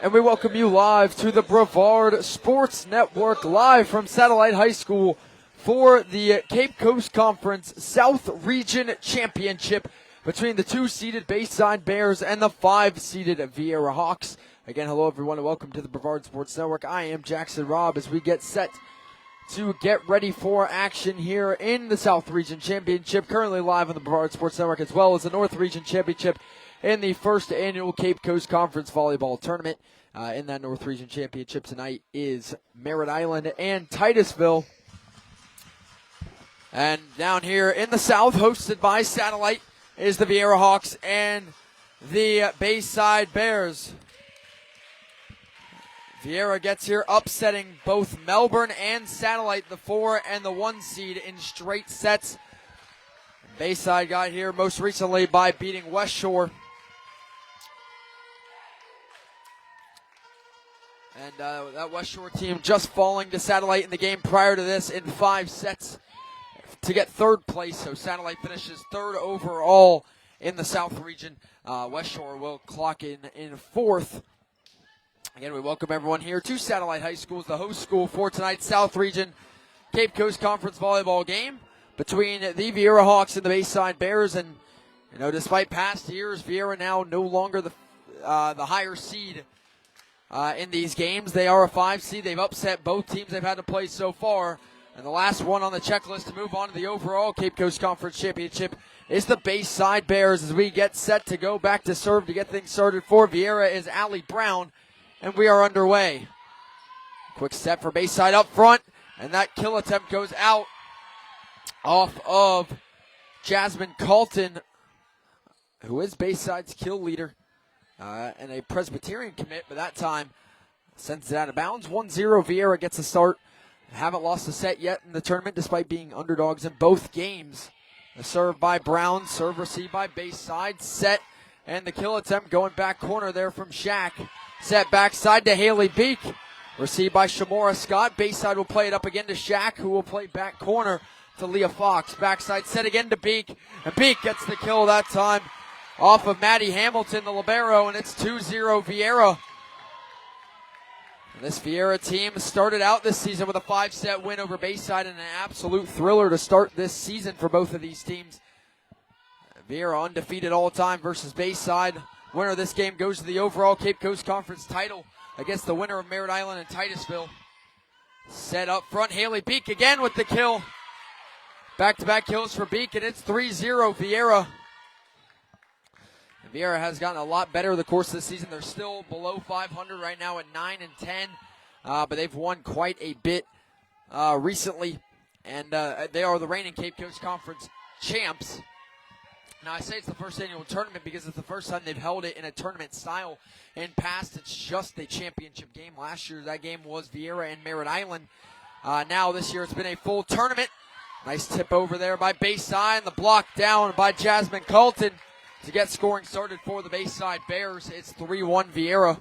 And we welcome you live to the Brevard Sports Network, live from Satellite High School for the Cape Coast Conference South Region Championship between the 2-seeded Bayside Bears and the 5-seeded Viera Hawks. Again, hello everyone and welcome to the Brevard Sports Network. I am Jackson Robb as we get set to get ready for action here in the South Region Championship, currently live on the Brevard Sports Network, as well as the North Region Championship in the first annual Cape Coast Conference Volleyball Tournament. In that North Region Championship tonight is Merritt Island and Titusville. And down here in the South, hosted by Satellite, is the Viera Hawks and the Bayside Bears. Viera gets here upsetting both Melbourne and Satellite, the 4 and the 1 seed, in straight sets. Bayside got here most recently by beating West Shore. And that West Shore team just falling to Satellite in the game prior to this in 5 sets to get third place. So Satellite finishes third overall in the South Region. West Shore will clock in fourth. Again, we welcome everyone here to Satellite High School, the host school for tonight's South Region Cape Coast Conference volleyball game between the Viera Hawks and the Bayside Bears. And you know, despite past years, Viera now no longer the higher seed in these games. They are a 5 seed. They've upset both teams they've had to play so far. And the last one on the checklist to move on to the overall Cape Coast Conference Championship is the Bayside Bears, as we get set to go back to serve to get things started for Viera is Allie Brown. And we are underway. Quick set for Bayside up front. And that kill attempt goes out off of Jasmine Colton, who is Bayside's kill leader. And a Presbyterian commit, but that time sends it out of bounds. 1-0, Viera gets a start. Haven't lost a set yet in the tournament, despite being underdogs in both games. The serve by Brown, serve received by Bayside, set, and the kill attempt going back corner there from Shaq. Set backside to Haley Beek, received by Shamora Scott. Bayside will play it up again to Shaq, who will play back corner to Leah Fox. Backside set again to Beek, and Beek gets the kill that time off of Maddie Hamilton, the libero, and it's 2-0 Viera. And this Viera team started out this season with a 5-set win over Bayside, and an absolute thriller to start this season for both of these teams. Viera undefeated all time versus Bayside. Winner of this game goes to the overall Cape Coast Conference title against the winner of Merritt Island and Titusville. Set up front, Haley Beek again with the kill. Back-to-back kills for Beek, and it's 3-0 Viera. Viera has gotten a lot better the course of the season. They're still below 500 right now at 9-10, but they've won quite a bit recently, and they are the reigning Cape Coast Conference champs. Now, I say it's the first annual tournament because it's the first time they've held it in a tournament style. In past, it's just a championship game. Last year, that game was Viera and Merritt Island. Now, this year, it's been a full tournament. Nice tip over there by Bayside, and the block down by Jasmine Colton to get scoring started for the Bayside Bears. It's 3-1 Viera.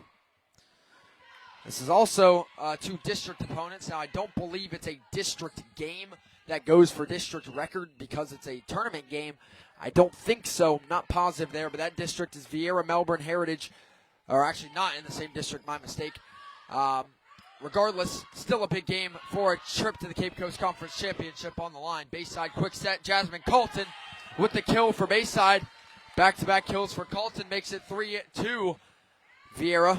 This is also 2 district opponents. Now, I don't believe it's a district game that goes for district record because it's a tournament game. I don't think so. I'm not positive there, but that district is Viera, Melbourne, Heritage, or actually not in the same district, my mistake. Regardless, still a big game for a trip to the Cape Coast Conference Championship on the line. Bayside quick set, Jasmine Colton with the kill for Bayside. Back-to-back kills for Colton makes it 3-2 Viera.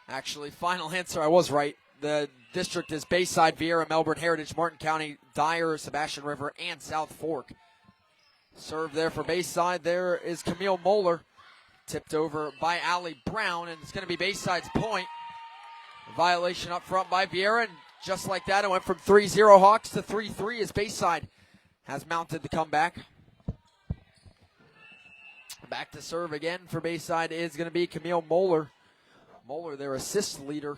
Actually, final answer, I was right. The district is Bayside, Viera, Melbourne, Heritage, Martin County, Dyer, Sebastian River, and South Fork. Serve there for Bayside. There is Camille Moeller. Tipped over by Allie Brown, and it's going to be Bayside's point. A violation up front by Viera, and just like that, it went from 3-0 Hawks to 3-3 as Bayside has mounted the comeback. Back to serve again for Bayside is going to be Camille Moeller. Moeller, their assist leader.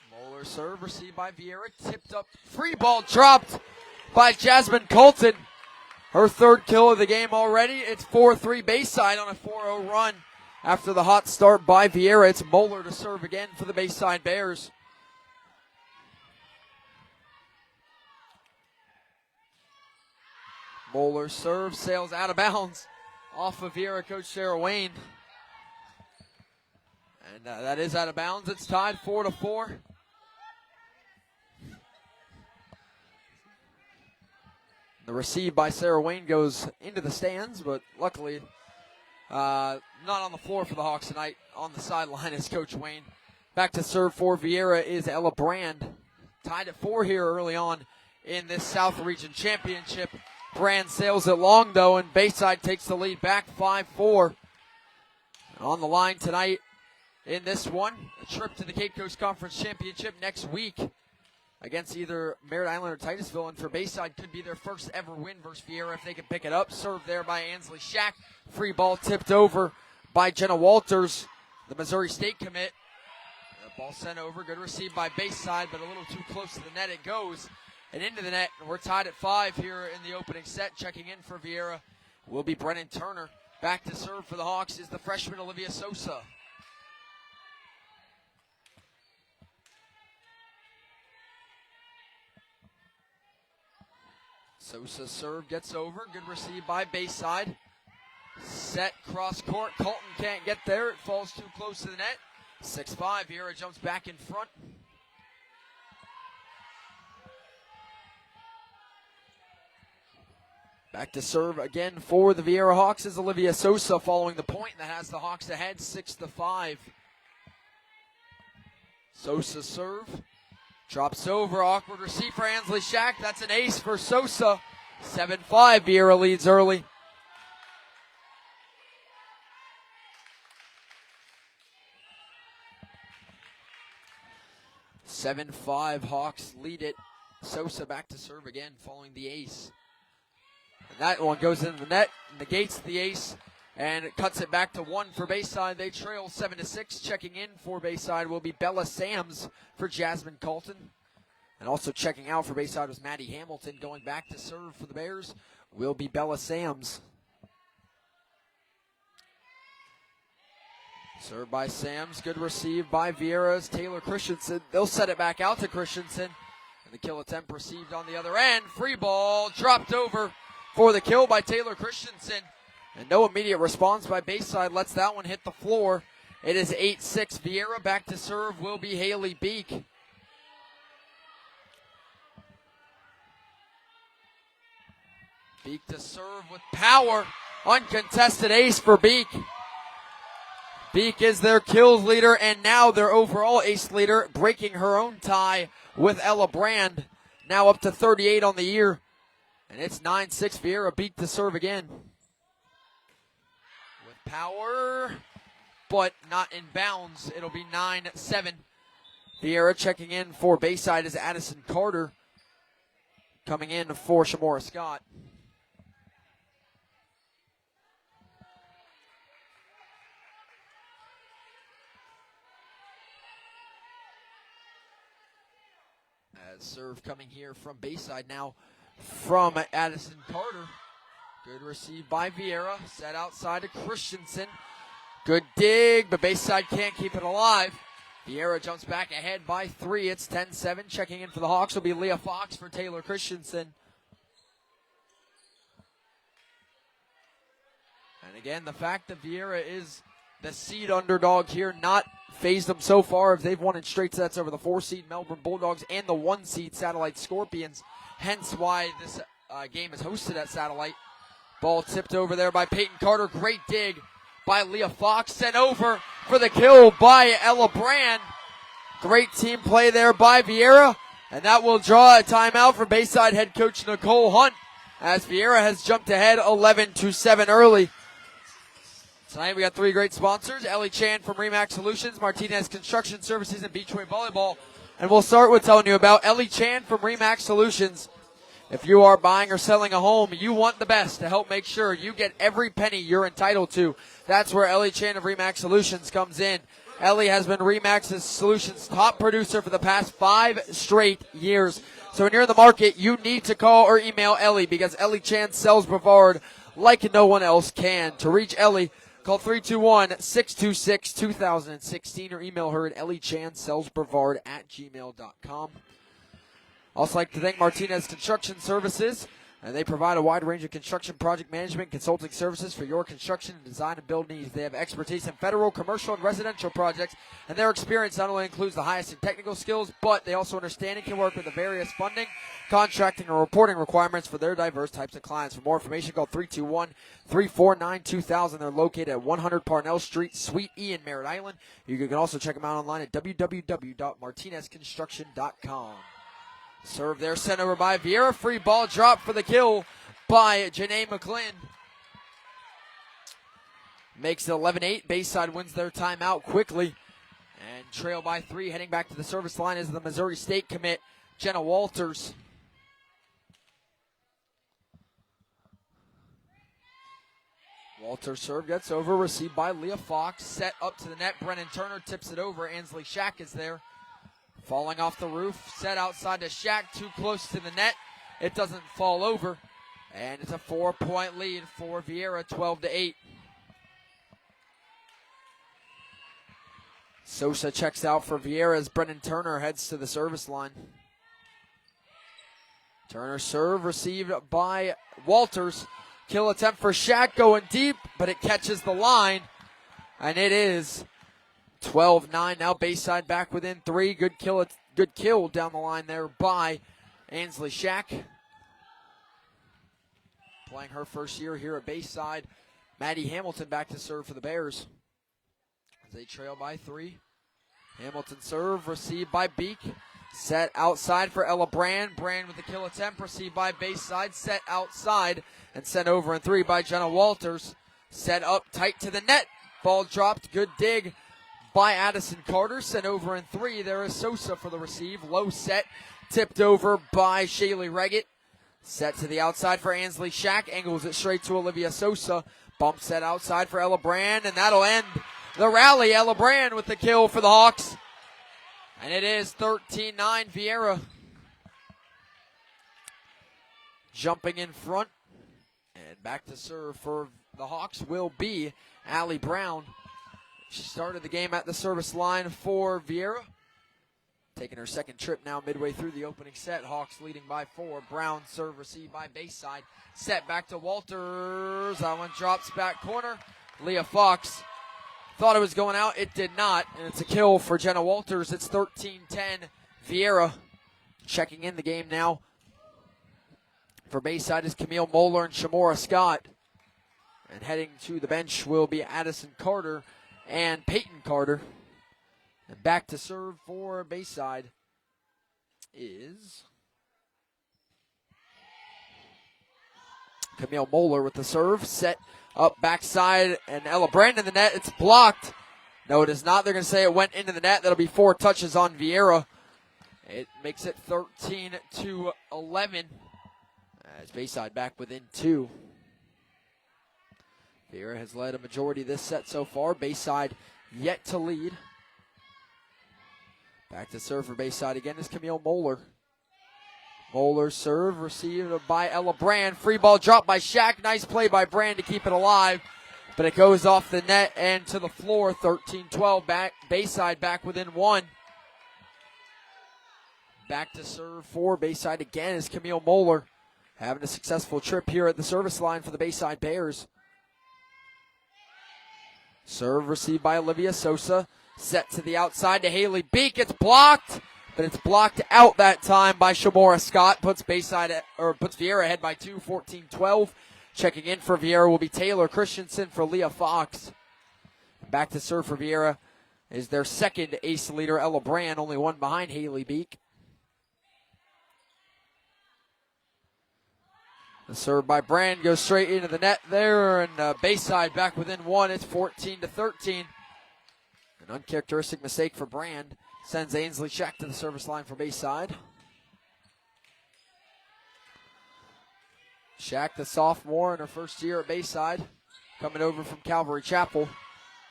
Moeller serve received by Viera, tipped up, free ball dropped by Jasmine Colton. Her third kill of the game already. It's 4-3 Bayside on a 4-0 run after the hot start by Viera. It's Moeller to serve again for the Bayside Bears. Moeller serve, sails out of bounds off of Viera coach Sarah Wayne. And that is out of bounds. It's tied 4-4. The receive by Sarah Wayne goes into the stands, but luckily not on the floor for the Hawks tonight. On the sideline is Coach Wayne. Back to serve for Viera is Ella Brand. Tied at 4 here early on in this South Region Championship. Brand sails it long, though, and Bayside takes the lead back 5-4. On the line tonight in this one, a trip to the Cape Coast Conference Championship next week against either Merritt Island or Titusville, and for Bayside could be their first ever win versus Viera if they can pick it up. Served there by Ansley Shack. Free ball tipped over by Jenna Walters, the Missouri State commit. The ball sent over, good receive by Bayside, but a little too close to the net it goes. And into the net, and we're tied at 5 here in the opening set. Checking in for Viera will be Brennan Turner. Back to serve for the Hawks is the freshman Olivia Sosa. Sosa serve, gets over, good receive by Bayside. Set cross court, Colton can't get there, it falls too close to the net. 6-5, Viera jumps back in front. Back to serve again for the Viera Hawks is Olivia Sosa following the point that has the Hawks ahead 6-5. Sosa serve. Drops over, awkward receive for Ansley Shack. That's an ace for Sosa. 7-5, Viera leads early. Hawks lead it. Sosa back to serve again following the ace. And that one goes into the net, negates the ace, and it cuts it back to 1 for Bayside. They trail 7-6. Checking in for Bayside will be Bella Sams for Jasmine Colton. And also checking out for Bayside was Maddie Hamilton. Going back to serve for the Bears will be Bella Sams. Served by Sams. Good receive by Viera's Taylor Christensen. They'll set it back out to Christensen. And the kill attempt received on the other end. Free ball dropped over for the kill by Taylor Christensen. And no immediate response by Bayside lets that one hit the floor. It is 8-6. Viera back to serve will be Haley Beek. Beek to serve with power. Uncontested ace for Beek. Beek is their kills leader and now their overall ace leader, breaking her own tie with Ella Brand. Now up to 38 on the year. And it's 9-6. Viera. Beek to serve again. Power, but not in bounds. It'll be 9-7. Viera checking in for Bayside is Addison Carter. Coming in for Shamora Scott. As serve coming here from Bayside now from Addison Carter. Good receive by Viera. Set outside to Christensen. Good dig, but Bayside can't keep it alive. Viera jumps back ahead by 3. It's 10-7. Checking in for the Hawks will be Leah Fox for Taylor Christensen. And again, the fact that Viera is the seed underdog here, not phased them so far as they've won in straight sets over the 4-seed Melbourne Bulldogs and the 1-seed Satellite Scorpions. Hence why this game is hosted at Satellite. Ball tipped over there by Peyton Carter. Great dig by Leah Fox. Sent over for the kill by Ella Brand. Great team play there by Viera. And that will draw a timeout for Bayside head coach Nicole Hunt as Viera has jumped ahead 11-7 early. Tonight we got 3 great sponsors. Ellie Chan from Remax Solutions, Martinez Construction Services, and Beachway Volleyball. And we'll start with telling you about Ellie Chan from Remax Solutions. If you are buying or selling a home, you want the best to help make sure you get every penny you're entitled to. That's where Ellie Chan of Remax Solutions comes in. Ellie has been Remax Solutions' top producer for the past 5 straight years. So when you're in the market, you need to call or email Ellie because Ellie Chan sells Brevard like no one else can. To reach Ellie, call 321-626-2016 or email her at elliechansalesbrevard@gmail.com. Also like to thank Martinez Construction Services And they provide a wide range of construction project management and consulting services for your construction and design and build needs. They have expertise in federal, commercial, and residential projects, and their experience not only includes the highest in technical skills, but they also understand and can work with the various funding, contracting, and reporting requirements for their diverse types of clients. For more information, call 321-349-2000. They're located at 100 Parnell Street, Suite E in Merritt Island. You can also check them out online at www.martinezconstruction.com. Serve there, sent over by Viera. Free ball drop for the kill by Janae McClin. Makes it 11-8. Bayside wins their timeout quickly. And trail by 3. Heading back to the service line is the Missouri State commit, Jenna Walters. Walters serve gets over. Received by Leah Fox. Set up to the net. Brennan Turner tips it over. Ansley Shack is there. Falling off the roof, set outside to Shack, too close to the net. It doesn't fall over, and it's a 4-point lead for Viera, 12-8. Sosa checks out for Viera as Brennan Turner heads to the service line. Turner serve received by Walters. Kill attempt for Shack going deep, but it catches the line, and it is 12-9. Now Bayside back within 3. Good kill down the line there by Ansley Shack. Playing her first year here at Bayside. Maddie Hamilton back to serve for the Bears. As they trail by 3. Hamilton serve, received by Beek. Set outside for Ella Brand. Brand with the kill attempt, received by Bayside. Set outside and sent over in 3 by Jenna Walters. Set up tight to the net. Ball dropped, good dig by Addison Carter. Sent over in 3. There is Sosa for the receive. Low set. Tipped over by Shaylee Reggett. Set to the outside for Ansley Shack. Angles it straight to Olivia Sosa. Bump set outside for Ella Brand. And that'll end the rally. Ella Brand with the kill for the Hawks. And it is 13-9 Viera. Jumping in front. And back to serve for the Hawks will be Allie Brown. She started the game at the service line for Viera. Taking her second trip now midway through the opening set. Hawks leading by 4. Brown serve received by Bayside. Set back to Walters. That one drops back corner. Leah Fox thought it was going out. It did not. And it's a kill for Jenna Walters. It's 13-10 Viera. Checking in the game now for Bayside is Camille Moeller and Shamora Scott. And heading to the bench will be Addison Carter and Peyton Carter. And back to serve for Bayside is Camille Moeller with the serve. Set up backside, and Ella Brand in the net. It's blocked. No, it is not. They're going to say it went into the net. That'll be 4 touches on Viera. It makes it 13-11 as Bayside back within 2. Viera has led a majority of this set so far. Bayside yet to lead. Back to serve for Bayside again is Camille Moeller. Moeller serve received by Ella Brand. Free ball dropped by Shack. Nice play by Brand to keep it alive. But it goes off the net and to the floor. 13-12 back. Bayside back within 1. Back to serve for Bayside again is Camille Moeller. Having a successful trip here at the service line for the Bayside Bears. Serve received by Olivia Sosa. Set to the outside to Haley Beek. It's blocked, but it's blocked out that time by Shamora Scott. Puts Viera ahead by 2, 14-12. Checking in for Viera will be Taylor Christensen for Leah Fox. Back to serve for Viera is their second ace leader, Ella Brand, only one behind Haley Beek. The serve by Brand goes straight into the net there, and Bayside back within 1. It's 14-13. An uncharacteristic mistake for Brand sends Ainsley Shack to the service line for Bayside. Shack, the sophomore in her first year at Bayside, coming over from Calvary Chapel.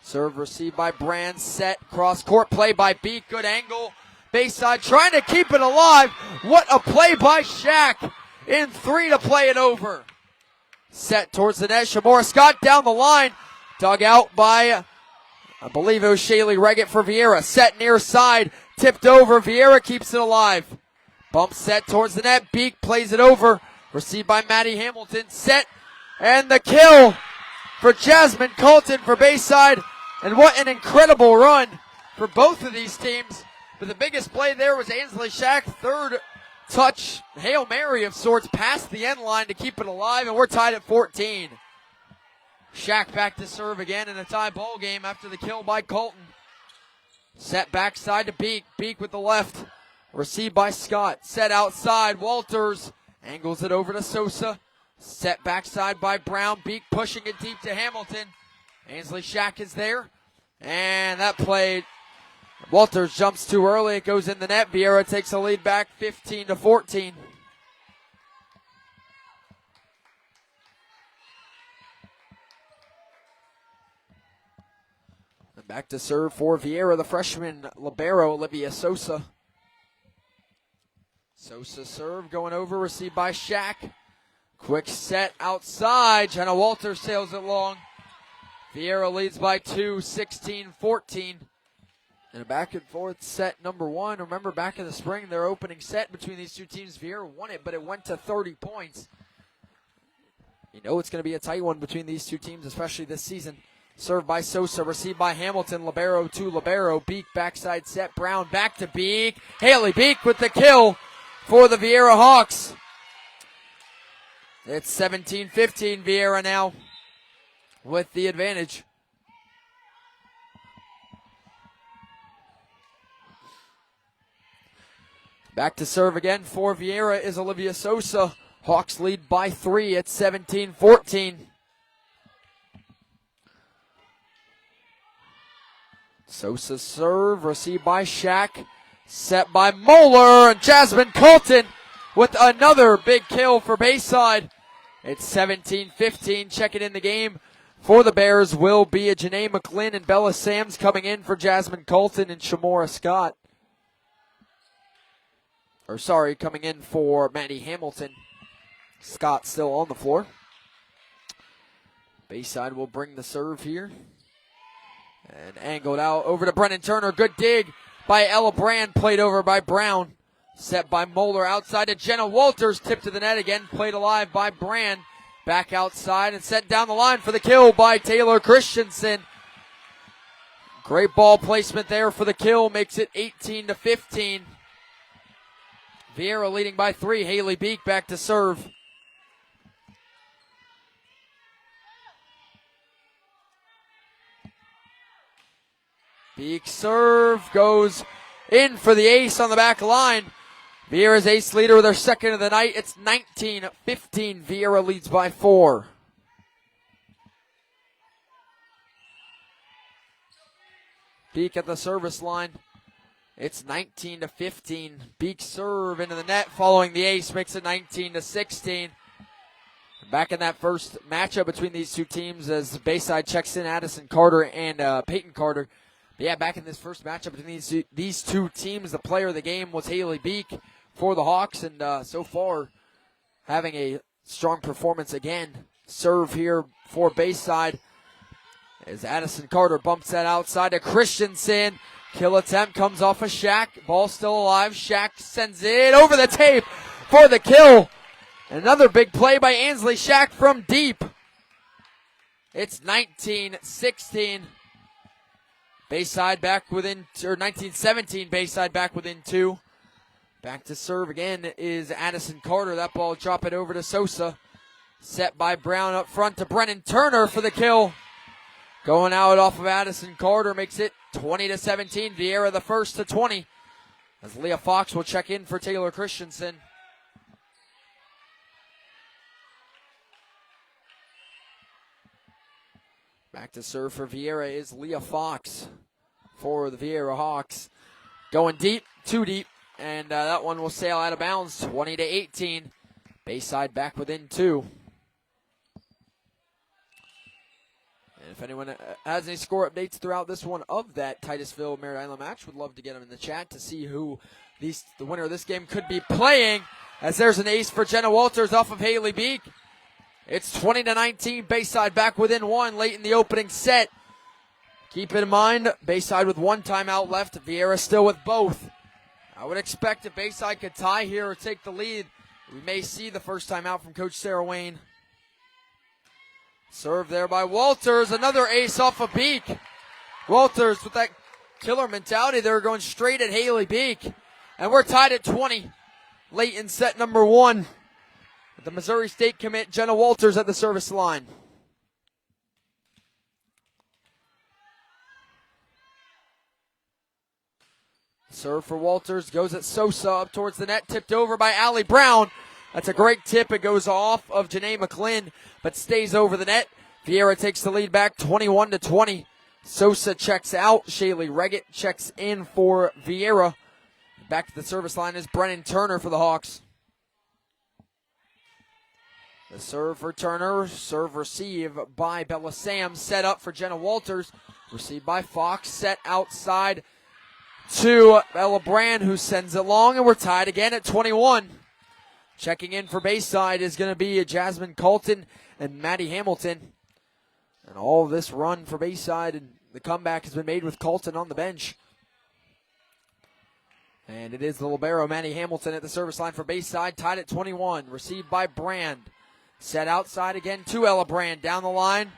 Serve received by Brand, set, cross court play by Beek, good angle. Bayside trying to keep it alive. What a play by Shack in 3 to play it over. Set towards the net, Shamora Scott down the line, dug out by, I believe it was Shaylee Reggett for Viera. Set near side, tipped over, Viera keeps it alive. Bump set towards the net, Beek plays it over, Received by Maddie Hamilton. Set. And the kill for Jasmine Colton for Bayside. And what an incredible run for both of these teams. But the biggest play there was Ainsley Shack. Third touch, Hail Mary of sorts, past the end line to keep it alive. And we're tied at 14. Shack back to serve again in a tie ball game after the kill by Colton. Set backside to Beek. Beek with the left. Received by Scott. Set outside. Walters angles it over to Sosa. Set backside by Brown. Beek pushing it deep to Hamilton. Ainsley Shack is there. And that play, Walters jumps too early. It goes in the net. Viera takes a lead back 15-14. And back to serve for Viera, the freshman libero, Olivia Sosa. Sosa serve going over, received by Shack. Quick set outside. Jenna Walters sails it long. Viera leads by 2, 16-14. And a back and forth set number 1. Remember back in the spring, their opening set between these two teams, Viera won it, but it went to 30 points. You know it's going to be a tight one between these two teams, especially this season. Served by Sosa, received by Hamilton, libero to libero. Beek backside set, Brown back to Beek. Haley Beek with the kill for the Viera Hawks. It's 17-15, Viera now with the advantage. Back to serve again for Viera is Olivia Sosa. Hawks lead by 3 at 17-14. Sosa serve, received by Shack. Set by Moeller, and Jasmine Colton with another big kill for Bayside. It's 17-15. Checking in the game for the Bears will be Janae McGlynn and Bella Sams coming in for Jasmine Colton and Shamora Scott. Coming in for Maddie Hamilton. Scott still on the floor. Bayside will bring the serve here. And angled out over to Brennan Turner. Good dig by Ella Brand, played over by Brown. Set by Moeller outside to Jenna Walters. Tipped to the net again, played alive by Brand. Back outside and sent down the line for the kill by Taylor Christensen. Great ball placement there for the kill. Makes it 18-15. Viera leading by 3. Haley Beek back to serve. Beek serve goes in for the ace on the back line. Viera's ace leader with her second of the night. It's 19-15. Viera leads by 4. Beek at the service line. It's 19-15. Beek serve into the net following the ace makes it 19-16. Back in that first matchup between these two teams as Bayside checks in Addison Carter and Peyton Carter. But yeah, back in this first matchup between these two teams, the player of the game was Haley Beek for the Hawks, and so far having a strong performance again. Serve here for Bayside as Addison Carter bumps that outside to Christensen. Kill attempt comes off of Shack. Ball still alive. Shack sends it over the tape for the kill. Another big play by Ainsley Shack from deep. It's 19-16. Bayside back within, or 19-17, Bayside back within 2. Back to serve again is Addison Carter. That ball drop it over to Sosa. Set by Brown up front to Brennan Turner for the kill. Going out off of Addison Carter makes it 20-17. Viera the first to 20. As Leah Fox will check in for Taylor Christensen. Back to serve for Viera is Leah Fox for the Viera Hawks. Going deep, too deep, and that one will sail out of bounds, 20-18. Bayside back within 2. And if anyone has any score updates throughout this one of that Titusville Merritt Island match, would love to get them in the chat to see who the winner of this game could be playing. As there's an ace for Jenna Walters off of Haley Beek. It's 20-19, Bayside back within 1 late in the opening set. Keep in mind, Bayside with 1 timeout left, Viera still with both. I would expect if Bayside could tie here or take the lead, We may see the first time out from Coach Sarah Wayne. Serve there by Walters. Another ace off of Beek. Walters with that killer mentality. They're going straight at Haley Beek. And we're tied at 20. Late in set number 1. With the Missouri State commit, Jenna Walters at the service line. Serve for Walters. Goes at Sosa up towards the net. Tipped over by Allie Brown. That's a great tip. It goes off of Janae McClin, but stays over the net. Viera takes the lead back 21-20. Sosa checks out. Shaylee Reggett checks in for Viera. Back to the service line is Brennan Turner for the Hawks. The serve for Turner. Serve receive by Bella Sam. Set up for Jenna Walters. Received by Fox. Set outside to Ella Brand, who sends it long, and we're tied again at 21. Checking in for Bayside is going to be Jasmine Colton and Maddie Hamilton. And all of this run for Bayside, and the comeback has been made with Colton on the bench. And it is the libero, Maddie Hamilton, at the service line for Bayside, tied at 21. Received by Brand. Set outside again to Ella Brand. Down the line.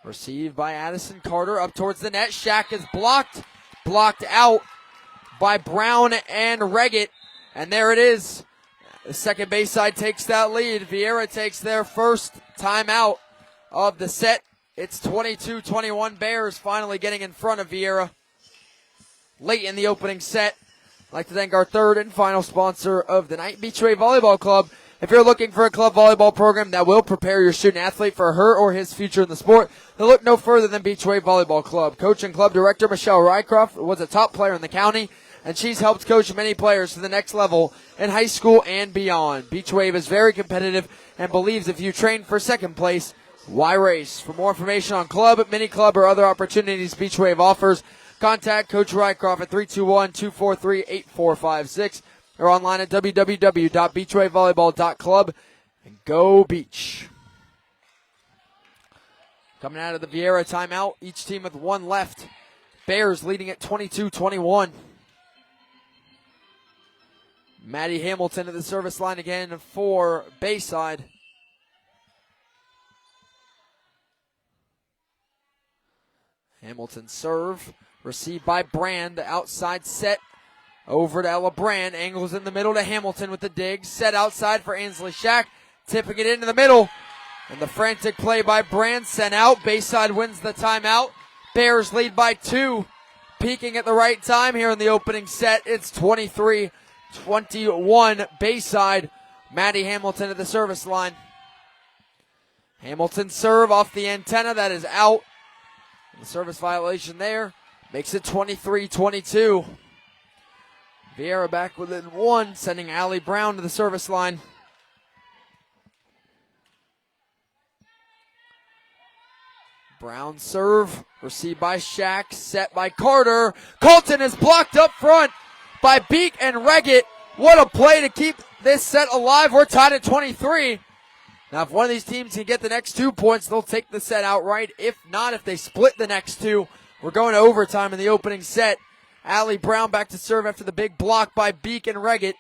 Received by Addison Carter up towards the net. Shack is blocked. Blocked out by Brown and Reggett. And there it is. The second Bayside takes that lead. Viera takes their first timeout of the set. It's 22-21. Bears finally getting in front of Viera late in the opening set. I'd like to thank our third and final sponsor of the night, Beachway Volleyball Club. If you're looking for a club volleyball program that will prepare your student athlete for her or his future in the sport, then look no further than Beachway Volleyball Club. Coach and club director Michelle Rycroft was a top player in the county, and she's helped coach many players to the next level in high school and beyond. Beachwave is very competitive and believes if you train for second place, why race? For more information on club, mini club, or other opportunities Beachwave offers, contact Coach Rycroft at 321-243-8456 or online at www.beachwavevolleyball.club. And go Beach. Coming out of the Viera timeout, each team with one left. Bears leading at 22-21. Maddie Hamilton at the service line again for Bayside. Hamilton serve, received by Brand, outside set over to Ella Brand, angles in the middle to Hamilton with the dig, set outside for Ansley Shack, tipping it into the middle, and the frantic play by Brand sent out. Bayside wins the timeout. Bears lead by 2, peaking at the right time here in the opening set. It's 23-21 Bayside. Maddie Hamilton at the service line. Hamilton serve off the antenna, that is out. The service violation there makes it 23-22. Viera back within 1, sending Allie Brown to the service line. Brown serve, received by Shack, set by Carter. Colton is blocked up front by Beek and Reggett. What a play to keep this set alive. We're tied at 23. Now, if one of these teams can get the next 2 points, they'll take the set outright. If not, if they split the next 2, we're going to overtime in the opening set. Allie Brown back to serve after the big block by Beek and Reggett.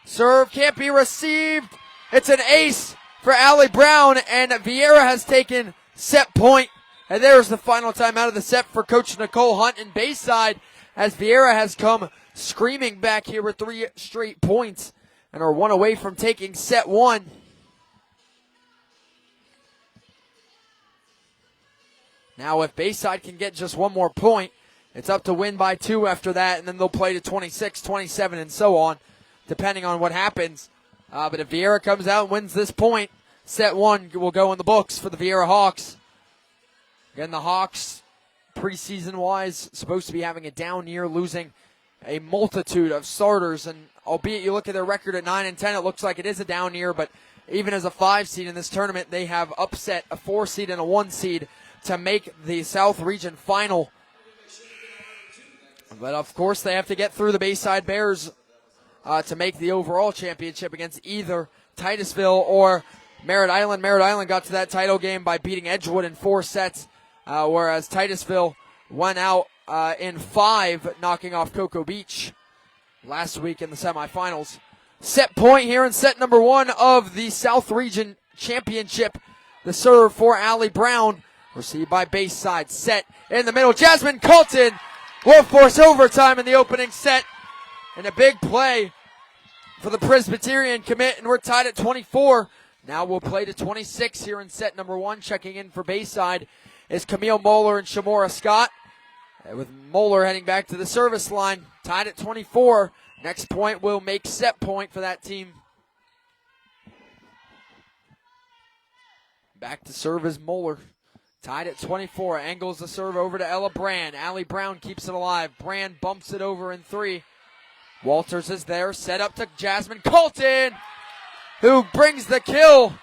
Serve can't be received. It's an ace for Allie Brown, and Viera has taken set point. And there's the final time out of the set for Coach Nicole Hunt in Bayside, as Viera has come screaming back here with 3 straight points and are 1 away from taking set 1. Now, if Bayside can get just 1 more point, it's up to win by 2 after that, and then they'll play to 26, 27, and so on, depending on what happens. But if Viera comes out and wins this point, set 1 will go in the books for the Viera Hawks. Again, the Hawks, preseason-wise, supposed to be having a down year, losing a multitude of starters. And albeit you look at their record at 9-10, it looks like it is a down year. But even as a 5 seed in this tournament, they have upset a 4 seed and a 1 seed to make the South Region final. But of course, they have to get through the Bayside Bears to make the overall championship against either Titusville or Merritt Island. Merritt Island got to that title game by beating Edgewood in 4 sets, whereas Titusville went out in 5, knocking off Cocoa Beach last week in the semifinals. set point here in set number 1 of the South Region Championship. The serve for Allie Brown, received by Bayside. Set in the middle. Jasmine Colton will force overtime in the opening set. And a big play for the Presbyterian commit, and we're tied at 24. Now we'll play to 26 here in set number 1. Checking in for Bayside is Camille Moeller and Shamora Scott. With Moeller heading back to the service line, tied at 24. Next point will make set point for that team. Back to serve is Moeller. Tied at 24. Angles the serve over to Ella Brand. Allie Brown keeps it alive. Brand bumps it over in 3. Walters is there. Set up to Jasmine Colton, who brings the kill.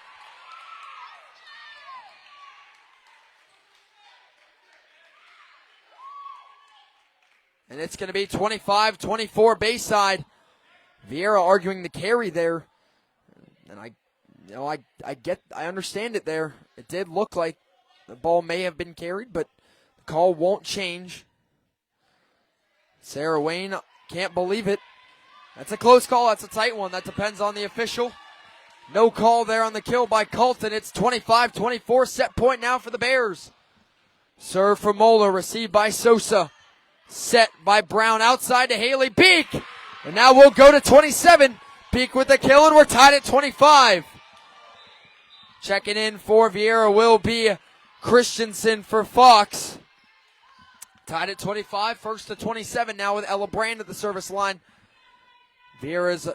And it's going to be 25-24 Bayside. Viera arguing the carry there. And I understand it there. It did look like the ball may have been carried, but the call won't change. Sarah Wayne can't believe it. That's a close call. That's a tight one. That depends on the official. No call there on the kill by Colton. It's 25-24. Set point now for the Bears. Serve for Moeller. Received by Sosa. Set by Brown outside to Haley Beek. And now we'll go to 27. Beek with the kill, and we're tied at 25. Checking in for Viera will be Christensen for Fox. Tied at 25, first to 27 now with Ella Brand at the service line. Viera's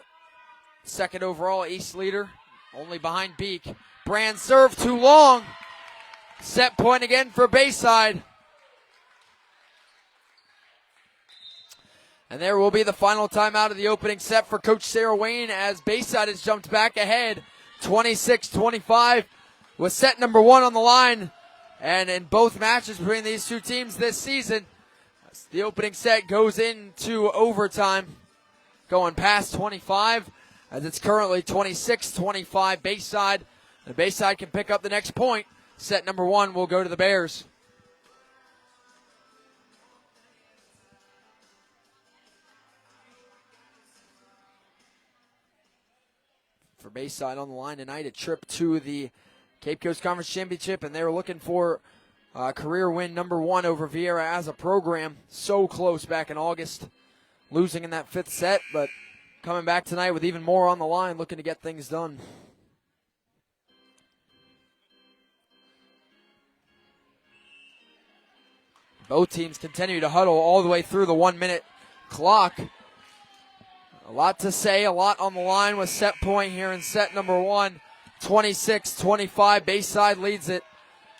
second overall ace leader, only behind Beek. Brand serve too long. Set point again for Bayside. And there will be the final timeout of the opening set for Coach Sarah Wayne as Bayside has jumped back ahead 26-25 with set number 1 on the line. And in both matches between these two teams this season, the opening set goes into overtime, going past 25 as it's currently 26-25 Bayside. And Bayside can pick up the next point. Set number 1 will go to the Bears. For Bayside on the line tonight, a trip to the Cape Coast Conference Championship, and they were looking for career win number 1 over Viera as a program. So close back in August, losing in that 5th set, but coming back tonight with even more on the line, looking to get things done. Both teams continue to huddle all the way through the 1-minute clock. A lot to say, a lot on the line with set point here in set number 1. 26-25, Bayside leads it.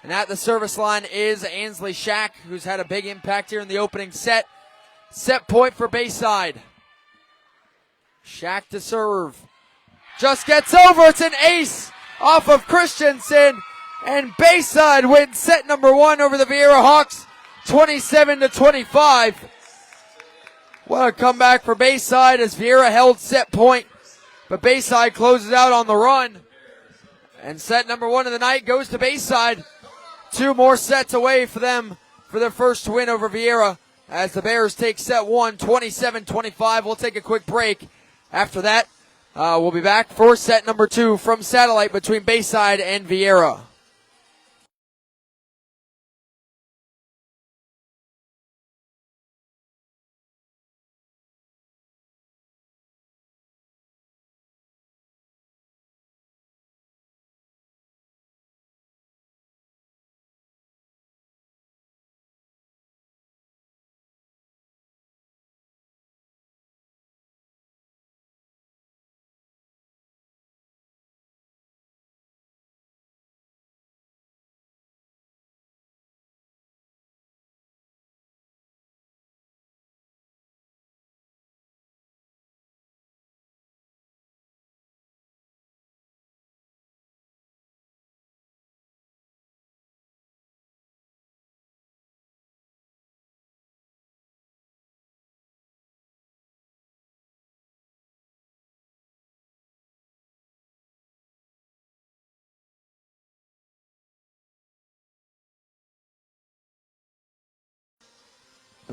And at the service line is Ansley Shack, who's had a big impact here in the opening set. Set point for Bayside. Shack to serve. Just gets over, it's an ace off of Christensen. And Bayside wins set number 1 over the Viera Hawks, 27-25. What a comeback for Bayside as Viera held set point, but Bayside closes out on the run. And set number 1 of the night goes to Bayside. 2 more sets away for them for their first win over Viera as the Bears take set 1, 27-25. We'll take a quick break. After that, we'll be back for set number 2 from Satellite between Bayside and Viera.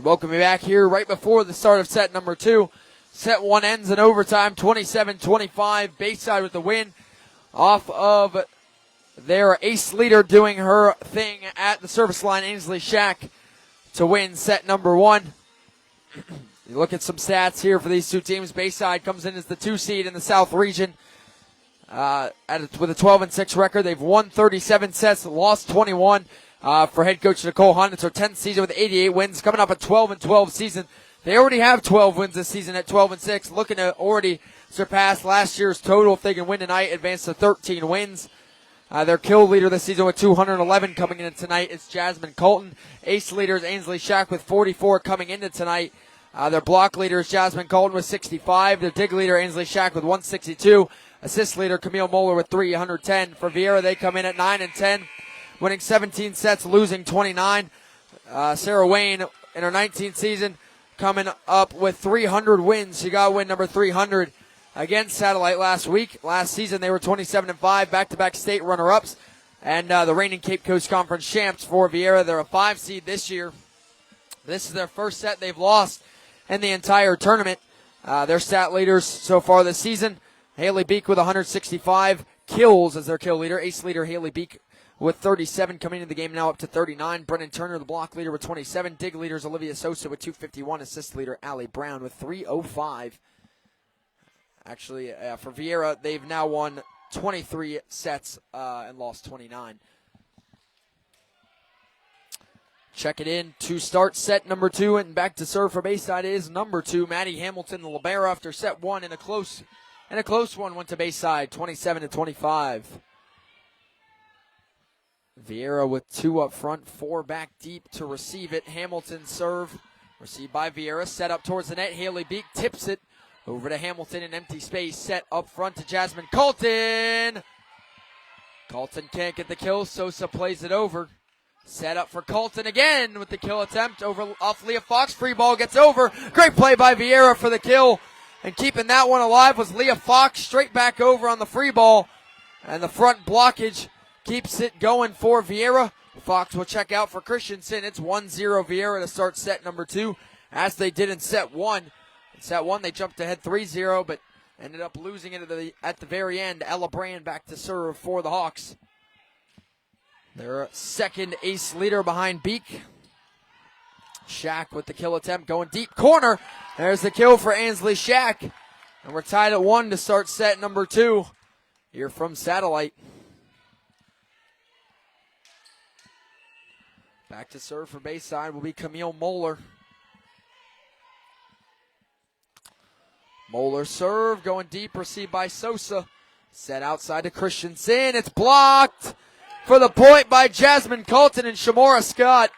Welcome you back here right before the start of set number 2. Set one ends in overtime, 27-25. Bayside with the win off of their ace leader doing her thing at the service line, Ainsley Shack, to win set number one. You look at some stats here for these two teams. Bayside comes in as the 2 seed in the South Region with a 12-6 record. They've won 37 sets, lost 21. For head coach Nicole Hunt, it's her 10th season with 88 wins, coming up a 12-12 season. They already have 12 wins this season at 12-6, looking to already surpass last year's total if they can win tonight, advance to 13 wins. Their kill leader this season with 211 coming in tonight is Jasmine Colton. Ace leader is Ainsley Shack with 44 coming into tonight. Their block leader is Jasmine Colton with 65. Their dig leader, Ainsley Shack, with 162. Assist leader, Camille Moeller, with 310. For Viera, they come in at 9-10, winning 17 sets, losing 29. Sarah Wayne, in her 19th season, coming up with 300 wins. She got win number 300 against Satellite last week. Last season, they were 27-5, back-to-back state runner-ups, and the reigning Cape Coast Conference champs for Viera. They're a 5 seed this year. This is their first set they've lost in the entire tournament. Their stat leaders so far this season, Haley Beek with 165 kills as their kill leader. Ace leader Haley Beek with 37 coming into the game now up to 39. Brennan Turner, the block leader, with 27. Dig leaders Olivia Sosa with 251. Assist leader Allie Brown with 305. Actually, for Viera, they've now won 23 sets and lost 29. Check it in to start set number 2, and back to serve for Bayside is number 2, Maddie Hamilton, the libero, after set 1 in a close one, went to Bayside, 27-25. Viera with 2 up front, 4 back deep to receive it. Hamilton serve, received by Viera, set up towards the net. Haley Beek tips it over to Hamilton in empty space, set up front to Jasmine Colton. Colton can't get the kill, Sosa plays it over. Set up for Colton again with the kill attempt over off Leah Fox. Free ball gets over. Great play by Viera for the kill. And keeping that one alive was Leah Fox, straight back over on the free ball. And the front blockage keeps it going for Viera. Fox will check out for Christensen. It's 1-0 Viera to start set number 2, as they did in set 1. In set 1, they jumped ahead 3-0, but ended up losing it at the very end. Ella Brand back to serve for the Hawks. Their second ace leader behind Beek. Shack with the kill attempt, going deep corner. There's the kill for Ainsley Shack. And we're tied at 1 to start set number 2 here from Satellite. Back to serve for Bayside will be Camille Moeller. Moeller serve, going deep, received by Sosa. Set outside to Christensen. It's blocked for the point by Jasmine Colton and Shamora Scott.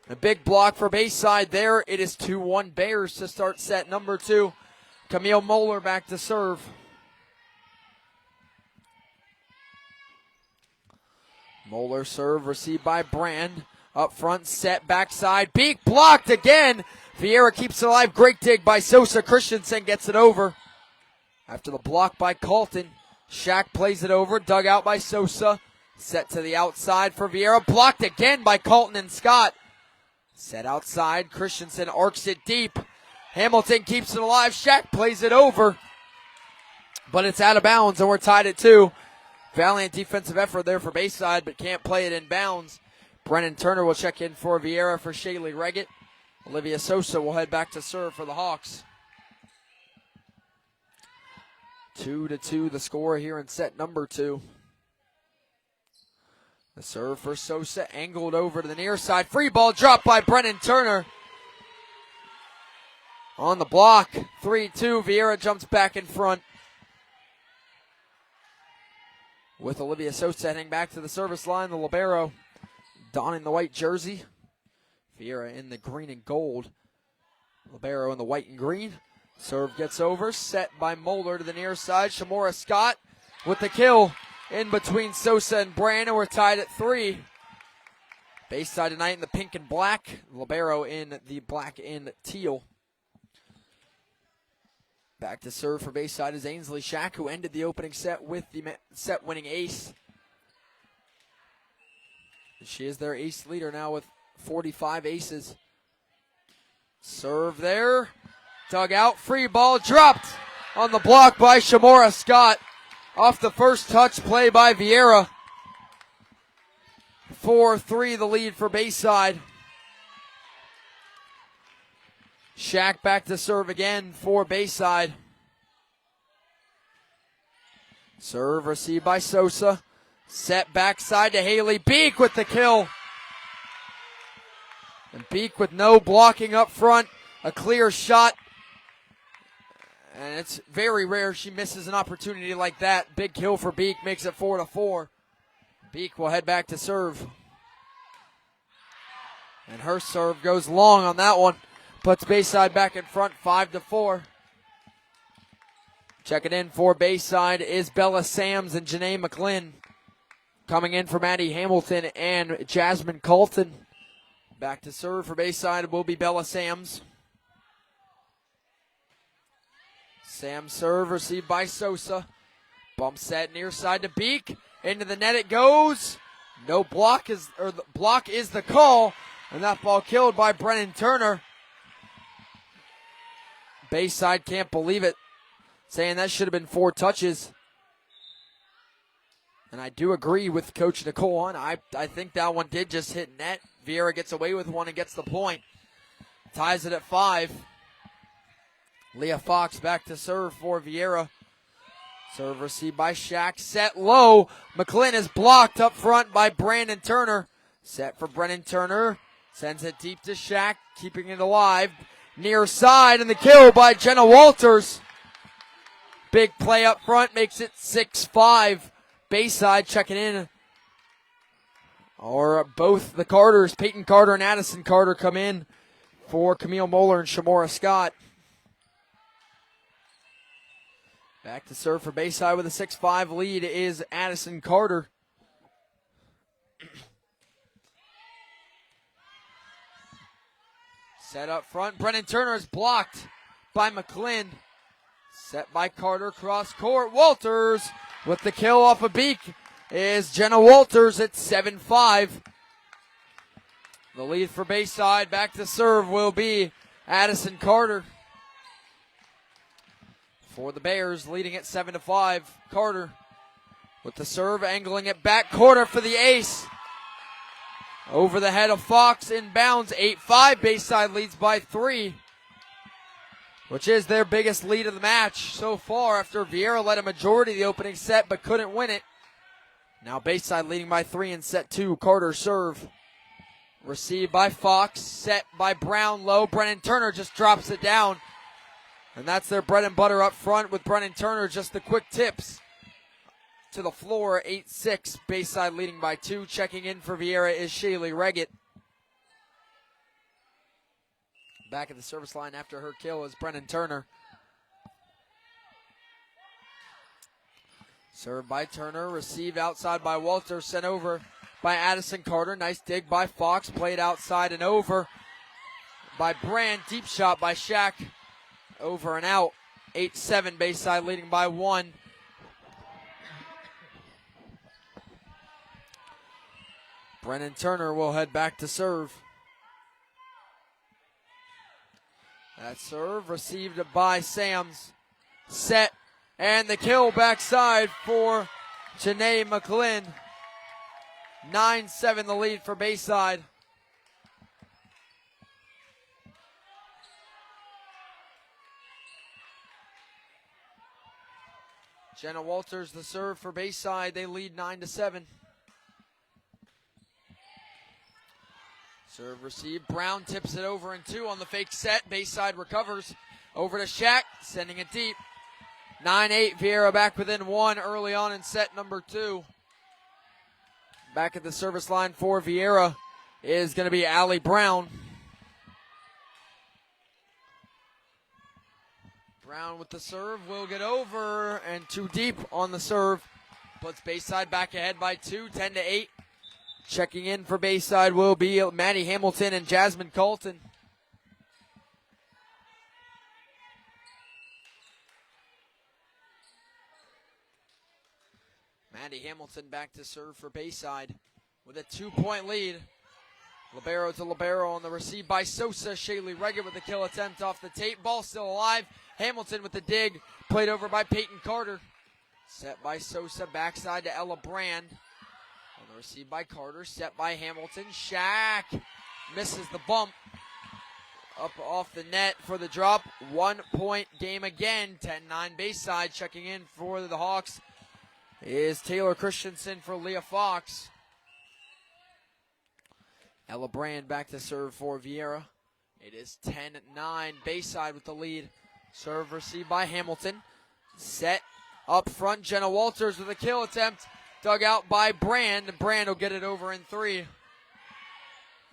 A big block for Bayside there. It is 2-1 Bears to start set number 2. Camille Moeller back to serve. Moeller serve, received by Brand. Up front, set backside. Beek blocked again. Viera keeps it alive. Great dig by Sosa. Christensen gets it over. After the block by Colton, Shack plays it over, dug out by Sosa. Set to the outside for Viera. Blocked again by Colton and Scott. Set outside. Christensen arcs it deep. Hamilton keeps it alive. Shack plays it over. But it's out of bounds, and we're tied at 2. Valiant defensive effort there for Bayside, but can't play it in bounds. Brennan Turner will check in for Viera for Shaylee Reggett. Olivia Sosa will head back to serve for the Hawks. 2-2 the score here in set number 2. The serve for Sosa, angled over to the near side. Free ball dropped by Brennan Turner. On the block, 3-2. Viera jumps back in front. With Olivia Sosa heading back to the service line, the libero donning the white jersey. Viera in the green and gold. Libero in the white and green. Serve gets over, set by Moeller to the near side. Shamora Scott with the kill in between Sosa and Brandon. We're tied at 3. Bayside tonight in the pink and black. Libero in the black and teal. Back to serve for Bayside is Ainsley Shack, who ended the opening set with the set-winning ace. She is their ace leader now with 45 aces. Serve there. Dug out, free ball, dropped on the block by Shamora Scott. Off the first touch play by Viera. 4-3 the lead for Bayside. Shack back to serve again for Bayside. Serve received by Sosa. Set backside to Haley. Beek with the kill. And Beek with no blocking up front. A clear shot. And it's very rare she misses an opportunity like that. Big kill for Beek, makes it 4-4. Beek will head back to serve. And her serve goes long on that one. Puts Bayside back in front, 5-4. Checking in for Bayside is Bella Sams and Janae McClin. Coming in for Maddie Hamilton and Jasmine Colton. Back to serve for Bayside will be Bella Sams. Sam serve received by Sosa. Bump set near side to Beek. Into the net it goes. No block is, or the block is the call. And that ball killed by Brennan Turner. Bayside can't believe it. Saying that should have been 4 touches. And I do agree with Coach Nicole on. I think that one did just hit net. Viera gets away with one and gets the point. Ties it at 5. Leah Fox back to serve for Viera. Serve received by Shack. Set low. McClin is blocked up front by Brandon Turner. Set for Brennan Turner. Sends it deep to Shack, keeping it alive. Near side, and the kill by Jenna Walters. Big play up front makes it 6-5. Bayside checking in. Or both the Carters, Peyton Carter and Addison Carter, come in for Camille Moeller and Shamora Scott. Back to serve for Bayside with a 6-5 lead is Addison Carter. Set up front. Brennan Turner is blocked by McClin. Set by Carter, cross court. Walters with the kill off of Beek is Jenna Walters at 7-5. The lead for Bayside back to serve will be Addison Carter. For the Bears, leading at 7-5. Carter with the serve, angling it back quarter for the ace. Over the head of Fox, inbounds, 8-5. Bayside leads by 3, which is their biggest lead of the match so far after Viera led a majority of the opening set but couldn't win it. Now Bayside leading by 3 in set 2. Carter serve. Received by Fox, set by Brown low. Brennan Turner just drops it down. And that's their bread and butter up front with Brennan Turner, just the quick tips to the floor, 8-6. Bayside leading by 2. Checking in for Viera is Shaylee Reggett. Back at the service line after her kill is Brennan Turner. Served by Turner, received outside by Walter, sent over by Addison Carter. Nice dig by Fox, played outside and over by Brand. Deep shot by Shack. Over and out. 8-7, Bayside leading by 1. Brennan Turner will head back to serve. That serve received by Sams. Set, and the kill backside for Janae McClin. 9-7 the lead for Bayside. Jenna Walters the serve for Bayside. They lead 9-7. Serve received. Brown tips it over and 2 on the fake set. Bayside recovers. Over to Shack, sending it deep. 9-8. Viera back within 1 early on in set number 2. Back at the service line for Viera is going to be Allie Brown. Brown with the serve, will get over and too deep on the serve. Puts Bayside back ahead by 2, 10-8. Checking in for Bayside will be Maddie Hamilton and Jasmine Colton. Maddie Hamilton back to serve for Bayside with a 2-point lead. Libero to Libero on the receive by Sosa. Shaylee Reggett with the kill attempt off the tape. Ball still alive. Hamilton with the dig. Played over by Peyton Carter. Set by Sosa. Backside to Ella Brand. On the receive by Carter. Set by Hamilton. Shack misses the bump. Up off the net for the drop. 1 point game again. 10-9 Bayside. Checking in for the Hawks is Taylor Christensen for Leah Fox. Ella Brand back to serve for Viera. It is 10-9 Bayside with the lead. Serve received by Hamilton. Set up front. Jenna Walters with a kill attempt. Dug out by Brand. Brand will get it over in 3.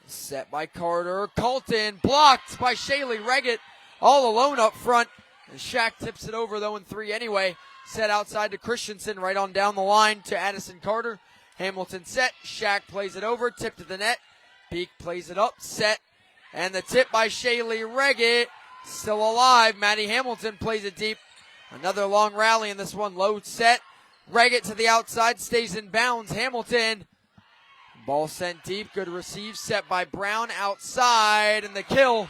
Set by Carter. Colton blocked by Shaylee Reggett. All alone up front. And Shack tips it over though in 3 anyway. Set outside to Christensen right on down the line to Addison Carter. Hamilton set. Shack plays it over. Tip to the net. Beak plays it up. Set. And the tip by Shaylee Reggett. Still alive. Maddie Hamilton plays it deep. Another long rally in this one. Low set. Reggett to the outside. Stays in bounds. Hamilton. Ball sent deep. Good receive. Set by Brown outside. And the kill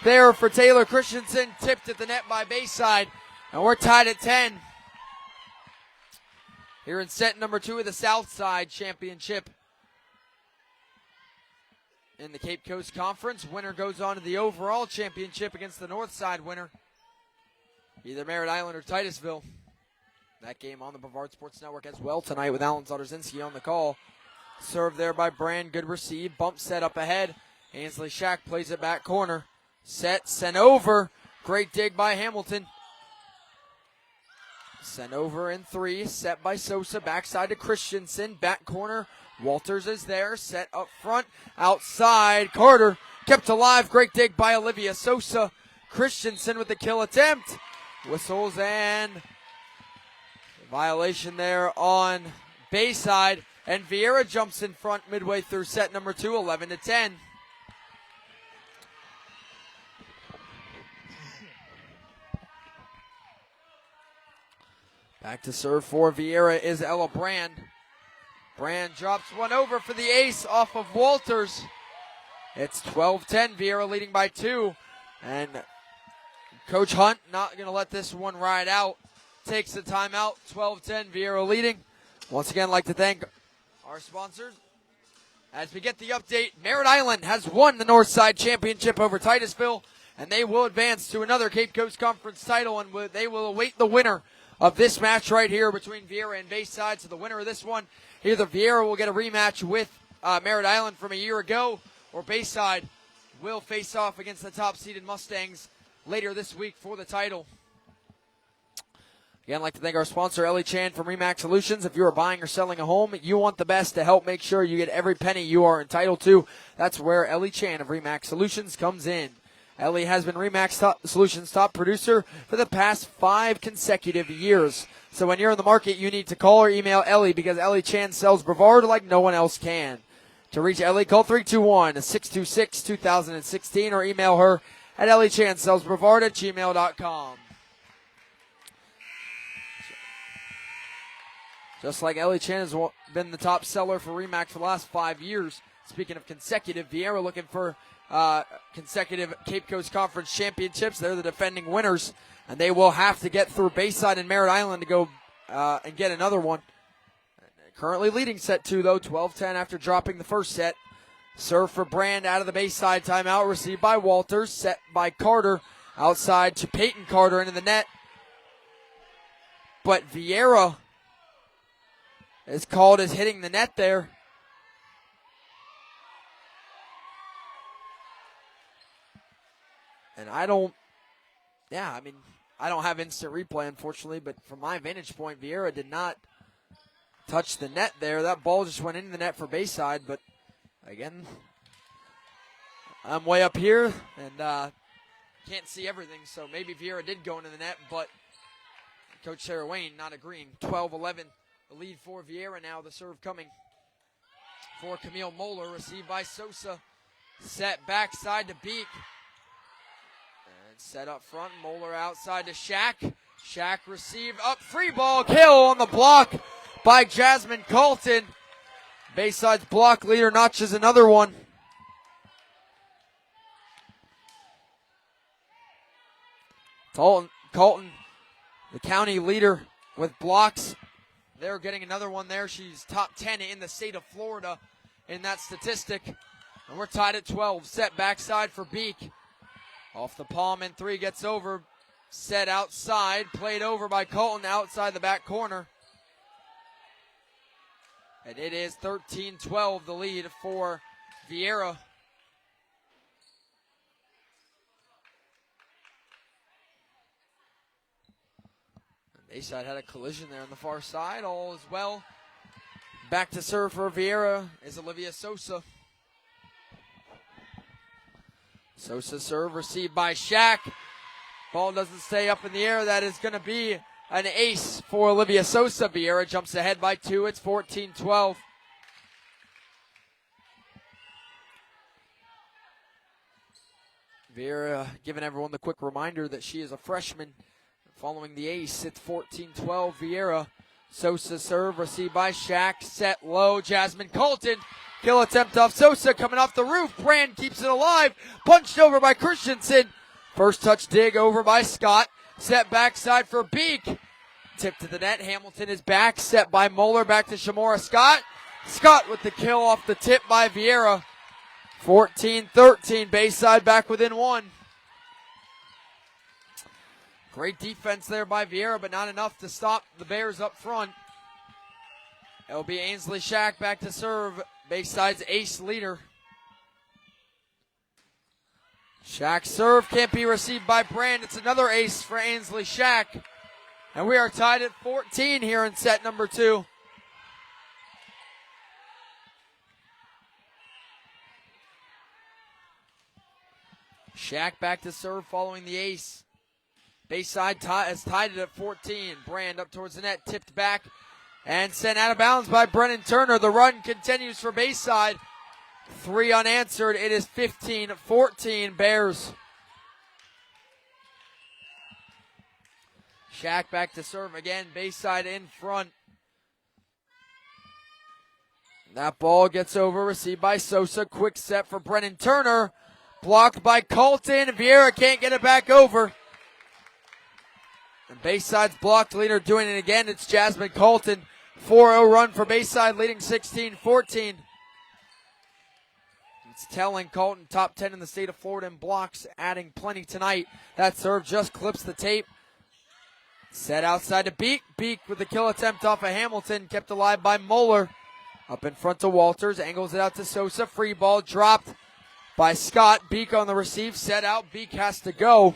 there for Taylor Christensen. Tipped at the net by Bayside. And we're tied at 10. Here in set number 2 of the Southside Championship in the Cape Coast Conference. Winner goes on to the overall championship against the Northside winner, either Merritt Island or Titusville. That game on the Brevard Sports Network as well tonight with Alan Zdarzinski on the call. Served there by Brand. Good receive. Bump set up ahead. Ainsley Shack plays it back corner. Set. Sent over. Great dig by Hamilton. Sent over in 3. Set by Sosa. Backside to Christensen. Back corner. Walters is there. Set up front. Outside. Carter kept alive. Great dig by Olivia Sosa. Christensen with the kill attempt. Whistles and violation there on Bayside. And Viera jumps in front midway through set number 2, 11-10. Back to serve for Viera is Ella Brand. Brand drops one over for the ace off of Walters. It's 12-10, Viera leading by 2. And Coach Hunt not going to let this one ride out. Takes the timeout, 12-10, Viera leading. Once again, I'd like to thank our sponsors. As we get the update, Merritt Island has won the Northside Championship over Titusville, and they will advance to another Cape Coast Conference title, and they will await the winner of this match right here between Viera and Bayside. So the winner of this one, either Viera will get a rematch with Merritt Island from a year ago, or Bayside will face off against the top-seeded Mustangs later this week for the title. Again, I'd like to thank our sponsor, Ellie Chan from Remax Solutions. If you are buying or selling a home, you want the best to help make sure you get every penny you are entitled to. That's where Ellie Chan of Remax Solutions comes in. Ellie has been Remax Solutions' top producer for the past 5 consecutive years. So when you're in the market, you need to call or email Ellie because Ellie Chan sells Brevard like no one else can. To reach Ellie, call 321-626-2016 or email her at elliechansalesbrevard@gmail.com. Just like Ellie Chan has been the top seller for Remax for the last 5 years. Speaking of consecutive, Viera looking for consecutive Cape Coast Conference championships. They're the defending winners, and they will have to get through Bayside and Merritt Island to go and get another one. Currently leading set 2, though, 12-10 after dropping the first set. Serve for Brand out of the Bayside timeout, received by Walters, set by Carter, outside to Peyton Carter into the net. But Viera is called as hitting the net there. And I don't have instant replay, unfortunately, but from my vantage point, Viera did not touch the net there. That ball just went into the net for Bayside, but again, I'm way up here and can't see everything, so maybe Viera did go into the net, but Coach Sarah Wayne not agreeing. 12-11. The lead for Viera now. The serve coming for Camille Moeller. Received by Sosa. Set backside to Beak. And set up front. Moeller outside to Shack. Shack received up. Free ball. Kill on the block by Jasmine Colton. Bayside's block leader notches another one. Colton, the county leader with blocks. They're getting another one there. She's top 10 in the state of Florida in that statistic. And we're tied at 12. Set backside for Beek. Off the palm and 3 gets over. Set outside. Played over by Colton outside the back corner. And it is 13-12 the lead for Viera. Bayside had a collision there on the far side. All is well. Back to serve for Viera is Olivia Sosa. Sosa serve received by Shaq. Ball doesn't stay up in the air. That is going to be an ace for Olivia Sosa. Viera jumps ahead by 2. It's 14-12. Viera giving everyone the quick reminder that she is a freshman. Following the ace, it's 14-12 Viera. Sosa serve, received by Shaq, set low, Jasmine Colton. Kill attempt off Sosa, coming off the roof. Brand keeps it alive, punched over by Christensen. First touch dig over by Scott. Set backside for Beek. Tip to the net, Hamilton is back, set by Moeller, back to Shamora Scott. Scott with the kill off the tip by Viera. 14-13, Bayside back within 1. Great defense there by Viera, but not enough to stop the Bears up front. It'll be Ainsley Shack back to serve, Bayside's ace leader. Shack serve can't be received by Brand. It's another ace for Ainsley Shack. And we are tied at 14 here in set number 2. Shack back to serve following the ace. Bayside has tied it at 14. Brand up towards the net, tipped back and sent out of bounds by Brennan Turner. The run continues for Bayside. 3 unanswered. It is 15-14 Bears. Shack back to serve again. Bayside in front. That ball gets over, received by Sosa. Quick set for Brennan Turner. Blocked by Colton. Viera can't get it back over. And Bayside's blocked leader doing it again. It's Jasmine Colton. 4-0 run for Bayside, leading 16-14. It's telling Colton top 10 in the state of Florida in blocks, adding plenty tonight. That serve just clips the tape. Set outside to Beek. Beek with the kill attempt off of Hamilton, kept alive by Moeller. Up in front to Walters, angles it out to Sosa. Free ball dropped by Scott. Beek on the receive, set out. Beek has to go.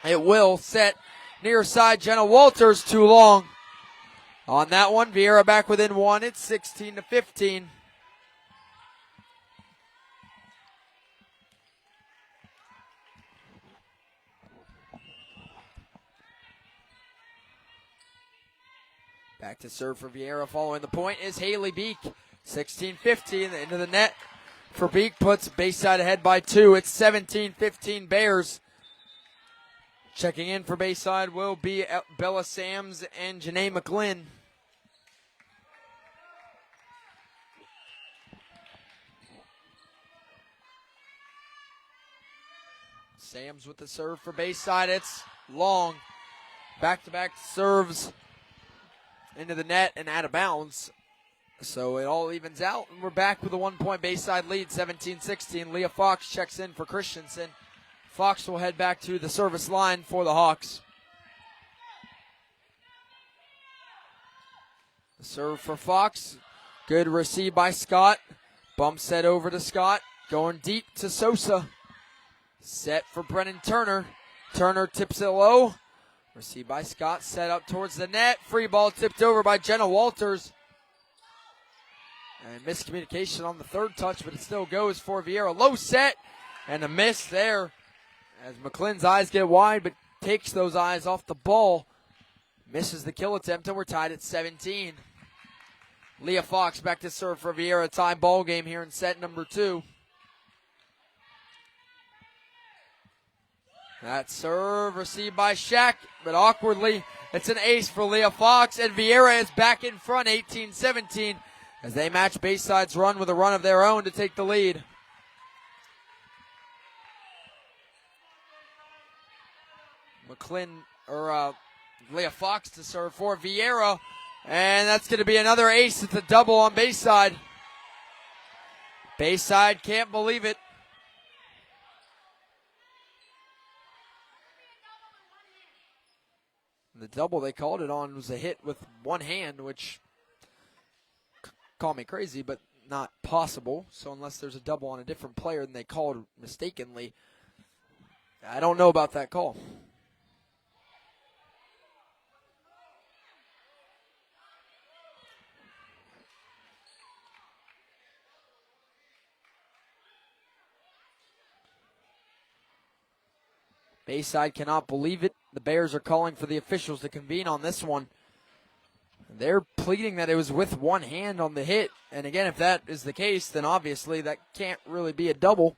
It will set near side. Jenna Walters too long. On that one, Viera back within 1. It's 16-15. Back to serve for Viera following the point is Haley Beek. 16-15 into the net for Beek, puts Bayside ahead by 2. It's 17-15 Bears. Checking in for Bayside will be Bella Sams and Janae McGlynn. Sams with the serve for Bayside. It's long. Back-to-back serves into the net and out of bounds. So it all evens out, and we're back with a 1-point Bayside lead, 17-16. Leah Fox checks in for Christensen. Fox will head back to the service line for the Hawks. The serve for Fox. Good receive by Scott. Bump set over to Scott. Going deep to Sosa. Set for Brennan Turner. Turner tips it low. Received by Scott. Set up towards the net. Free ball tipped over by Jenna Walters. And miscommunication on the third touch, but it still goes for Viera. Low set and a miss there as McClynn's eyes get wide, but takes those eyes off the ball. Misses the kill attempt, and we're tied at 17. Leah Fox back to serve for Viera. Tie ball game here in set number 2. That serve received by Shaq, but awkwardly, it's an ace for Leah Fox, and Viera is back in front, 18-17, as they match Bayside's run with a run of their own to take the lead. Leah Fox to serve for Viera. And that's going to be another ace. It's a double on Bayside. Bayside can't believe it. The double they called it on was a hit with one hand, which call me crazy, but not possible. So unless there's a double on a different player than they called mistakenly, I don't know about that call. Bayside cannot believe it. The Bears are calling for the officials to convene on this one. They're pleading that it was with one hand on the hit. And again, if that is the case, then obviously that can't really be a double.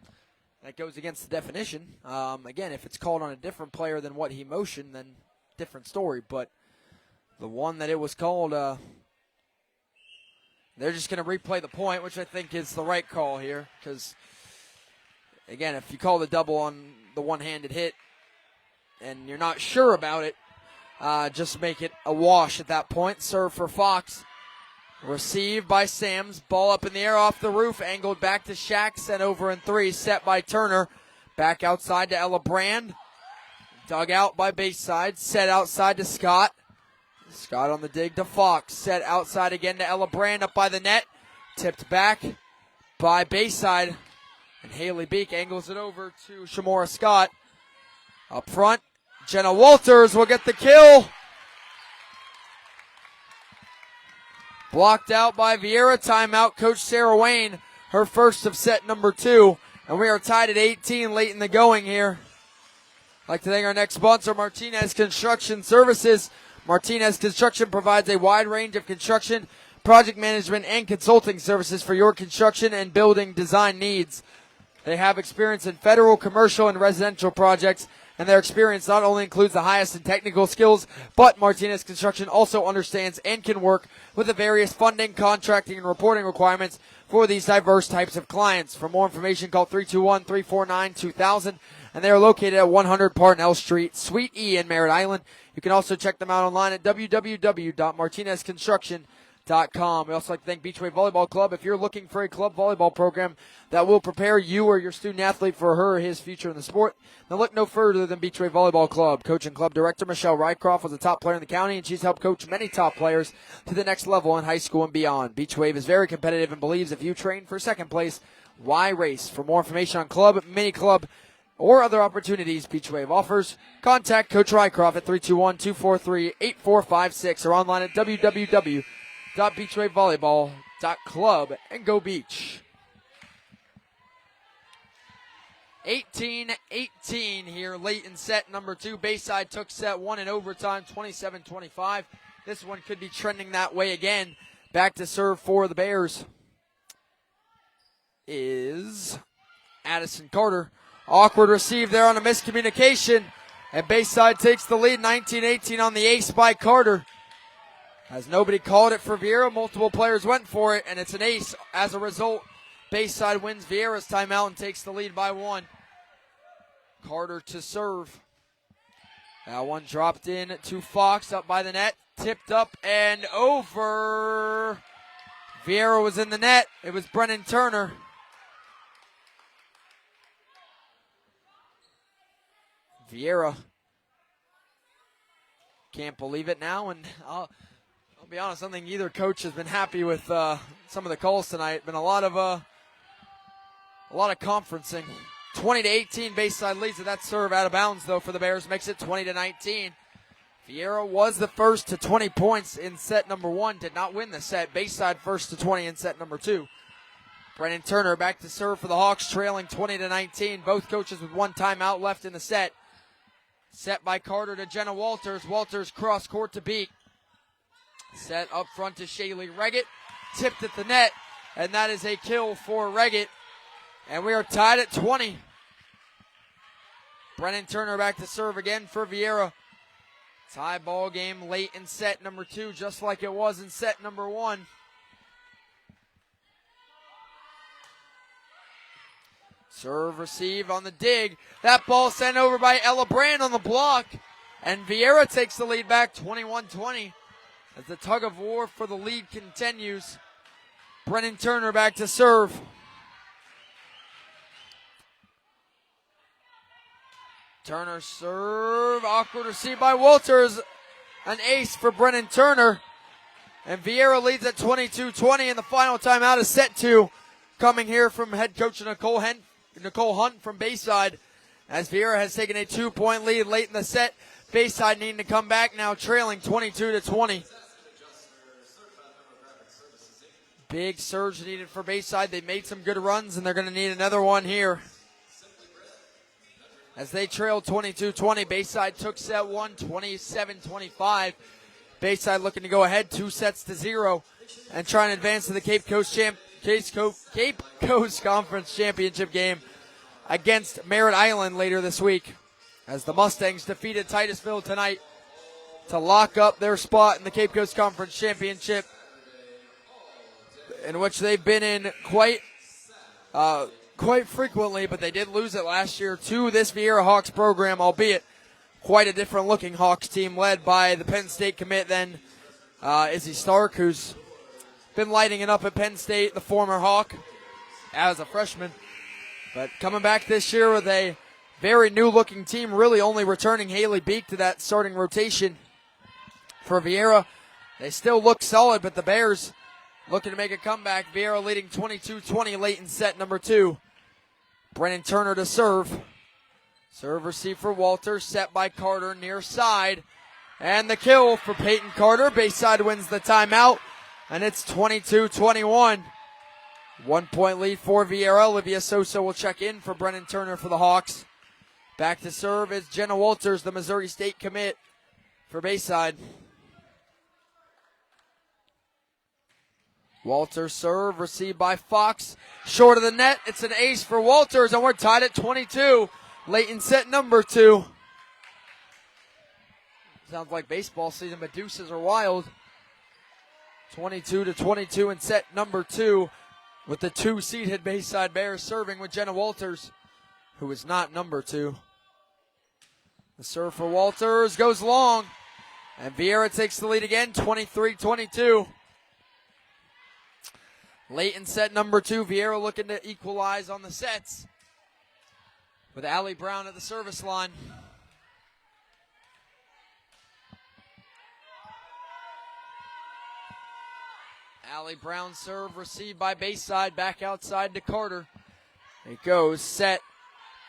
That goes against the definition. Again, if it's called on a different player than what he motioned, then different story. But the one that it was called, they're just going to replay the point, which I think is the right call here. Because, again, if you call the double on the one-handed hit and you're not sure about it, just make it a wash at that point. Serve for Fox. Received by Sams. Ball up in the air off the roof. Angled back to Shack. Sent over in three. Set by Turner. Back outside to Ella Brand. Dug out by Bayside. Set outside to Scott. Scott on the dig to Fox. Set outside again to Ella Brand. Up by the net. Tipped back by Bayside. And Haley Beek angles it over to Shamora Scott. Up front, Jenna Walters will get the kill. Blocked out by Viera. Timeout, Coach Sarah Wayne. Her first of set number 2. And we are tied at 18 late in the going here. I'd like to thank our next sponsor, Martinez Construction Services. Martinez Construction provides a wide range of construction, project management, and consulting services for your construction and building design needs. They have experience in federal, commercial, and residential projects, and their experience not only includes the highest in technical skills, but Martinez Construction also understands and can work with the various funding, contracting, and reporting requirements for these diverse types of clients. For more information, call 321-349-2000, and they are located at 100 Parnell Street, Suite E in Merritt Island. You can also check them out online at www.martinezconstruction.com. We also like to thank Beachway Volleyball Club. If you're looking for a club volleyball program that will prepare you or your student athlete for her or his future in the sport, then look no further than Beachway Volleyball Club. Coach and club director Michelle Rycroft was a top player in the county, and she's helped coach many top players to the next level in high school and beyond. Beachwave is very competitive and believes if you train for second place, why race? For more information on club, mini club, or other opportunities Beachwave offers, contact Coach Rycroft at 321-243-8456 or online at www.beachwavevolleyball.club and go Beach. 18-18 here late in set number 2. Bayside took set 1 in overtime, 27-25. This one could be trending that way again. Back to serve for the Bears is Addison Carter. Awkward receive there on a miscommunication, and Bayside takes the lead 19-18 on the ace by Carter. As nobody called it for Viera, multiple players went for it, and it's an ace. As a result, Bayside wins Viera's timeout and takes the lead by 1. Carter to serve. That one dropped in to Fox, up by the net, tipped up and over. Viera was in the net. It was Brennan Turner. Viera can't believe it now, and I'll be honest, I don't think either coach has been happy with some of the calls tonight. Been a lot of conferencing. 20-18, Bayside leads with that serve out of bounds though for the Bears, makes it 20-19. Viera was the first to 20 points in set number 1, did not win the set. Bayside first to 20 in set number 2. Brennan Turner back to serve for the Hawks, trailing 20-19. Both coaches with one timeout left in the set. Set by Carter to Jenna Walters. Walters cross court to Beek. Set up front to Shaylee Reggett. Tipped at the net, and that is a kill for Reggett. And we are tied at 20. Brennan Turner back to serve again for Viera. Tie ball game late in set number 2, just like it was in set number 1. Serve, receive on the dig. That ball sent over by Ella Brand on the block. And Viera takes the lead back 21-20 as the tug of war for the lead continues. Brennan Turner back to serve. Turner serve, awkward receive by Walters. An ace for Brennan Turner. And Viera leads at 22-20 and the final timeout is set to coming here from head coach Nicole Hunt from Bayside. As Viera has taken a 2-point lead late in the set. Bayside needing to come back now, trailing 22-20. Big surge needed for Bayside. They made some good runs, and they're going to need another one here. As they trailed 22-20, Bayside took set one, 27-25. Bayside looking to go ahead 2-0 and try and advance to the Cape Coast Conference Championship game against Merritt Island later this week, as the Mustangs defeated Titusville tonight to lock up their spot in the Cape Coast Conference Championship, in which they've been in quite frequently, but they did lose it last year to this Viera Hawks program, albeit quite a different looking Hawks team led by the Penn State commit then Izzy Stark, who's been lighting it up at Penn State, the former Hawk, as a freshman. But coming back this year with a very new-looking team, really only returning Haley Beek to that starting rotation for Viera. They still look solid, but the Bears looking to make a comeback. Viera leading 22-20 late in set number 2. Brennan Turner to serve. Serve receive for Walter, set by Carter near side. And the kill for Peyton Carter. Bayside wins the timeout, and it's 22-21. 1-point lead for Viera. Olivia Sosa will check in for Brennan Turner for the Hawks. Back to serve is Jenna Walters, the Missouri State commit for Bayside. Walters serve, received by Fox. Short of the net, it's an ace for Walters, and we're tied at 22. Late in set number 2. Sounds like baseball season, but deuces are wild. 22-22 in set number 2. With the 2-seeded Bayside Bears serving with Jenna Walters, who is not number 2. The serve for Walters goes long, and Viera takes the lead again, 23-22. Late in set number 2, Viera looking to equalize on the sets with Allie Brown at the service line. Allie Brown serve received by Bayside, back outside to Carter. It goes, set,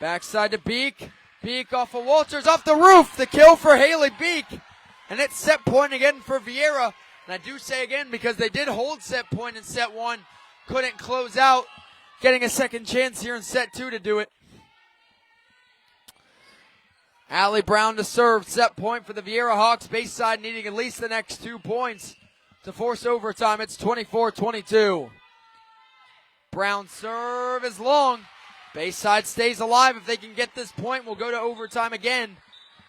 backside to Beek. Beek off of Walters, off the roof, the kill for Haley Beek. And it's set point again for Viera. And I do say again because they did hold set point in set 1, couldn't close out, getting a second chance here in set 2 to do it. Allie Brown to serve, set point for the Viera Hawks. Bayside needing at least the next 2 points to force overtime. It's 24-22. Brown serve is long. Bayside stays alive. If they can get this point, we'll go to overtime again.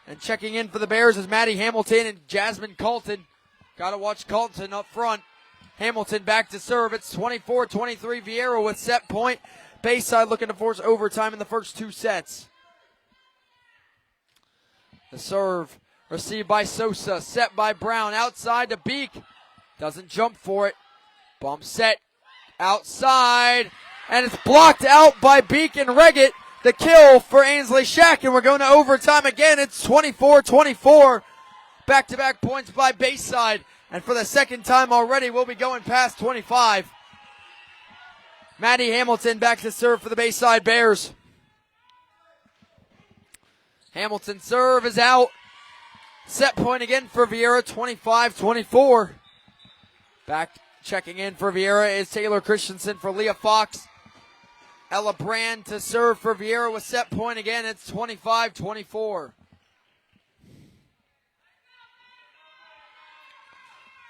And checking in for the Bears is Maddie Hamilton and Jasmine Colton. Got to watch Colton up front. Hamilton back to serve. It's 24-23 Viera with set point. Bayside looking to force overtime in the first 2 sets. The serve received by Sosa, set by Brown, outside to Beek. Doesn't jump for it. Bump set, outside, and it's blocked out by Beek and Reggett. The kill for Ainsley Shack, and we're going to overtime again. It's 24-24. Back-to-back points by Bayside, and for the second time already, we'll be going past 25. Maddie Hamilton back to serve for the Bayside Bears. Hamilton serve is out. Set point again for Viera, 25-24. Back checking in for Viera is Taylor Christensen for Leah Fox. Ella Brand to serve for Viera with set point again. It's 25-24.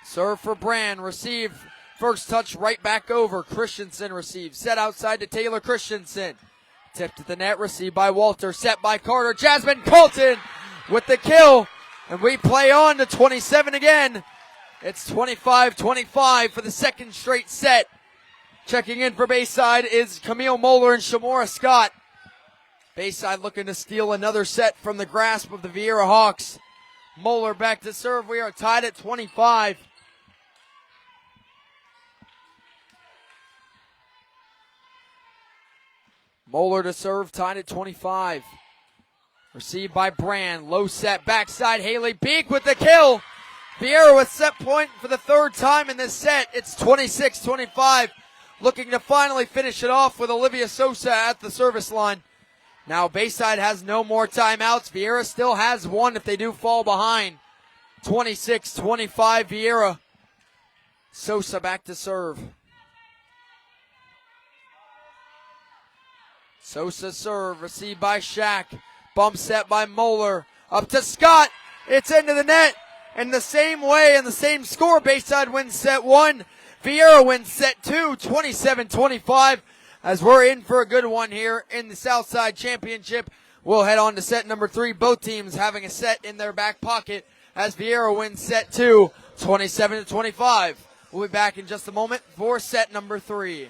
Serve for Brand. Receive. First touch right back over. Christensen receives. Set outside to Taylor Christensen. Tipped to the net. Received by Walter. Set by Carter. Jasmine Colton with the kill. And we play on to 27 again. It's 25-25 for the second straight set. Checking in for Bayside is Camille Moeller and Shamora Scott. Bayside looking to steal another set from the grasp of the Viera Hawks. Moeller back to serve. We are tied at 25. Moeller to serve, tied at 25. Received by Brand. Low set, backside. Haley Beek with the kill. Viera with set point for the third time in this set. It's 26-25. Looking to finally finish it off with Olivia Sosa at the service line. Now Bayside has no more timeouts. Viera still has one if they do fall behind. 26-25 Viera. Sosa back to serve. Sosa serve, received by Shack. Bump set by Moeller. Up to Scott. It's into the net. And the same way and the same score, Bayside wins set one. Viera wins set two, 27-25. As we're in for a good one here in the Southside Championship. We'll head on to set number three. Both teams having a set in their back pocket as Viera wins set two, 27-25. We'll be back in just a moment for set number three.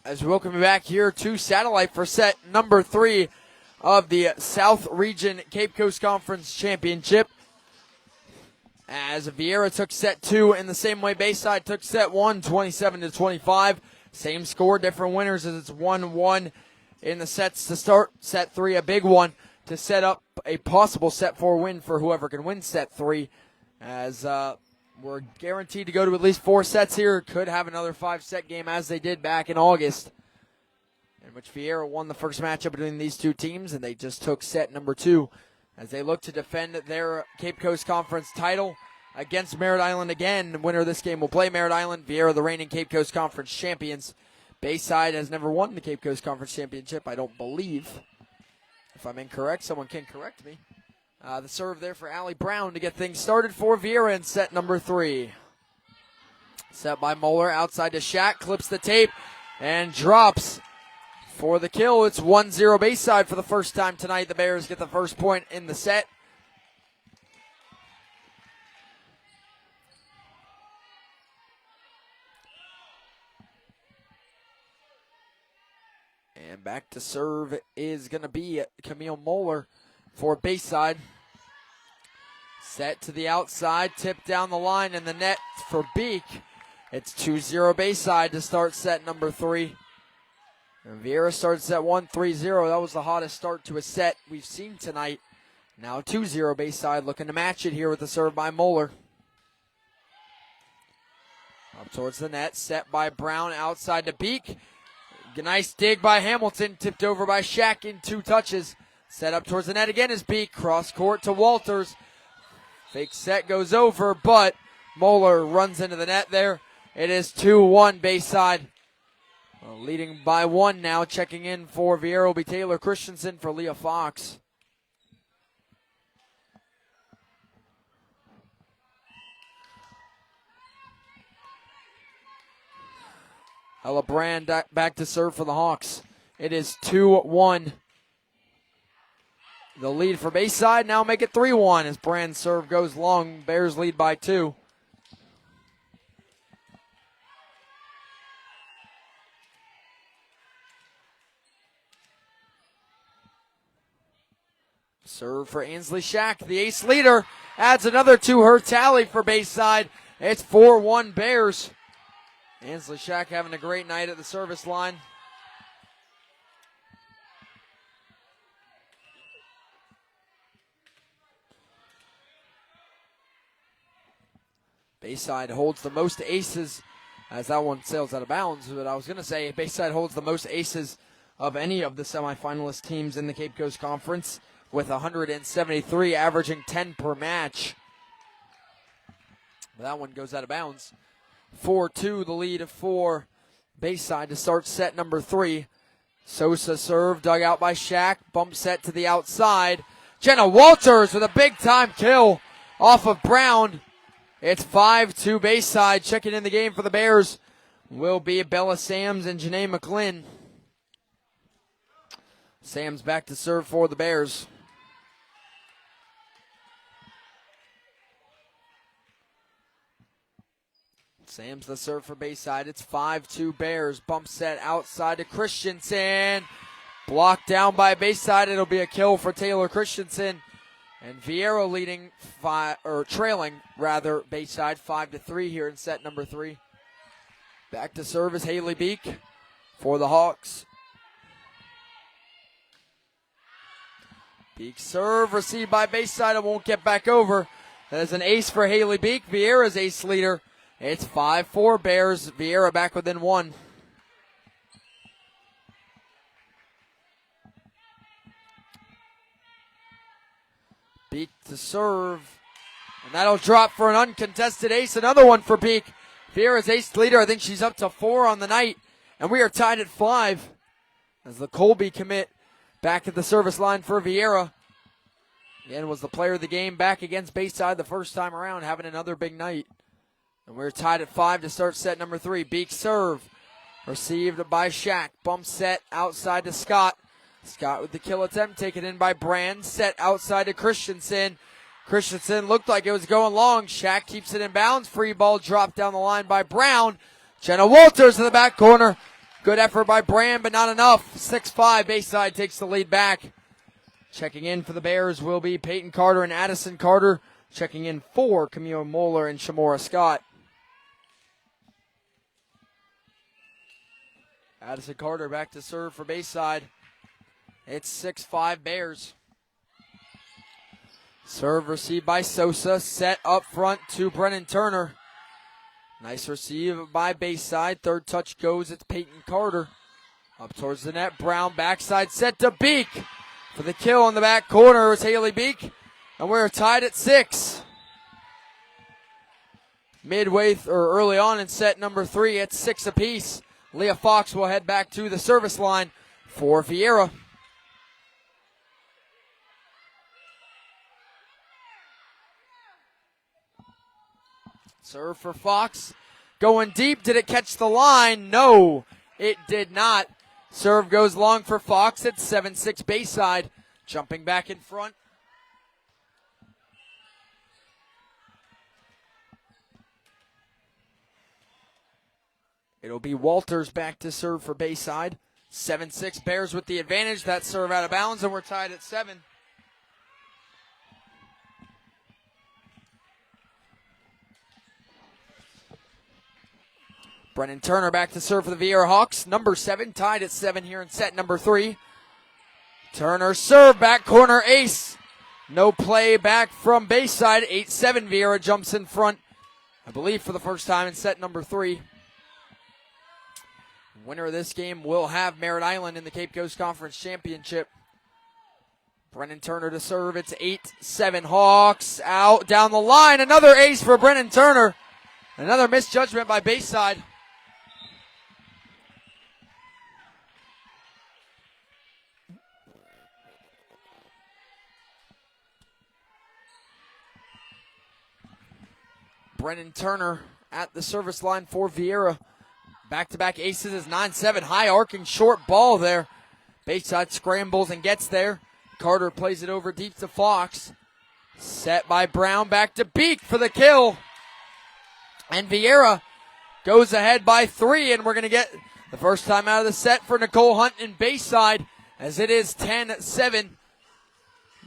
As we welcome you back here to Satellite for set number three of the South Region Cape Coast Conference Championship. As Viera took set two in the same way Bayside took set one, 27-25. Same score, different winners as it's 1-1 in the sets to start. Set three, a big one to set up a possible set four win for whoever can win set three. As we're guaranteed to go to at least 4 sets here. Could have another 5-set game as they did back in August, in which Viera won the first matchup between these two teams, and they just took set number 2 as they look to defend their Cape Coast Conference title against Merritt Island again. The winner of this game will play Merritt Island. Viera, the reigning Cape Coast Conference champions. Bayside has never won the Cape Coast Conference Championship, I don't believe. If I'm incorrect, someone can correct me. The serve there for Allie Brown to get things started for Viera in set number 3. Set by Moeller, outside to Shack, clips the tape, and drops for the kill. It's 1-0 Bayside for the first time tonight. The Bears get the first point in the set. And back to serve is going to be Camille Moeller for Bayside. Set to the outside, tip down the line, and the net for Beek. It's 2-0 Bayside to start set number 3. And Viera starts set 1, 3-0. That was the hottest start to a set we've seen tonight. Now 2-0 Bayside, looking to match it here with the serve by Moeller. Up towards the net, set by Brown, outside to Beek. Nice dig by Hamilton, tipped over by Shack in 2 touches. Set up towards the net again is Beek, cross court to Walters. Fake set goes over, but Moeller runs into the net there. It is 2-1 Bayside. Leading by 1 now. Checking in for Viera will be Taylor Christensen for Leah Fox. Ella Brand back to serve for the Hawks. It is 2-1. The lead for Bayside now make it 3-1 as Brand's serve goes long. Bears lead by 2. Serve for Ainsley Shack, the ace leader, adds another to her tally for Bayside. It's 4-1 Bears. Ainsley Shack having a great night at the service line. Bayside holds the most aces, as that one sails out of bounds, but I was going to say Bayside holds the most aces of any of the semifinalist teams in the Cape Coast Conference, with 173, averaging 10 per match. That one goes out of bounds. 4-2, the lead for Bayside to start set number 3. Sosa serve, dug out by Shack, bump set to the outside. Jenna Walters with a big-time kill off of Brown. It's 5-2 Bayside. Checking in the game for the Bears will be Bella Sams and Janae McLean. Sams back to serve for the Bears. Sam's the serve for Bayside. It's 5-2 Bears. Bump set outside to Christensen. Blocked down by Bayside. It'll be a kill for Taylor Christensen. And Viera trailing Bayside 5-3 here in set number 3. Back to serve is Haley Beek for the Hawks. Beek serve received by Bayside. It won't get back over. That is an ace for Haley Beek. Viera's ace leader. It's 5-4 Bears. Viera back within 1. Beek to serve. And that'll drop for an uncontested ace. Another one for Beek. Viera's ace leader. I think she's up to 4 on the night. And we are tied at 5. As the Colby commit back at the service line for Viera. Again, was the player of the game back against Bayside the first time around, having another big night. And we're tied at 5 to start set number 3. Beek serve. Received by Shack. Bump set outside to Scott. Scott with the kill attempt. Taken in by Brand. Set outside to Christensen. Christensen looked like it was going long. Shack keeps it in bounds. Free ball dropped down the line by Brown. Jenna Walters in the back corner. Good effort by Brand, but not enough. 6-5. Bayside takes the lead back. Checking in for the Bears will be Peyton Carter and Addison Carter. Checking in for Camille Moeller and Shamora Scott. Addison Carter back to serve for Bayside. It's 6-5 Bears. Serve received by Sosa. Set up front to Brennan Turner. Nice receive by Bayside. Third touch goes. It's Peyton Carter. Up towards the net. Brown backside set to Beek. For the kill in the back corner is Haley Beek. And we're tied at 6. Early on in set number 3, it's 6 apiece. Leah Fox will head back to the service line for Viera. Serve for Fox. Going deep. Did it catch the line? No, it did not. Serve goes long for Fox. It's 7-6 Bayside. Jumping back in front. It'll be Walters back to serve for Bayside. 7-6 Bears with the advantage. That serve out of bounds, and we're tied at 7. Brennan Turner back to serve for the Viera Hawks. Number 7, tied at 7 here in set number 3. Turner serve, back corner ace. No play back from Bayside. 8-7, Viera jumps in front, I believe for the first time in set number 3. Winner of this game will have Merritt Island in the Cape Coast Conference Championship. Brennan Turner to serve. It's 8-7 Hawks. Out down the line. Another ace for Brennan Turner. Another misjudgment by Bayside. Brennan Turner at the service line for Viera. Back-to-back aces is 9-7. High arcing short ball there. Bayside scrambles and gets there. Carter plays it over deep to Fox. Set by Brown. Back to Beek for the kill. And Viera goes ahead by 3. And we're going to get the first time out of the set for Nicole Hunt in Bayside, as it is 10-7.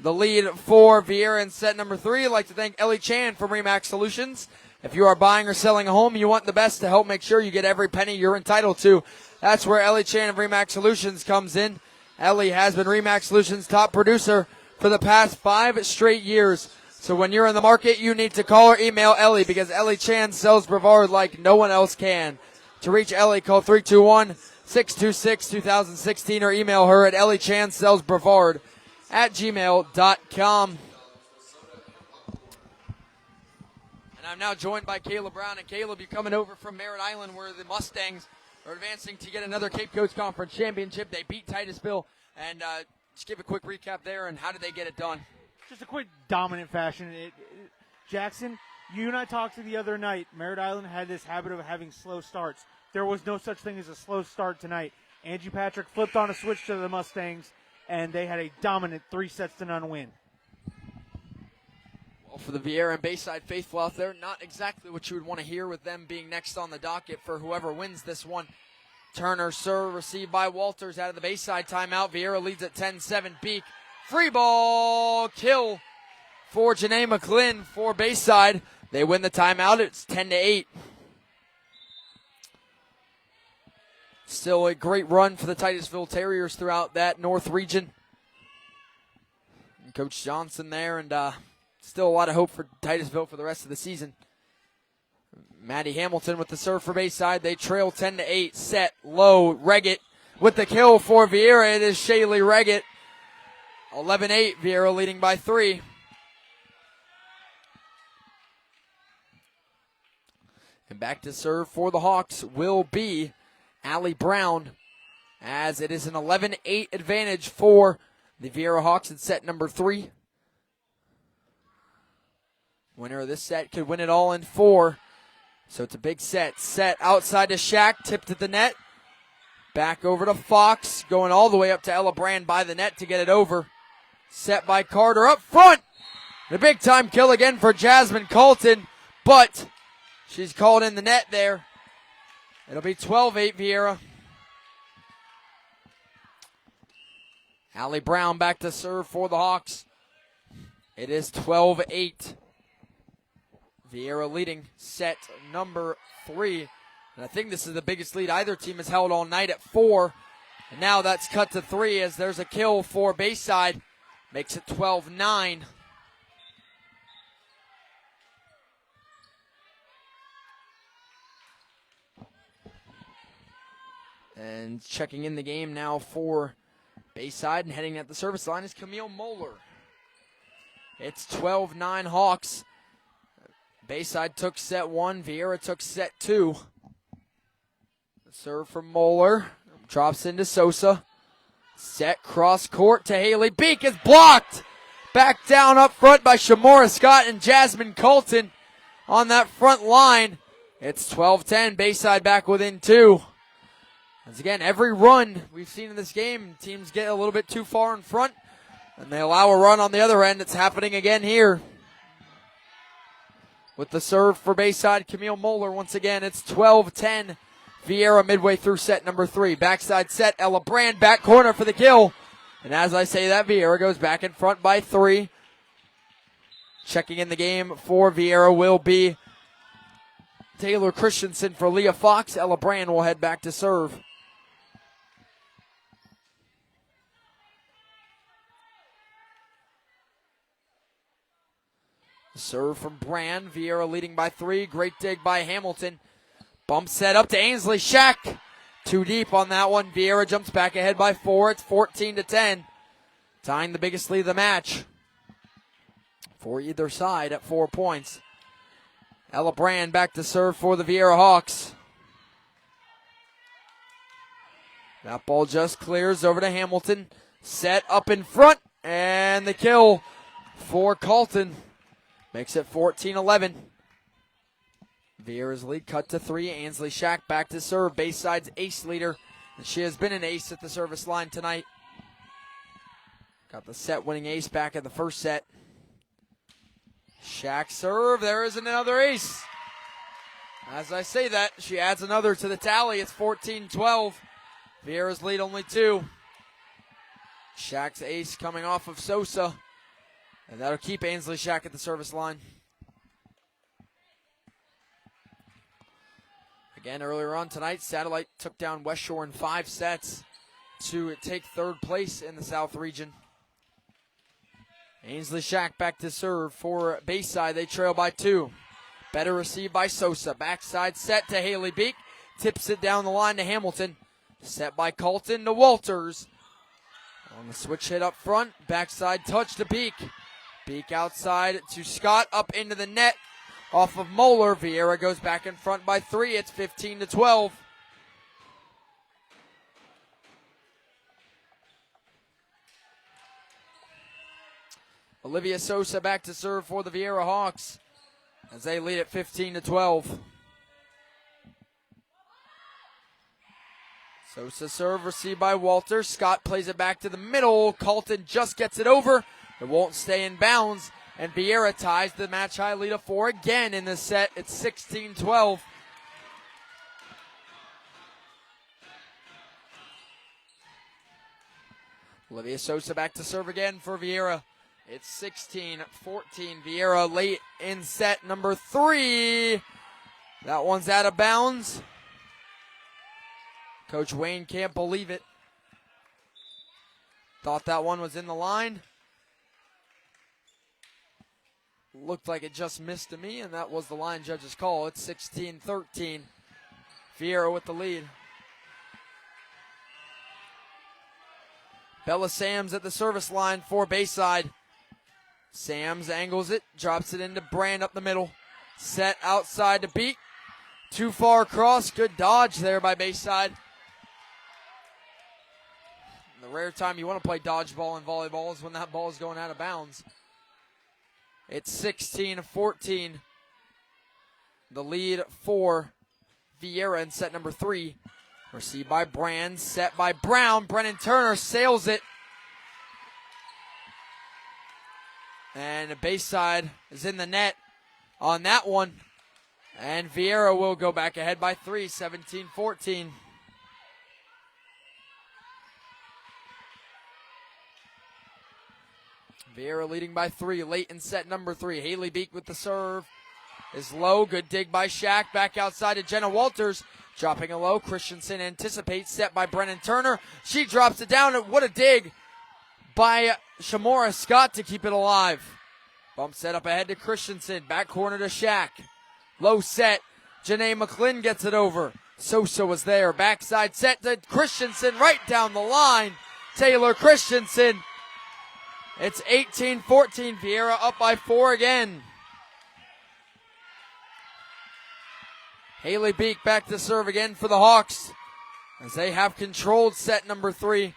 The lead for Viera in set number 3. I'd like to thank Ellie Chan from Remax Solutions. If you are buying or selling a home, you want the best to help make sure you get every penny you're entitled to. That's where Ellie Chan of Remax Solutions comes in. Ellie has been Remax Solutions' top producer for the past 5 straight years. So when you're in the market, you need to call or email Ellie, because Ellie Chan sells Brevard like no one else can. To reach Ellie, call 321-626-2016 or email her at elliechansellsbrevard@gmail.com. I'm now joined by Caleb Brown. And Caleb, you're coming over from Merritt Island, where the Mustangs are advancing to get another Cape Coast Conference Championship. They beat Titusville. And just give a quick recap there, and how did they get it done? Just a quick dominant fashion. Jackson, you and I talked the other night. Merritt Island had this habit of having slow starts. There was no such thing as a slow start tonight. Angie Patrick flipped on a switch to the Mustangs, and they had a dominant 3-0 win. For the Viera and Bayside faithful out there, not exactly what you would want to hear with them being next on the docket for whoever wins this one. Turner serve received by Walters out of the Bayside timeout. Viera leads at 10-7. Beek, free ball, kill for Janae McClin for Bayside. They win the timeout. It's 10-8. Still a great run for the Titusville Terriers throughout that North region. And Coach Johnson there, and still a lot of hope for Titusville for the rest of the season. Maddie Hamilton with the serve for Bayside. They trail 10-8. Set low. Reggett with the kill for Viera. It is Shaylee Reggett. 11-8. Viera leading by 3. And back to serve for the Hawks will be Allie Brown, as it is an 11-8 advantage for the Viera Hawks in set number 3. Winner of this set could win it all in 4. So it's a big set. Set outside to Shack, tipped at the net. Back over to Fox, going all the way up to Ella Brand by the net to get it over. Set by Carter up front. The big time kill again for Jasmine Colton, but she's called in the net there. It'll be 12-8 Viera. Allie Brown back to serve for the Hawks. It is 12-8. Viera leading set number 3. And I think this is the biggest lead either team has held all night at 4. And now that's cut to 3 as there's a kill for Bayside. Makes it 12-9. And checking in the game now for Bayside and heading at the service line is Camille Moeller. It's 12-9 Hawks. Bayside took set 1. Viera took set 2. The serve from Moeller. Drops into Sosa. Set cross court to Haley. Beek is blocked. Back down up front by Shamora Scott and Jasmine Colton. on that front line. It's 12-10, Bayside back within 2. As again, every run we've seen in this game, teams get a little bit too far in front, and they allow a run on the other end. It's happening again here. With the serve for Bayside, Camille Moeller. Once again, it's 12-10. Viera midway through set number 3. Backside set, Ella Brand, back corner for the kill. And as I say that, Viera goes back in front by 3. Checking in the game for Viera will be Taylor Christensen for Leah Fox. Ella Brand will head back to serve. Serve from Brand. Viera leading by 3. Great dig by Hamilton. Bump set up to Ainsley Shack. Too deep on that one. Viera jumps back ahead by 4. It's 14-10. Tying the biggest lead of the match for either side at 4 points. Ella Brand back to serve for the Viera Hawks. That ball just clears over to Hamilton. Set up in front. And the kill for Colton. Makes it 14-11. Viera's lead cut to 3. Ainsley Shack back to serve. Bayside's ace leader. And she has been an ace at the service line tonight. Got the set-winning ace back in the first set. Shack serve. There is another ace. As I say that, she adds another to the tally. It's 14-12. Viera's lead only 2. Shack's ace coming off of Sosa. And that'll keep Ainsley Shack at the service line. Again, earlier on tonight, Satellite took down West Shore in 5 sets to take 3rd place in the South region. Ainsley Shack back to serve for Bayside. They trail by 2. Better received by Sosa. Backside set to Haley Beek. Tips it down the line to Hamilton. Set by Colton to Walters. On the switch hit up front. Backside touch to Beek. Beek outside to Scott, up into the net, off of Moeller. Viera goes back in front by 3. It's 15-12. Olivia Sosa back to serve for the Viera Hawks as they lead at 15-12. Sosa serve received by Walter. Scott plays it back to the middle. Colton just gets it over. It won't stay in bounds, and Viera ties the match high lead of 4 again in this set. It's 16-12. Olivia Sosa back to serve again for Viera. It's 16-14. Viera late in set number 3. That one's out of bounds. Coach Wayne can't believe it. Thought that one was in the line. Looked like it just missed to me, and that was the line judge's call. It's 16-13. Viera with the lead. Bella Sams at the service line for Bayside. Sams angles it, drops it into Brand up the middle. Set outside to Beek. Too far across. Good dodge there by Bayside. The rare time you want to play dodgeball in volleyball is when that ball is going out of bounds. It's 16-14. The lead for Viera in set number 3. Received by Brand, set by Brown. Brennan Turner sails it. And Bayside is in the net on that one. And Viera will go back ahead by 3, 17-14. Viera leading by 3 late in set number 3. Haley Beek with the serve is low. Good dig by Shack. Back outside to Jenna Walters. Dropping it low. Christensen anticipates. Set by Brennan Turner. She drops it down. What a dig by Shamora Scott to keep it alive. Bump set up ahead to Christensen. Back corner to Shack. Low set. Janae McClin gets it over. Sosa was there. Backside set to Christensen right down the line. Taylor Christensen. It's 18-14. Viera up by 4 again. Haley Beek back to serve again for the Hawks as they have controlled set number 3.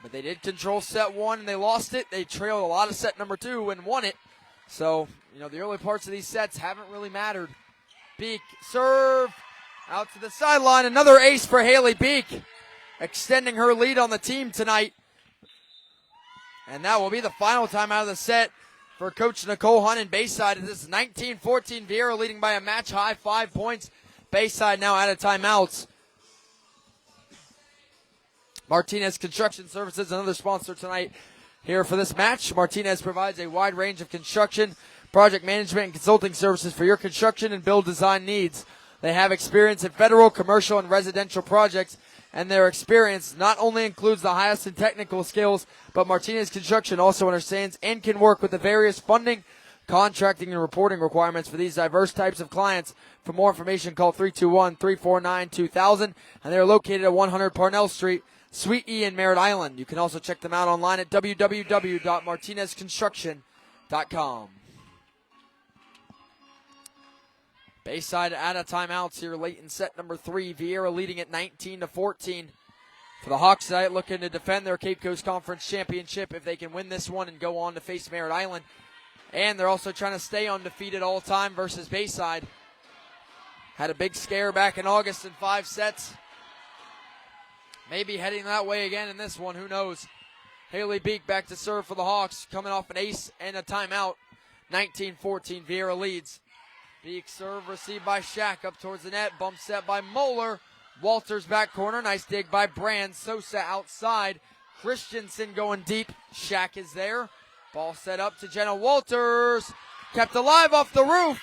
But they did control set 1 and they lost it. They trailed a lot of set number 2 and won it. So, the early parts of these sets haven't really mattered. Beek, serve, out to the sideline. Another ace for Haley Beek, extending her lead on the team tonight. And that will be the final time out of the set for Coach Nicole Hunt and Bayside. This is 19-14. Viera leading by a match-high 5 points. Bayside now out of timeouts. Martinez Construction Services, another sponsor tonight here for this match. Martinez provides a wide range of construction, project management, and consulting services for your construction and build design needs. They have experience in federal, commercial, and residential projects, and their experience not only includes the highest in technical skills, but Martinez Construction also understands and can work with the various funding, contracting, and reporting requirements for these diverse types of clients. For more information, call 321-349-2000, and they're located at 100 Parnell Street, Suite E in Merritt Island. You can also check them out online at www.martinezconstruction.com. Bayside out of timeouts here late in set number 3. Viera leading at 19-14. For the Hawks tonight, looking to defend their Cape Coast Conference Championship if they can win this one and go on to face Merritt Island. And they're also trying to stay undefeated all time versus Bayside. Had a big scare back in August in 5 sets. Maybe heading that way again in this one, who knows. Haley Beek back to serve for the Hawks, coming off an ace and a timeout. 19-14, Viera leads. Beek serve received by Shack up towards the net, bump set by Moeller. Walters back corner, nice dig by Brand. Sosa outside, Christensen going deep. Shack is there. Ball set up to Jenna Walters. Kept alive off the roof.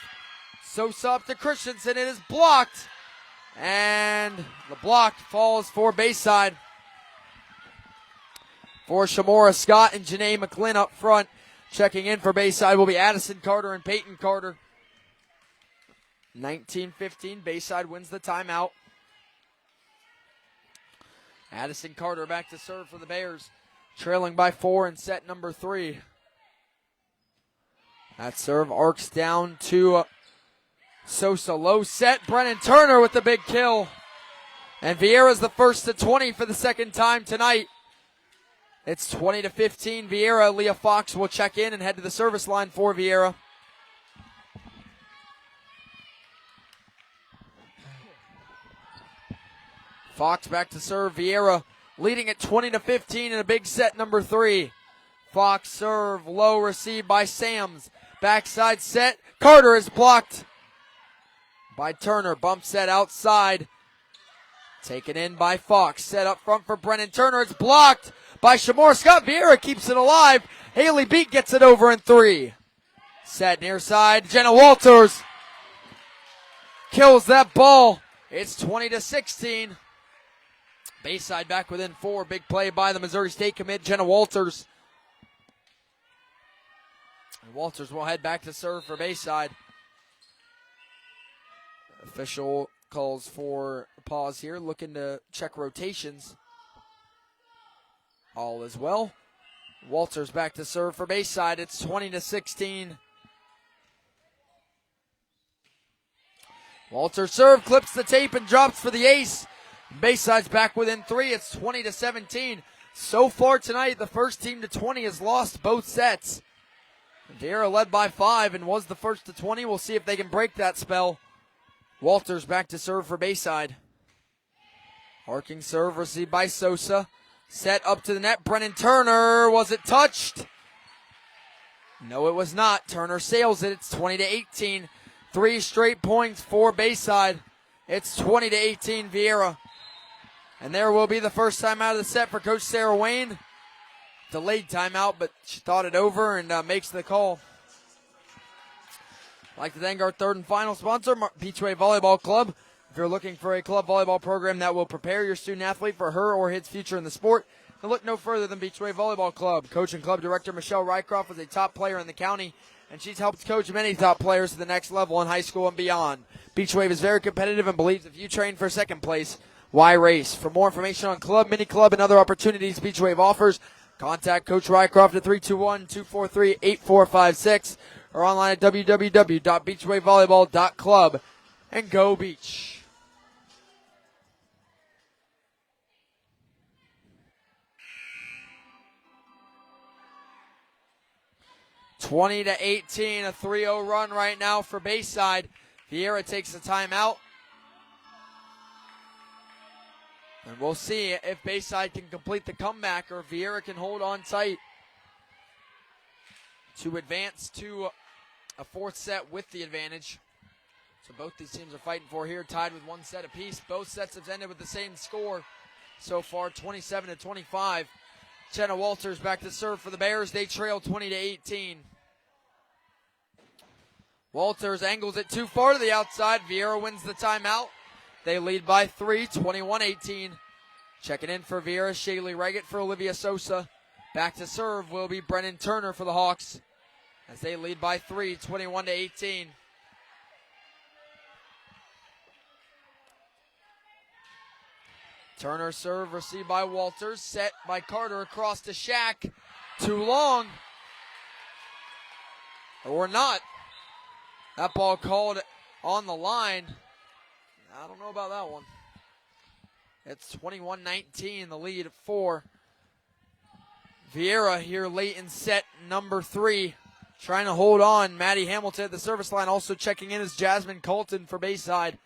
Sosa up to Christensen, it is blocked. And the block falls for Bayside. For Shamora Scott and Janae McGlynn up front. Checking in for Bayside will be Addison Carter and Peyton Carter. 19-15, Bayside wins the timeout. Addison Carter back to serve for the Bears. Trailing by 4 in set number 3. That serve arcs down to Sosa. Low set. Brennan Turner with the big kill. And Viera's the first to 20 for the second time tonight. It's 20-15. Viera. Leah Fox will check in and head to the service line for Viera. Fox back to serve. Viera leading at 20-15 in a big set number 3. Fox serve. Low received by Sams. Backside set. Carter is blocked by Turner. Bump set outside. Taken in by Fox. Set up front for Brennan Turner. It's blocked by Shamora Scott. Viera keeps it alive. Haley Beek gets it over in 3. Set near side. Jenna Walters kills that ball. It's 20-16. Bayside back within 4. Big play by the Missouri State commit, Jenna Walters. And Walters will head back to serve for Bayside. Official calls for a pause here, looking to check rotations. All is well. Walters back to serve for Bayside. It's 20-16. Walters serve, clips the tape and drops for the ace. Bayside's back within 3. It's 20-17. So far tonight, the first team to 20 has lost both sets. Viera led by 5 and was the first to 20. We'll see if they can break that spell. Walters back to serve for Bayside. Arcing serve received by Sosa. Set up to the net. Brennan Turner. Was it touched? No, it was not. Turner sails it. It's 20-18. 3 straight points for Bayside. It's 20-18 Viera. And there will be the first time out of the set for Coach Sarah Wayne. Delayed timeout, but she thought it over and makes the call. I'd like to thank our third and final sponsor, Beachway Volleyball Club. If you're looking for a club volleyball program that will prepare your student athlete for her or his future in the sport, then look no further than Beachway Volleyball Club. Coach and club director Michelle Rycroft is a top player in the county, and she's helped coach many top players to the next level in high school and beyond. Beachwave is very competitive and believes if you train for second place, why race? For more information on club, mini club, and other opportunities Beachwave offers, contact Coach Rycroft at 321-243-8456 or online at www.beachwavevolleyball.club. And go Beach. 20-18, a 3-0 run right now for Bayside. Viera takes the timeout. And we'll see if Bayside can complete the comeback or if Viera can hold on tight to advance to a fourth set with the advantage. So both these teams are fighting for here, tied with one set apiece. Both sets have ended with the same score so far, 27-25. Jenna Walters back to serve for the Bears. They trail 20-18. Walters angles it too far to the outside. Viera wins the timeout. They lead by 3, 21-18. Checking in for Viera, Shaylee Reggett for Olivia Sosa. Back to serve will be Brennan Turner for the Hawks as they lead by 3, 21-18. Turner serve received by Walters. Set by Carter across to Shack. Too long. Or not. That ball called on the line. I don't know about that one. It's 21-19, the lead for Viera here late in set number 3. Trying to hold on. Maddie Hamilton at the service line. Also checking in is Jasmine Colton for Bayside.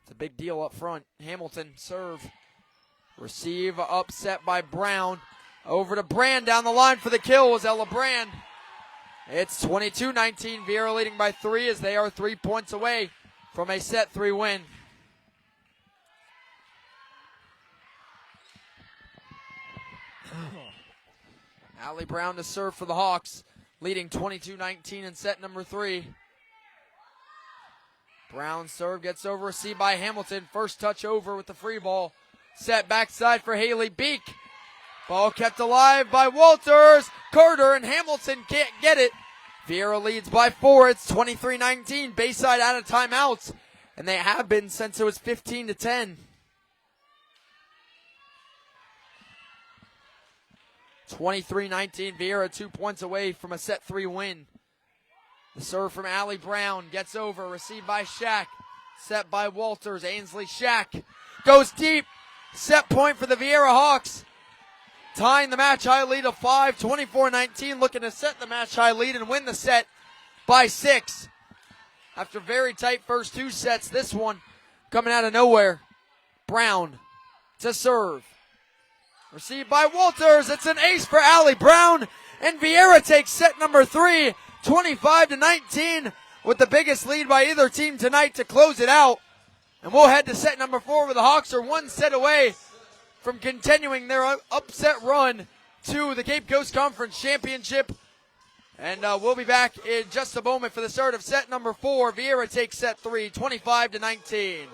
It's a big deal up front. Hamilton serve. Receive upset by Brown. Over to Brand down the line for the kill was Ella Brand. It's 22-19. Viera leading by 3 as they are 3 points away from a set 3 win. Allie Brown to serve for the Hawks, leading 22-19 in set number 3. Brown serve gets over, received by Hamilton. First touch over with the free ball. Set backside for Haley Beek. Ball kept alive by Walters. Carter and Hamilton can't get it. Viera leads by 4. It's 23-19. Bayside out of timeouts, and they have been since it was 15-10. 23-19. Viera 2 points away from a set 3 win. The serve from Allie Brown gets over, received by Shack. Set by Walters. Ainsley Shack goes deep. Set point for the Viera Hawks. Tying the match high lead of 5, 24-19. Looking to set the match high lead and win the set by 6. After very tight first 2 sets, this one coming out of nowhere. Brown to serve. Received by Walters. It's an ace for Allie Brown. And Viera takes set number 3, 25-19, with the biggest lead by either team tonight to close it out. And we'll head to set number 4 where the Hawks are 1 set away from continuing their upset run to the Cape Coast Conference Championship. And we'll be back in just a moment for the start of set number 4. Viera takes set 3, 25-19.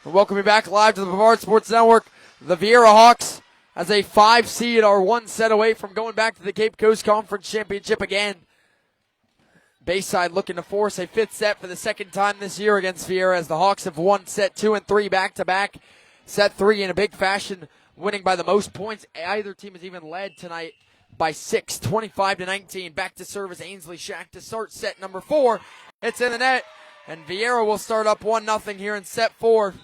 Welcome you back live to the Brevard Sports Network. The Viera Hawks, as a 5 seed, are 1 set away from going back to the Cape Coast Conference Championship again. Bayside looking to force a 5th set for the 2nd time this year against Viera, as the Hawks have won set 2 and 3 back-to-back. Set 3 in a big fashion, winning by the most points. Either team has even led tonight by 6, 25-19. Back to service, Ainsley Shack to start set number 4. It's in the net, and Viera will start up 1-0 here in set 4.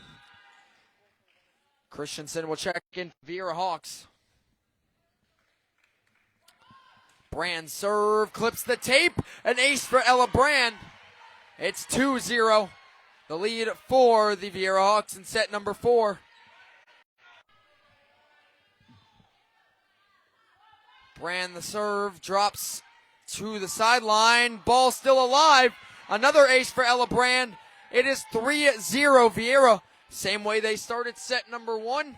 Christensen will check in Viera Hawks. Brand serve, clips the tape, an ace for Ella Brand. It's 2-0. The lead for the Viera Hawks in set number 4. Brand the serve, drops to the sideline. Ball still alive. Another ace for Ella Brand. It is 3-0 Viera. Same way they started set number 1. And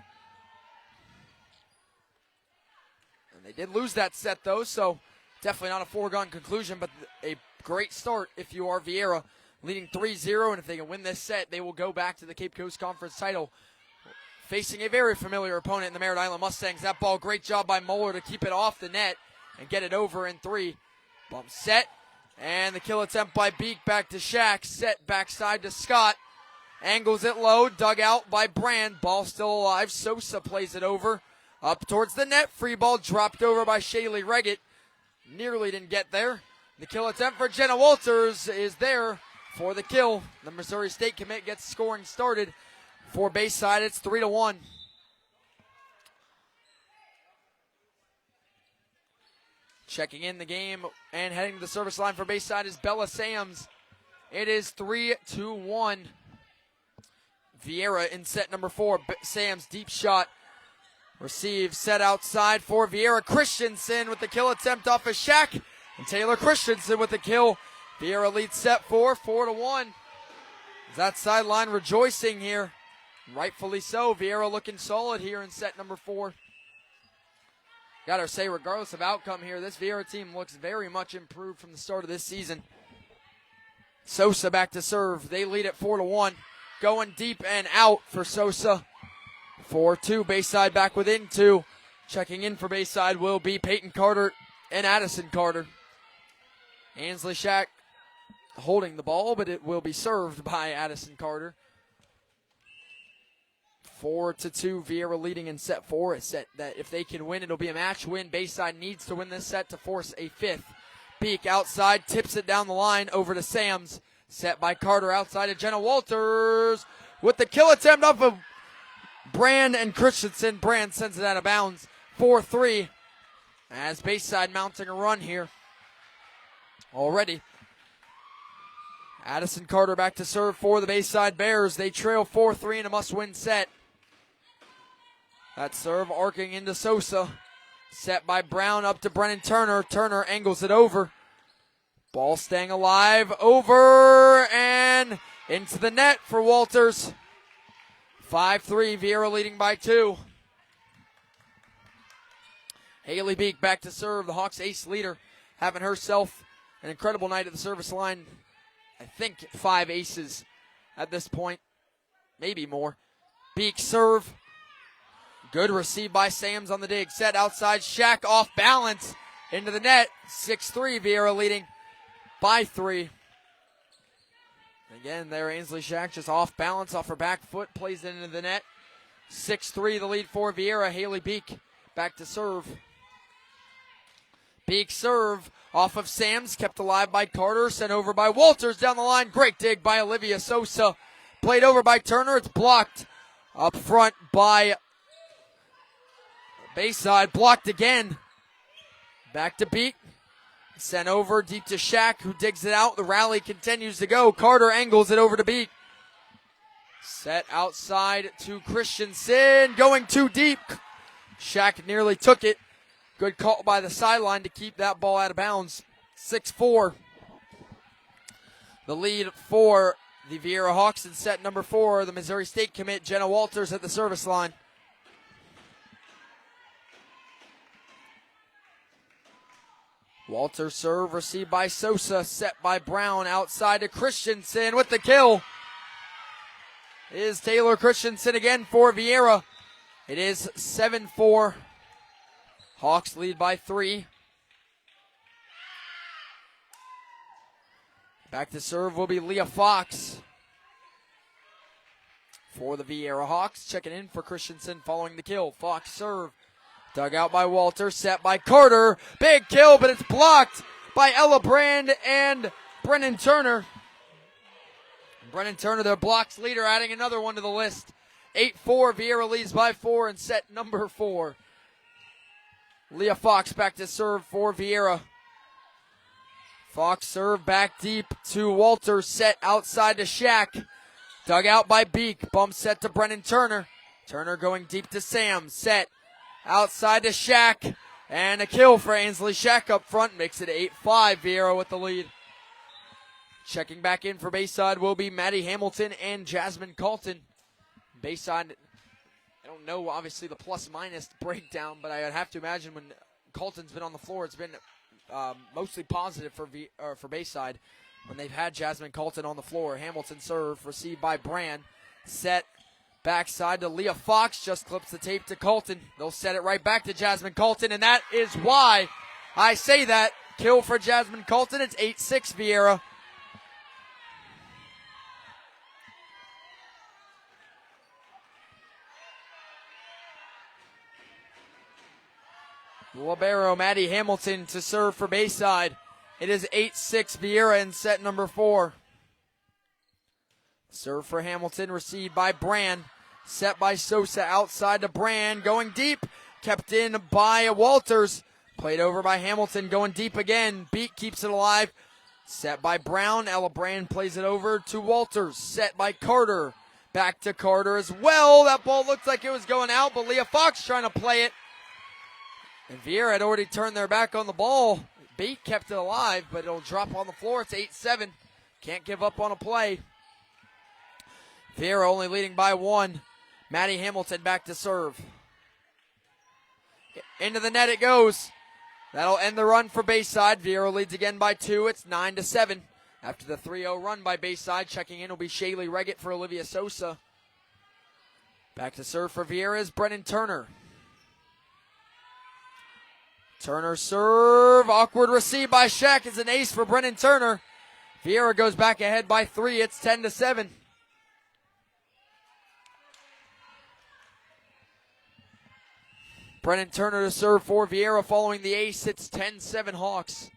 they did lose that set though, so definitely not a foregone conclusion, but a great start if you are Viera, leading 3-0, and if they can win this set, they will go back to the Cape Coast Conference title, facing a very familiar opponent in the Merritt Island Mustangs. That ball, great job by Moeller to keep it off the net and get it over in 3. Bump set, and the kill attempt by Beek back to Shack. Set backside to Scott. Angles it low, dug out by Brand. Ball still alive. Sosa plays it over. Up towards the net. Free ball dropped over by Shaylee Reggett. Nearly didn't get there. The kill attempt for Jenna Walters is there for the kill. The Missouri State commit gets scoring started for Bayside. It's 3-1. Checking in the game and heading to the service line for Bayside is Bella Sams. It is 3-1. Viera in set number 4. Sams deep shot. Receive, set outside for Viera. Christensen with the kill attempt off of Shack. And Taylor Christensen with the kill. Viera leads set 4, 4-1. That sideline rejoicing here. Rightfully so. Viera looking solid here in set number 4. Gotta say, regardless of outcome here, this Viera team looks very much improved from the start of this season. Sosa back to serve. They lead at 4-1. Going deep and out for Sosa. 4-2. Bayside back within 2. Checking in for Bayside will be Peyton Carter and Addison Carter. Ainsley Shack holding the ball, but it will be served by Addison Carter. 4-2. Viera leading in set 4. A set that if they can win, it'll be a match win. Bayside needs to win this set to force a 5th. Beek outside, tips it down the line over to Sams. Set by Carter outside to Jenna Walters with the kill attempt off of Brand and Christensen. Brand sends it out of bounds. 4-3 as Bayside mounting a run here already. Addison Carter back to serve for the Bayside Bears. They trail 4-3 in a must-win set. That serve arcing into Sosa. Set by Brown up to Brennan Turner. Turner angles it over. Ball staying alive, over and into the net for Walters. 5-3, Viera leading by 2. Haley Beek back to serve, the Hawks ace leader, having herself an incredible night at the service line. I think 5 aces at this point, maybe more. Beek serve, good receive by Sams on the dig. Set outside, Shack off balance into the net. 6-3, Viera leading by 3. Again, there Ainsley Shack just off balance, off her back foot, plays it into the net. 6-3, the lead for Viera. Haley Beek back to serve. Beek serve off of Sams, kept alive by Carter, sent over by Walters down the line. Great dig by Olivia Sosa. Played over by Turner, it's blocked up front by Bayside. Blocked again. Back to Beek. Sent over deep to Shack, who digs it out. The rally continues to go. Carter angles it over to Beek. Set outside to Christensen. Going too deep. Shack nearly took it. Good call by the sideline to keep that ball out of bounds. 6-4. The lead for the Viera Hawks in set number 4. The Missouri State commit Jenna Walters at the service line. Walters serve received by Sosa, set by Brown outside to Christensen with the kill. is Taylor Christensen again for Viera. It is 7-4. Hawks lead by 3. Back to serve will be Leah Fox for the Viera Hawks. Checking in for Christensen following the kill. Fox serve. Dug out by Walter. Set by Carter. Big kill, but it's blocked by Ella Brand and Brennan Turner. Brennan Turner, their blocks leader, adding another one to the list. 8-4. Viera leads by 4 in set number 4. Leah Fox back to serve for Viera. Fox serve back deep to Walter. Set outside to Shaq. Dug out by Beek. Bump set to Brennan Turner. Turner going deep to Sam. Set outside to Shaq. And a kill for Ainsley Shaq up front. Makes it 8-5. Viera with the lead. Checking back in for Bayside will be Maddie Hamilton and Jasmine Colton. Bayside, I don't know, obviously, the plus-minus breakdown, but I'd have to imagine when Colton's been on the floor, it's been mostly positive for Bayside when they've had Jasmine Colton on the floor. Hamilton serve, received by Brand. Set backside to Leah Fox, just clips the tape to Colton. They'll set it right back to Jasmine Colton, and that is why I say that. Kill for Jasmine Colton. It's 8-6 Viera. Libero Maddie Hamilton to serve for Bayside. It is 8-6 Viera in set number 4. Serve for Hamilton, received by Brand. Set by Sosa outside to Brand. Going deep, kept in by Walters. Played over by Hamilton, going deep again. Beat keeps it alive. Set by Brown. Ella Brand plays it over to Walters. Set by Carter. Back to Carter as well. That ball looked like it was going out, but Leah Fox trying to play it. And Viera had already turned their back on the ball. Beat kept it alive, but it'll drop on the floor. It's 8-7. Can't give up on a play. Viera only leading by 1. Maddie Hamilton back to serve. Into the net it goes. That'll end the run for Bayside. Viera leads again by 2. It's 9-7. After the 3-0 run by Bayside, checking in will be Shaylee Reggett for Olivia Sosa. Back to serve for Viera is Brennan Turner. Turner serve. Awkward receive by Shaq. It's an ace for Brennan Turner. Viera goes back ahead by 3. It's 10-7. Brennan Turner to serve for Viera following the ace. It's 10-7 Hawks.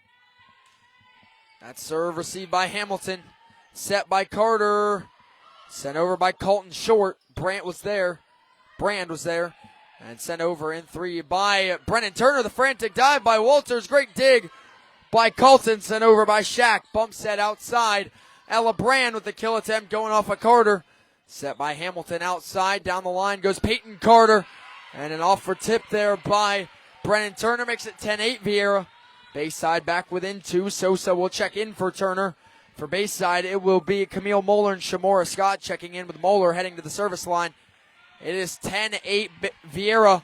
That serve received by Hamilton. Set by Carter. Sent over by Colton Short. Brand was there. And sent over in 3 by Brennan Turner. The frantic dive by Walters. Great dig by Colton. Sent over by Shaq. Bump set outside. Ella Brand with the kill attempt going off of Carter. Set by Hamilton outside. Down the line goes Peyton Carter. And an off for tip there by Brennan Turner. Makes it 10-8 Viera. Bayside back within 2. Sosa will check in for Turner. For Bayside, it will be Camille Moeller and Shamora Scott checking in with Moeller heading to the service line. It is 10-8 Viera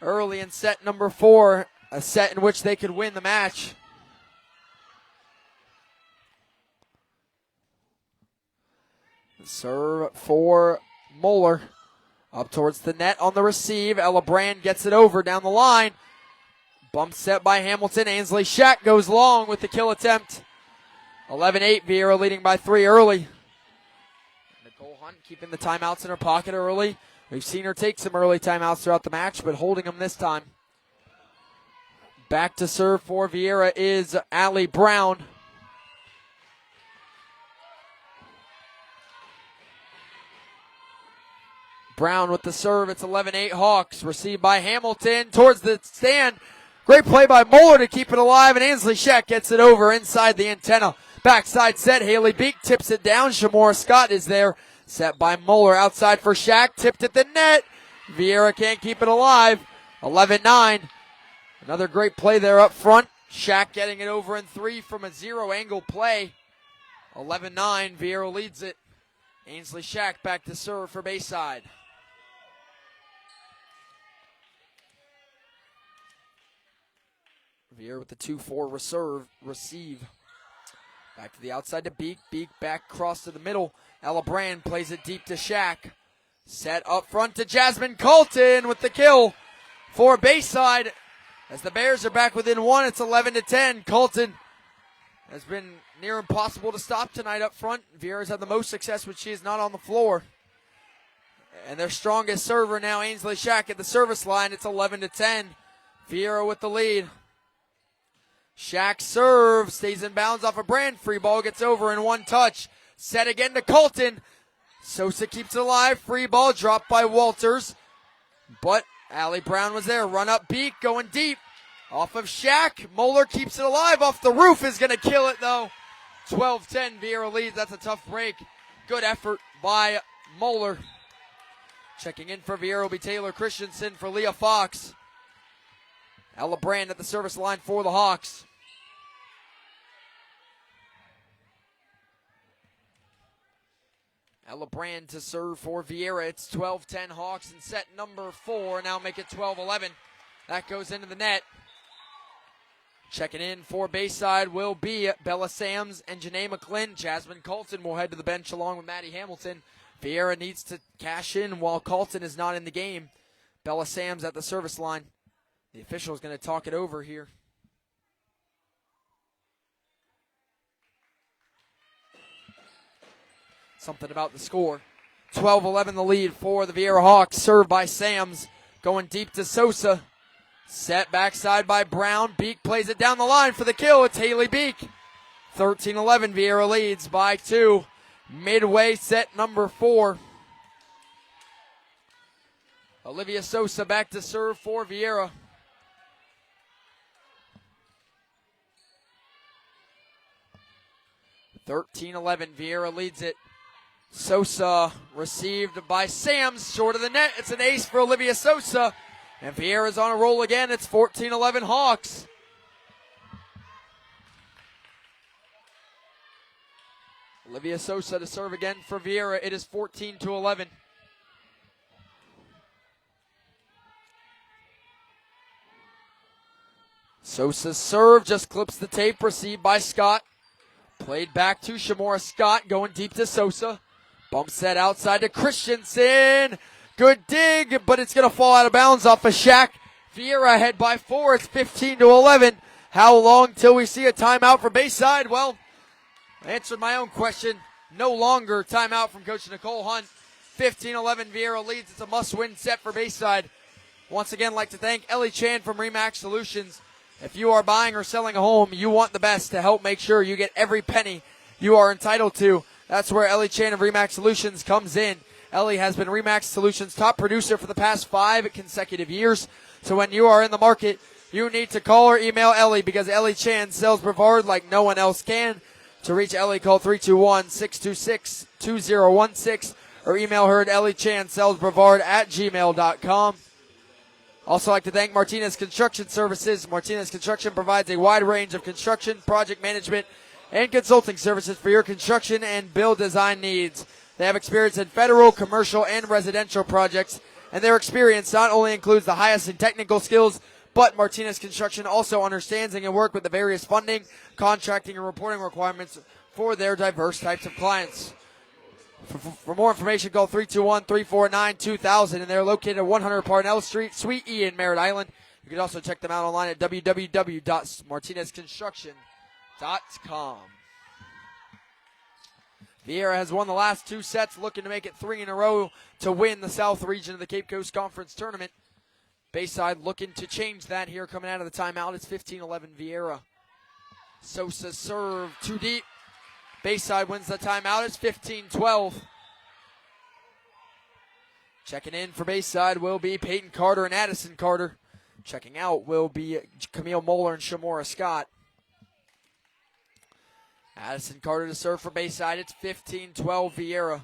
early in set number 4, a set in which they could win the match. Serve for Moeller. Up towards the net on the receive. Ella Brand gets it over down the line. Bump set by Hamilton. Ainsley Shaq goes long with the kill attempt. 11-8 Viera leading by 3 early. Nicole Hunt keeping the timeouts in her pocket early. We've seen her take some early timeouts throughout the match, but holding them this time. Back to serve for Viera is Allie Brown. Brown with the serve. It's 11-8 Hawks. Received by Hamilton towards the stand. Great play by Moeller to keep it alive, and Ainsley Shaq gets it over inside the antenna. Backside set. Haley Beek tips it down. Shamora Scott is there. Set by Moeller outside for Shaq. Tipped at the net. Viera can't keep it alive. 11-9. Another great play there up front. Shaq getting it over in 3 from a 0-angle play. 11-9. Viera leads it. Ainsley Shaq back to serve for Bayside. Viera with the 2-4 receive. Back to the outside to Beek. Beek back across to the middle. Ella Brand plays it deep to Shaq. Set up front to Jasmine Colton with the kill for Bayside. As the Bears are back within one, it's 11-10. Colton has been near impossible to stop tonight up front. Viera's had the most success when she is not on the floor. And their strongest server now, Ainsley Shaq, at the service line. It's 11-10. Viera with the lead. Shaq serves, stays in bounds off a Brand. Free ball gets over in one touch. Set again to Colton. Sosa keeps it alive. Free ball dropped by Walters. But Allie Brown was there. Run up Beak going deep. Off of Shaq. Moeller keeps it alive. Off the roof is going to kill it though. 12-10 Viera leads. That's a tough break. Good effort by Moeller. Checking in for Viera will be Taylor Christensen for Leah Fox. Ella Brand at the service line for the Hawks. Ella Brand to serve for Viera. It's 12-10 Hawks in set number 4. Now make it 12-11. That goes into the net. Checking in for Bayside will be Bella Sams and Janae McClin. Jasmine Colton will head to the bench along with Maddie Hamilton. Viera needs to cash in while Colton is not in the game. Bella Sams at the service line. The official is going to talk it over here. Something about the score. 12-11 the lead for the Viera Hawks. Served by Sams. Going deep to Sosa. Set backside by Brown. Beek plays it down the line for the kill. It's Haley Beek. 13-11 Viera leads by 2. Midway set number 4. Olivia Sosa back to serve for Viera. Viera leads it. Sosa received by Sams, short of the net. It's an ace for Olivia Sosa. And Viera's on a roll again. It's 14-11 Hawks. Olivia Sosa to serve again for Viera. It is 14-11. Sosa's serve just clips the tape, received by Scott. Played back to Shamora Scott, going deep to Sosa. Bumps that outside to Christensen. Good dig, but it's going to fall out of bounds off of Shaq. Viera ahead by 4. It's 15-11. How long till we see a timeout for Bayside? Well, I answered my own question. No longer timeout from Coach Nicole Hunt. 15-11 Viera leads. It's a must-win set for Bayside. Once again, I'd like to thank Ellie Chan from RE/MAX Solutions. If you are buying or selling a home, you want the best to help make sure you get every penny you are entitled to. That's where Ellie Chan of RE/MAX Solutions comes in. Ellie has been RE/MAX Solutions' top producer for the past 5 consecutive years. So when you are in the market, you need to call or email Ellie because Ellie Chan sells Brevard like no one else can. To reach Ellie, call 321-626-2016 or email her at elliechansalesbrevard@gmail.com. Also like to thank Martinez Construction Services. Martinez Construction provides a wide range of construction, project management, and consulting services for your construction and build design needs. They have experience in federal, commercial, and residential projects, and their experience not only includes the highest in technical skills, but Martinez Construction also understands and can work with the various funding, contracting, and reporting requirements for their diverse types of clients. For more information, call 321-349-2000, and they're located at 100 Parnell Street, Suite E in Merritt Island. You can also check them out online at www.martinezconstruction.com. Viera has won the last 2 sets, looking to make it 3 in a row to win the South region of the Cape Coast Conference Tournament. Bayside looking to change that here coming out of the timeout. It's 15-11 Viera. Sosa serve too deep. Bayside wins the timeout. It's 15-12. Checking in for Bayside will be Peyton Carter and Addison Carter. Checking out will be Camille Moeller and Shamora Scott. Addison Carter to serve for Bayside. It's 15-12 Viera.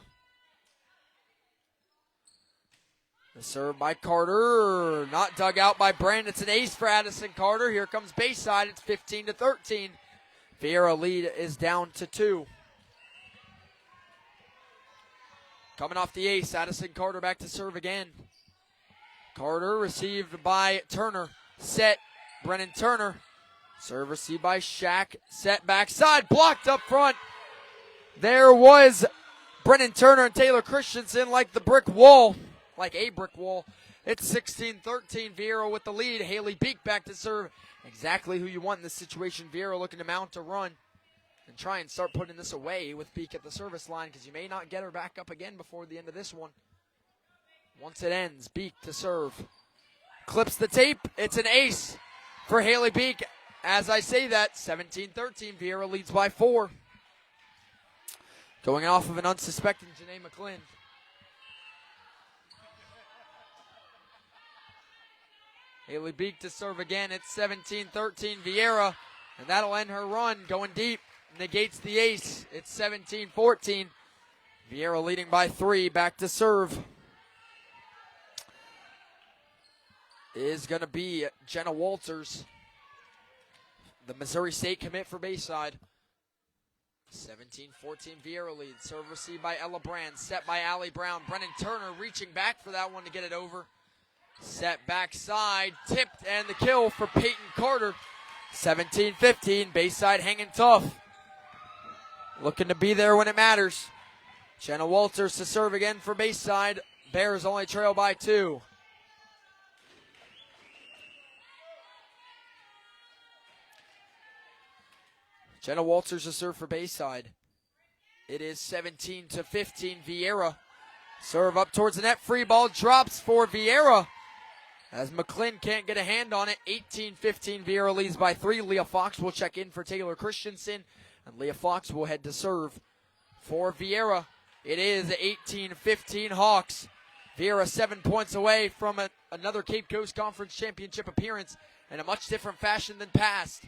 The serve by Carter. Not dug out by Brand. It's an ace for Addison Carter. Here comes Bayside. It's 15-13. Viera lead is down to 2. Coming off the ace, Addison Carter back to serve again. Carter received by Turner. Set, Brennan Turner. Serve received by Shaq. Set backside. Blocked up front. There was Brennan Turner and Taylor Christensen like a brick wall. It's 16-13. Viera with the lead. Haley Beek back to serve. Exactly who you want in this situation. Viera looking to mount a run and try and start putting this away with Beek at the service line, because you may not get her back up again before the end of this one. Once it ends, Beek to serve. Clips the tape. It's an ace for Haley Beek. As I say that, 17-13. Viera leads by 4. Going off of an unsuspecting Janae McClin. Haley Beek to serve again. It's 17-13 Viera, and that'll end her run. Going deep, negates the ace. It's 17-14. Viera leading by 3. Back to serve is going to be Jenna Walters, the Missouri State commit for Bayside. 17-14 Viera leads. Serve received by Ella Brand. Set by Allie Brown. Brennan Turner reaching back for that one to get it over. Set backside. Tipped and the kill for Peyton Carter. 17-15. Bayside hanging tough. Looking to be there when it matters. Jenna Walters to serve again for Bayside. Bears only trail by 2. Jenna Walters to serve for Bayside. It is 17-15 Viera. Serve up towards the net. Free ball drops for Viera, as McClin can't get a hand on it. 18-15 Viera leads by 3. Leah Fox will check in for Taylor Christensen, and Leah Fox will head to serve for Viera. It is 18-15 Hawks. Viera 7 points away from another Cape Coast Conference Championship appearance in a much different fashion than past.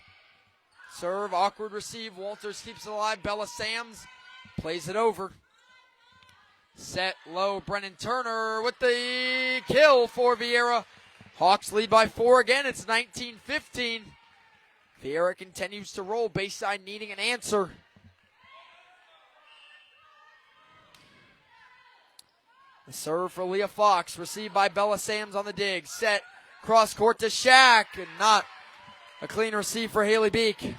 Serve, awkward receive. Walters keeps it alive. Bella Sams plays it over. Set low. Brennan Turner with the kill for Viera. Hawks lead by 4 again. It's 19-15. Viera continues to roll. Bayside needing an answer. The serve for Leah Fox. Received by Bella Sams on the dig. Set. Cross court to Shaq. And not a clean receive for Haley Beek.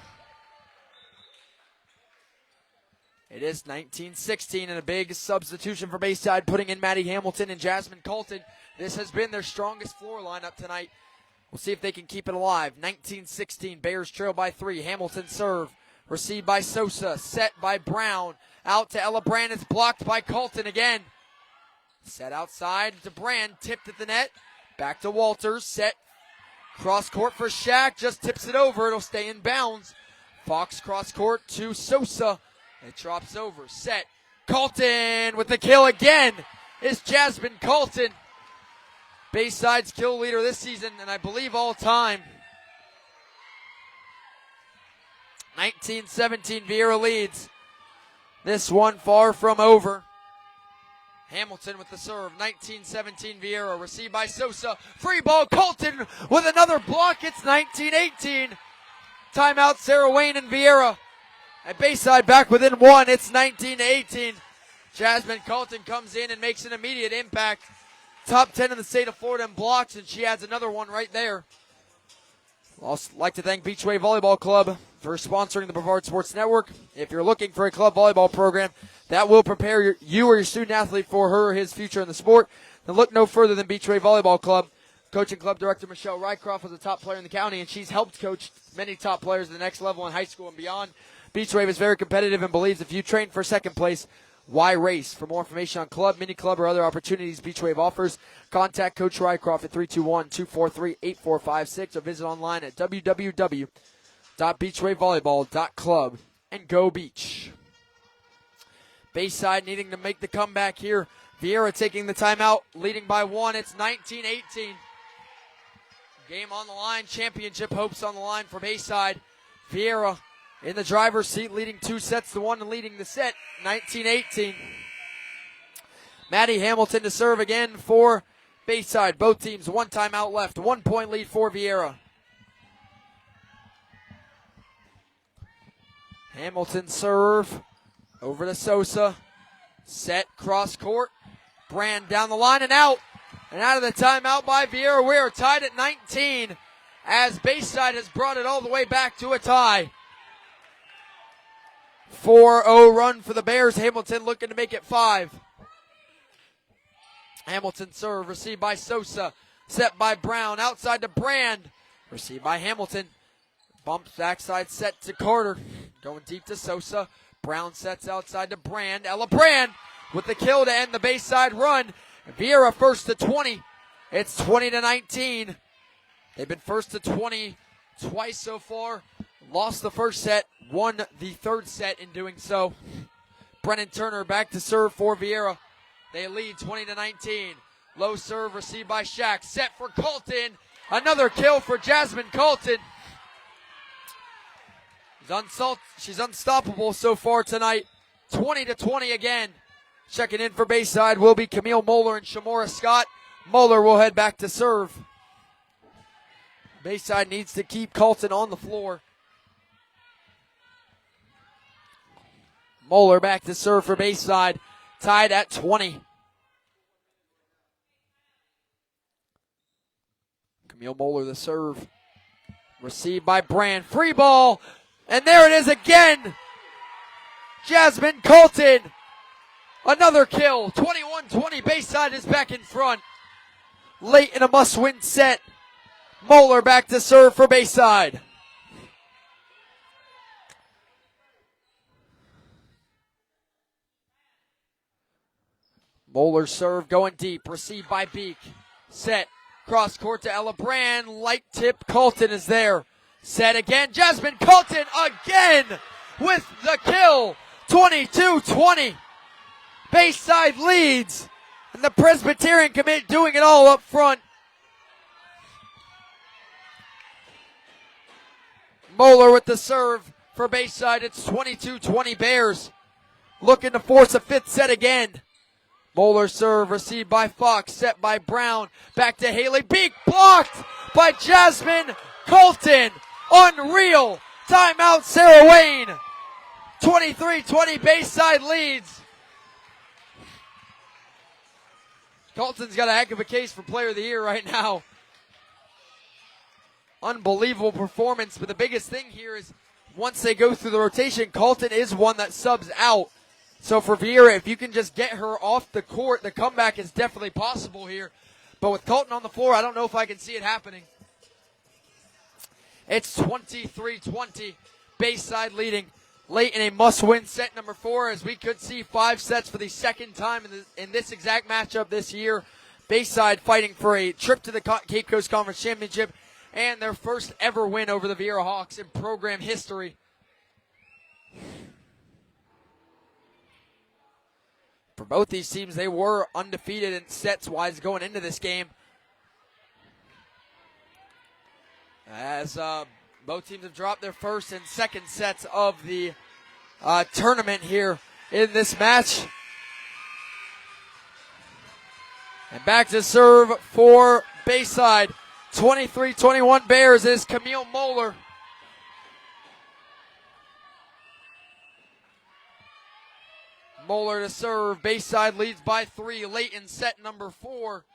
It is 19-16 and a big substitution for Bayside, putting in Maddie Hamilton and Jasmine Colton. This has been their strongest floor lineup tonight. We'll see if they can keep it alive. 19-16, Bears trail by 3. Hamilton serve. Received by Sosa. Set by Brown. Out to Ella Brand. It's blocked by Colton again. Set outside to Brand. Tipped at the net. Back to Walters. Set. Cross court for Shaq. Just tips it over. It'll stay in bounds. Fox cross court to Sosa. It drops over. Set. Colton with the kill again. It's Jasmine Colton, Bayside's kill leader this season, and I believe all time. 19-17 Viera leads. This one far from over. Hamilton with the serve. 19-17 Viera. Received by Sosa. Free ball. Colton with another block. It's 19-18. Timeout Sarah Wayne and Viera. And Bayside back within 1. It's 19-18. Jasmine Colton comes in and makes an immediate impact. Top 10 in the state of Florida in blocks, and she adds another one right there. I'd also like to thank Beachway Volleyball Club for sponsoring the Brevard Sports Network. If you're looking for a club volleyball program that will prepare you or your student athlete for her or his future in the sport, then look no further than Beachway Volleyball Club. Coaching club director Michelle Rycroft was a top player in the county, and she's helped coach many top players at the next level in high school and beyond. Beachwave is very competitive and believes if you train for second place, why race? For more information on club, mini club, or other opportunities Beachwave offers, contact Coach Rycroft at 321-243-8456 or visit online at www.beachwavevolleyball.club. And go Beach. Bayside needing to make the comeback here. Viera taking the timeout, leading by 1. It's 19-18. Game on the line, championship hopes on the line for Bayside. Viera in the driver's seat, leading 2-1 and leading the set, 19-18. Maddie Hamilton to serve again for Bayside. Both teams, 1 timeout left. 1 point lead for Viera. Hamilton serve over to Sosa. Set, cross court. Brand down the line and out. And out of the timeout by Viera. We are tied at 19. as Bayside has brought it all the way back to a tie. 4-0 run for the Bears. Hamilton looking to make it 5. Hamilton serve, received by Sosa, set by Brown, outside to Brand, received by Hamilton. Bumps backside set to Carter, going deep to Sosa. Brown sets outside to Brand. Ella Brand with the kill to end the Bayside run. Viera first to 20. It's 20-19. They've been first to 20 twice so far. Lost the first set, won the third set in doing so. Brennan Turner back to serve for Viera. They lead 20-19. Low serve received by Shaq. Set for Colton. Another kill for Jasmine Colton. She's unstoppable so far tonight. 20-20 again. Checking in for Bayside will be Camille Moeller and Shamora Scott. Moeller will head back to serve. Bayside needs to keep Colton on the floor. Moeller back to serve for Bayside. Tied at 20. Camille Moeller the serve. Received by Brand. Free ball. And there it is again. Jasmine Colton. Another kill. 21-20. Bayside is back in front. Late in a must-win set. Moeller back to serve for Bayside. Moeller serve going deep. Received by Beek. Set. Cross court to Ella Brand. Light tip. Colton is there. Set again. Jasmine Colton again with the kill. 22-20. Bayside leads. And the Presbyterian commit doing it all up front. Moeller with the serve for Bayside. It's 22-20 Bears. Looking to force a fifth set again. Moeller serve received by Fox. Set by Brown. Back to Haley. Beek blocked by Jasmine Colton. Unreal. Timeout Sarah Wayne. 23-20 Bayside leads. Colton's got a heck of a case for Player of the Year right now. Unbelievable performance, but the biggest thing here is once they go through the rotation, Colton is one that subs out. So for Viera, if you can just get her off the court, the comeback is definitely possible here. But with Colton on the floor, I don't know if I can see it happening. It's 23-20, Bayside leading late in a must-win set number 4, as we could see 5 sets for the second time in this exact matchup this year. Bayside fighting for a trip to the Cape Coast Conference Championship and their first ever win over the Viera Hawks in program history. For both these teams, they were undefeated in sets-wise going into this game. As both teams have dropped their first and second sets of the tournament here in this match. And back to serve for Bayside. 23-21 Bears is Camille Moeller. Moeller to serve. Bayside leads by 3 late in set number 4.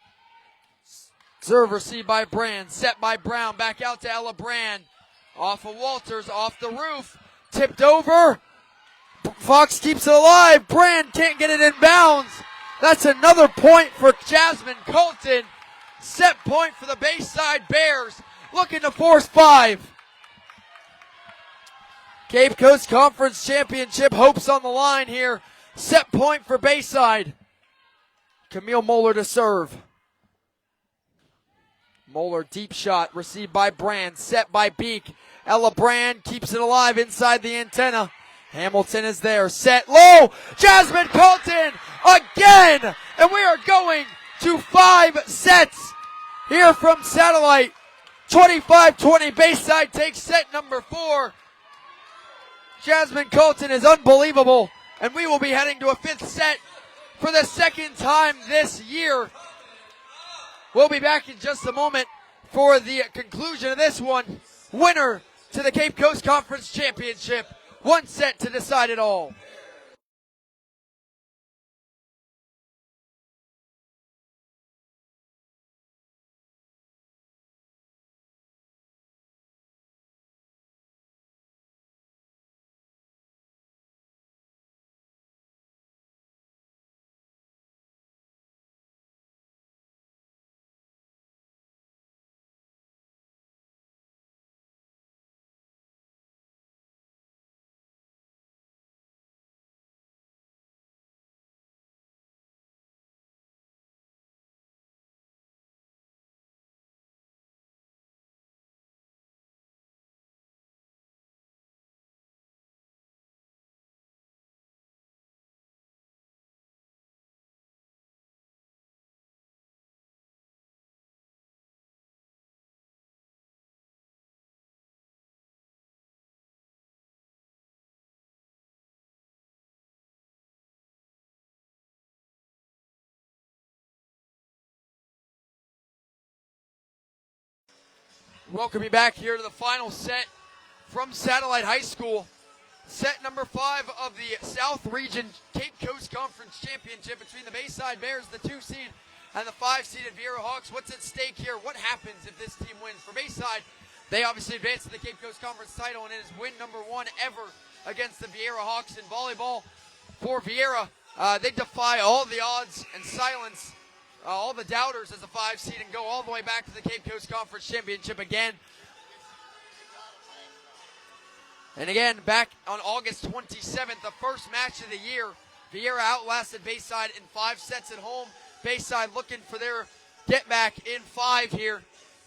Serve received by Brand. Set by Brown. Back out to Ella Brand. Off of Walters. Off the roof. Tipped over. Fox keeps it alive. Brand can't get it in bounds. That's another point for Jasmine Colton. Set point for the Bayside Bears. Looking to force 5. Cape Coast Conference Championship hopes on the line here. Set point for Bayside. Camille Moeller to serve. Moeller deep shot received by Brand. Set by Beek. Ella Brand keeps it alive inside the antenna. Hamilton is there. Set low. Jasmine Colton again. And we are going to 5 sets here from Satellite. 25-20. Bayside takes set number 4. Jasmine Colton is unbelievable. And we will be heading to a 5th set for the second time this year. We'll be back in just a moment for the conclusion of this one. Winner to the Cape Coast Conference Championship. 1 set to decide it all. Welcome you back here to the final set from Satellite High School. Set number 5 of the South Region Cape Coast Conference Championship between the Bayside Bears, the 2 seed, and the 5-seeded Viera Hawks. What's at stake here? What happens if this team wins? For Bayside, they obviously advance to the Cape Coast Conference title, and it is win number 1 ever against the Viera Hawks in volleyball. For Viera, they defy all the odds and silence all the doubters as a 5 seed and go all the way back to the Cape Coast Conference Championship again. And again, back on August 27th, the first match of the year, Viera outlasted Bayside in 5 sets at home. Bayside looking for their get back in 5 here.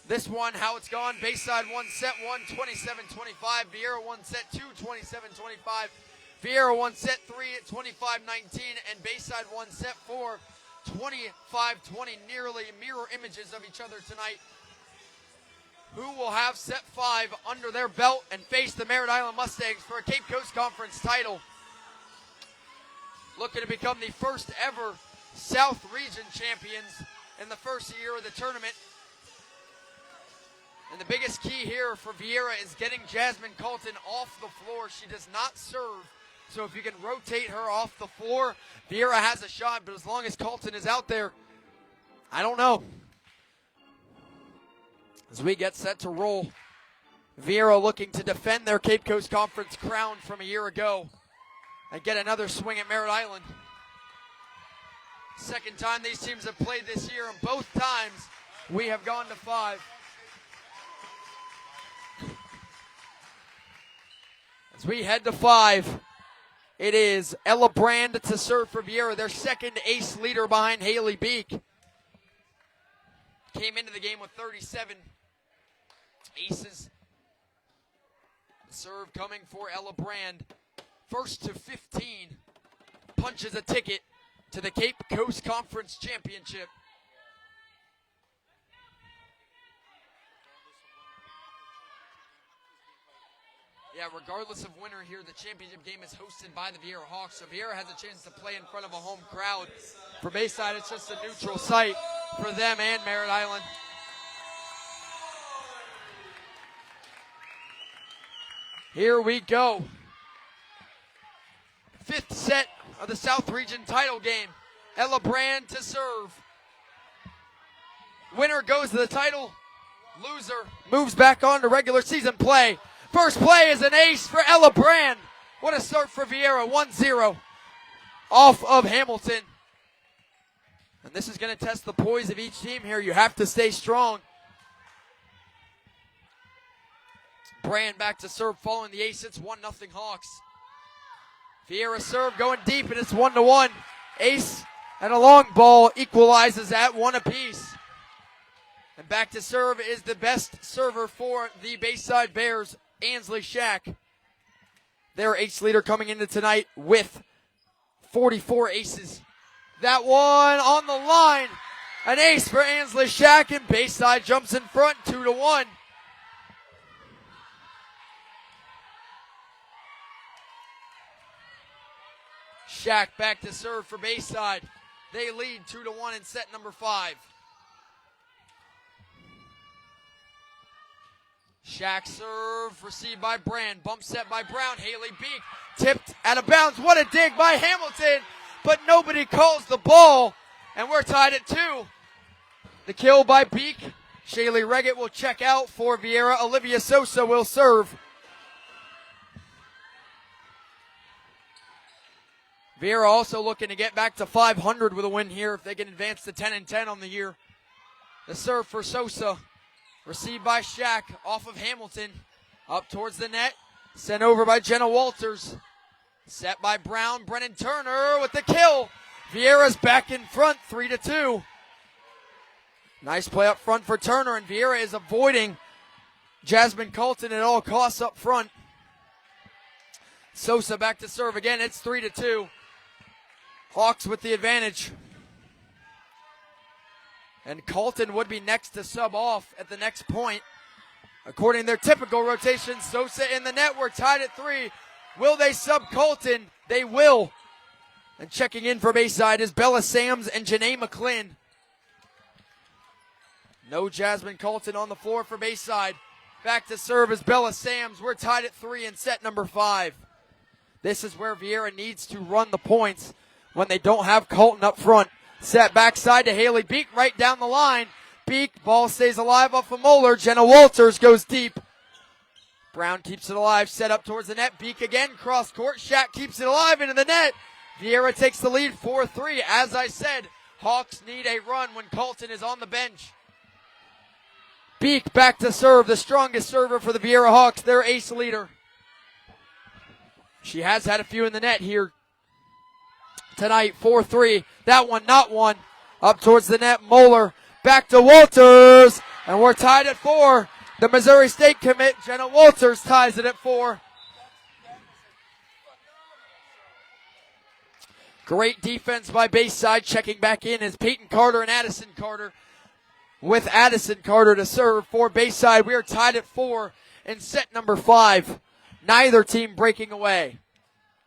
This one, how it's gone, Bayside won set 1, 27-25. Viera won set 2, 27-25. Viera won set 3 at 25-19, and Bayside won set 4, 25-20, nearly mirror images of each other tonight. Who will have set 5 under their belt and face the Merritt Island Mustangs for a Cape Coast Conference title? Looking to become the first ever South Region champions in the first year of the tournament. And the biggest key here for Viera is getting Jasmine Colton off the floor. She does not serve. So if you can rotate her off the floor, Viera has a shot. But as long as Colton is out there, I don't know. As we get set to roll, Viera looking to defend their Cape Coast Conference crown from a year ago and get another swing at Merritt Island. Second time these teams have played this year, and both times we have gone to 5. As we head to 5, it is Ella Brand to serve for Viera, their second ace leader behind Haley Beek. Came into the game with 37 aces. The serve coming for Ella Brand. First to 15. Punches a ticket to the Cape Coast Conference Championship. Yeah, regardless of winner here, the championship game is hosted by the Viera Hawks. So Viera has a chance to play in front of a home crowd. For Bayside, it's just a neutral site for them and Merritt Island. Here we go. 5th set of the South Region title game. Ella Brand to serve. Winner goes to the title. Loser moves back on to regular season play. First play is an ace for Ella Brand. What a start for Viera, 1-0 off of Hamilton. And this is going to test the poise of each team here. You have to stay strong. Brand back to serve following the ace. It's 1-0 Hawks. Viera serve going deep, and it's 1-1. Ace and a long ball equalizes at 1 apiece. And back to serve is the best server for the Bayside Bears, Ansley Shack. Their ace leader coming into tonight with 44 aces. That one on the line. An ace for Ansley Shack, and Bayside jumps in front 2-1. Shack back to serve for Bayside. They lead 2-1 in set number 5. Shack serve, received by Brand. Bump set by Brown. Haley Beek tipped out of bounds. What a dig by Hamilton, but nobody calls the ball, and we're tied at 2. The kill by Beek. Shaylee Reggett will check out for Viera. Olivia Sosa will serve. Viera also looking to get back to 500 with a win here if they can advance to 10-10 on the year. The serve for Sosa. Received by Shack off of Hamilton. Up towards the net. Sent over by Jenna Walters. Set by Brown. Brennan Turner with the kill. Viera's back in front, 3-2. Nice play up front for Turner, and Viera is avoiding Jasmine Colton at all costs up front. Sosa back to serve again. It's 3-2. Hawks with the advantage. And Colton would be next to sub off at the next point. According to their typical rotation, Sosa in the net. We're tied at 3. Will they sub Colton? They will. And checking in for Bayside is Bella Sams and Janae McClin. No Jasmine Colton on the floor for Bayside. Back to serve is Bella Sams. We're tied at 3 in set number 5. This is where Viera needs to run the points when they don't have Colton up front. Set backside to Haley Beek right down the line. Beek, ball stays alive off of Moeller. Jenna Walters goes deep. Brown keeps it alive, set up towards the net. Beek again, cross court. Shack keeps it alive into the net. Viera takes the lead 4-3. As I said, Hawks need a run when Colton is on the bench. Beek back to serve, the strongest server for the Viera Hawks, their ace leader. She has had a few in the net here tonight. 4-3. That one, not one. Up towards the net, Moeller. Back to Walters. And we're tied at 4. The Missouri State commit, Jenna Walters, ties it at 4. Great defense by Bayside. Checking back in is Peyton Carter and Addison Carter. With Addison Carter to serve for Bayside. We are tied at 4 in set number 5. Neither team breaking away.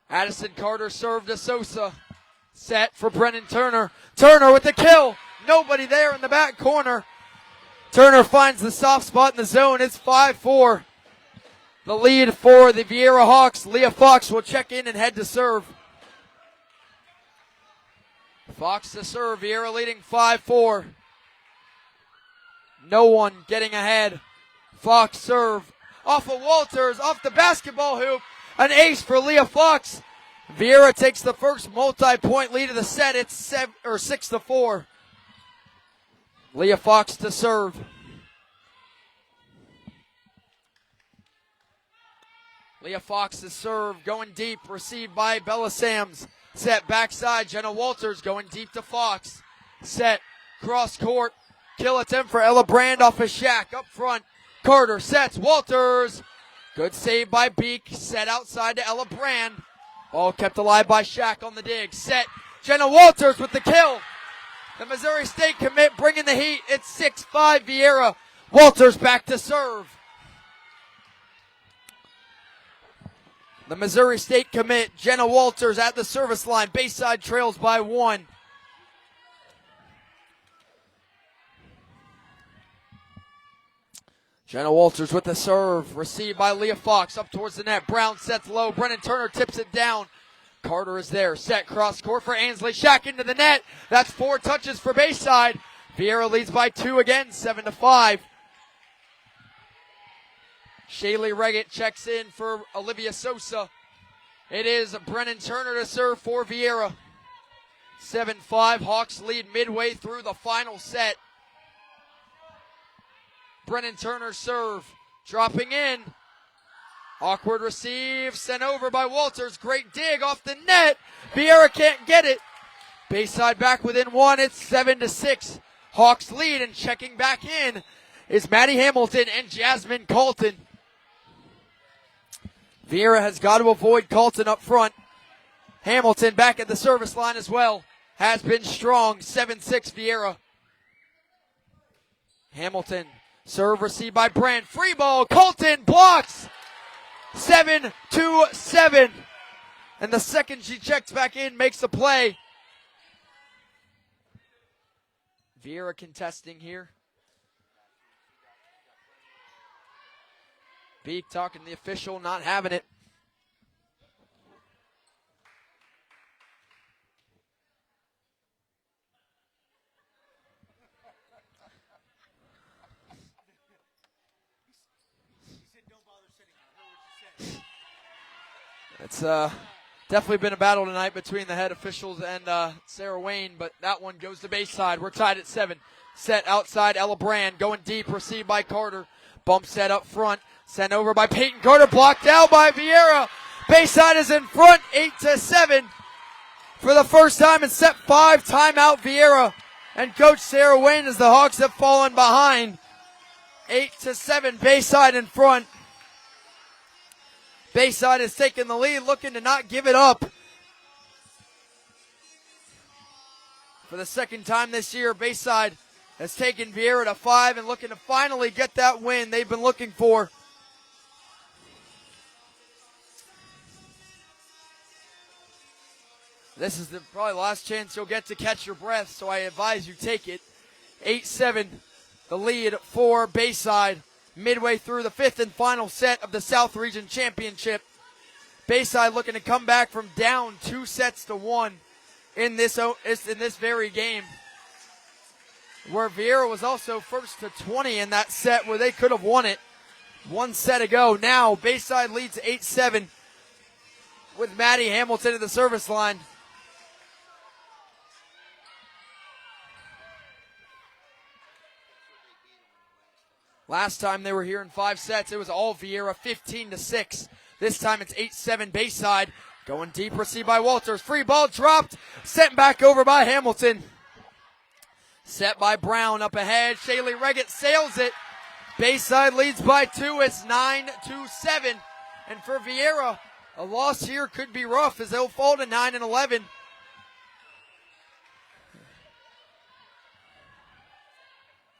Addison Carter served to Sosa. Set for Brennan Turner. Turner with the kill. Nobody there in the back corner. Turner finds the soft spot in the zone. It's 5-4. The lead for the Viera Hawks. Leah Fox will check in and head to serve. Fox to serve. Viera leading 5-4. No one getting ahead. Fox serve. Off of Walters. Off the basketball hoop. An ace for Leah Fox. Viera takes the first multi-point lead of the set. It's 6-4. Leah Fox to serve. Leah Fox to serve, going deep, received by Bella Sams. Set backside, Jenna Walters going deep to Fox. Set, cross court, kill attempt for Ella Brand off of Shack. Up front, Carter sets, Walters. Good save by Beek, set outside to Ella Brand. All kept alive by Shack on the dig. Set, Jenna Walters with the kill. The Missouri State commit bringing the heat. It's 6-5 Viera. Walters back to serve. The Missouri State commit, Jenna Walters at the service line. Bayside trails by 1. Jenna Walters with the serve. Received by Leah Fox up towards the net. Brown sets low. Brennan Turner tips it down. Carter is there. Set cross court for Ansley. Shack into the net. That's 4 touches for Bayside. Viera leads by 2 again, 7-5. Shaylee Reggett checks in for Olivia Sosa. It is Brennan Turner to serve for Viera. 7-5. Hawks lead midway through the final set. Brennan Turner serve. Dropping in. Awkward receive, sent over by Walters. Great dig off the net. Viera can't get it. Bayside back within 1. It's 7-6. Hawks lead, and checking back in is Maddie Hamilton and Jasmine Colton. Viera has got to avoid Colton up front. Hamilton back at the service line as well. Has been strong. 7-6 Viera. Hamilton, serve received by Brand. Free ball. Colton blocks. 7-7. And the second she checks back in, makes a play. Viera contesting here. Beek talking to the official, not having it. It's definitely been a battle tonight between the head officials and Sarah Wayne, but that one goes to Bayside. We're tied at 7. Set outside, Ella Brand going deep, received by Carter. Bump set up front, sent over by Peyton Carter, blocked out by Viera. Bayside is in front, 8-7. For the first time in set 5, timeout Viera and Coach Sarah Wayne as the Hawks have fallen behind. 8-7, Bayside in front. Bayside has taken the lead, looking to not give it up. For the second time this year, Bayside has taken Viera to 5 and looking to finally get that win they've been looking for. This is the probably last chance you'll get to catch your breath, so I advise you take it. 8-7, the lead for Bayside. midway through the 5th and final set of the South Region Championship. Bayside looking to come back from down 2-1 in this very game, where Viera was also first to 20 in that set where they could have won it 1 set ago. Now Bayside leads 8-7 with Maddie Hamilton at the service line. Last time they were here in 5 sets, it was all Viera, 15-6. This time it's 8-7 Bayside. Going deep, received by Walters. Free ball dropped, sent back over by Hamilton. Set by Brown, up ahead. Shaylee Reggett sails it. Bayside leads by 2. It's 9-7. And for Viera, a loss here could be rough as they'll fall to 9-11.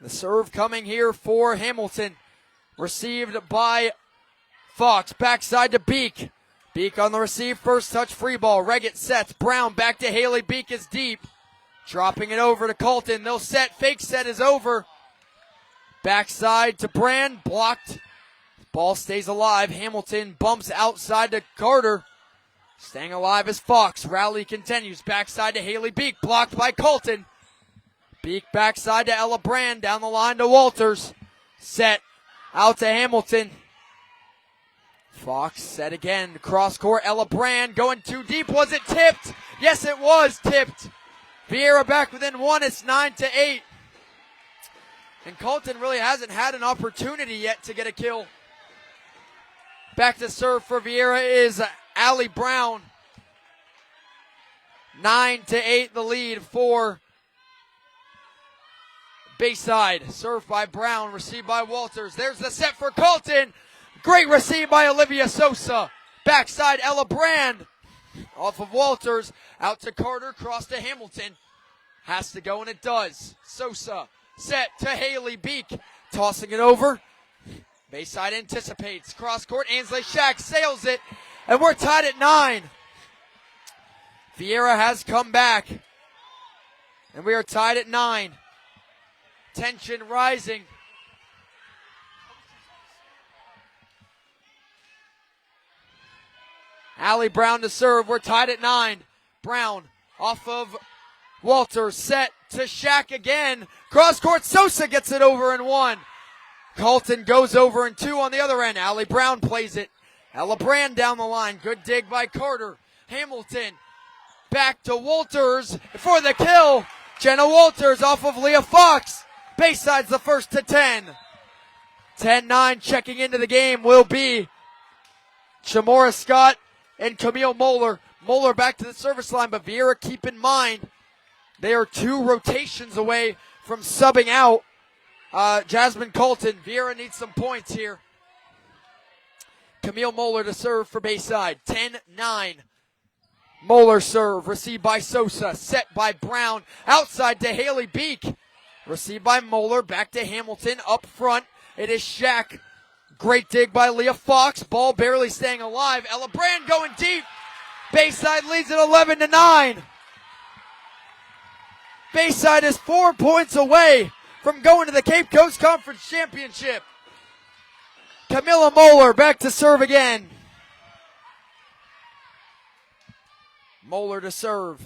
The serve coming here for Hamilton. Received by Fox. Backside to Beek. Beek on the receive. First touch free ball. Reggett sets. Brown back to Haley. Beek is deep. Dropping it over to Colton. They'll set. Fake set is over. Backside to Brand. Blocked. Ball stays alive. Hamilton bumps outside to Carter. Staying alive is Fox. Rally continues. Backside to Haley Beek. Blocked by Colton. Beek backside to Ella Brand. Down the line to Walters. Set. Out to Hamilton. Fox set again. Cross court. Ella Brand going too deep. Was it tipped? Yes, it was tipped. Viera back within 1. It's 9-8. And Colton really hasn't had an opportunity yet to get a kill. Back to serve for Viera is Allie Brown. 9-8 the lead for Bayside. Served by Brown, received by Walters. There's the set for Colton. Great receive by Olivia Sosa. Backside Ella Brand. Off of Walters. Out to Carter. Cross to Hamilton. Has to go, and it does. Sosa. Set to Haley Beek. Tossing it over. Bayside anticipates. Cross court. Ainsley Shack sails it. And we're tied at 9. Viera has come back. And we are tied at 9. Tension rising. Allie Brown to serve. We're tied at 9. Brown off of Walters. Set to Shack again. Cross court. Sosa gets it over in 1. Colton goes over in 2 on the other end. Allie Brown plays it. Ella Brand down the line. Good dig by Carter. Hamilton back to Walters for the kill. Jenna Walters off of Leah Fox. Bayside's the first to 10. 10-9 checking into the game will be Shamora Scott and Camille Moeller. Moeller back to the service line, but Viera, keep in mind, they are 2 rotations away from subbing out Jasmine Colton. Viera needs some points here. Camille Moeller to serve for Bayside. 10-9. Moeller serve, received by Sosa, set by Brown, outside to Haley Beek. Received by Moeller, back to Hamilton, up front. It is Shack. Great dig by Leah Fox. Ball barely staying alive. Ella Brand going deep. Bayside leads at 11-9. Bayside is 4 points away from going to the Cape Coast Conference Championship. Camilla Moeller back to serve again. Moeller to serve.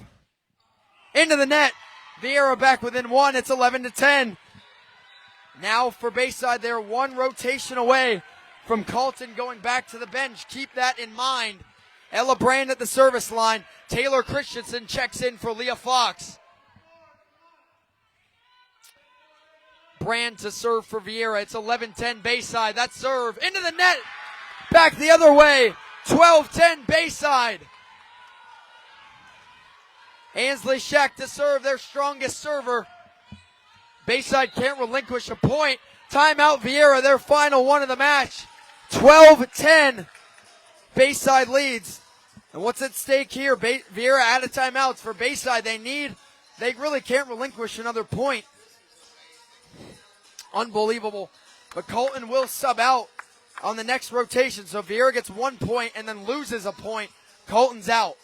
Into the net. Viera back within 1. It's 11-10. Now for Bayside, they're 1 rotation away from Colton going back to the bench. Keep that in mind. Ella Brand at the service line. Taylor Christensen checks in for Leah Fox. Brand to serve for Viera. It's 11-10 Bayside. That serve into the net. Back the other way. 12-10 Bayside. Ainsley Shack to serve, their strongest server. Bayside can't relinquish a point. Timeout Viera, their final one of the match. 12-10. Bayside leads. And what's at stake here? Viera out of timeouts for Bayside. They really can't relinquish another point. Unbelievable. But Colton will sub out on the next rotation. So Viera gets 1 point and then loses a point. Colton's out.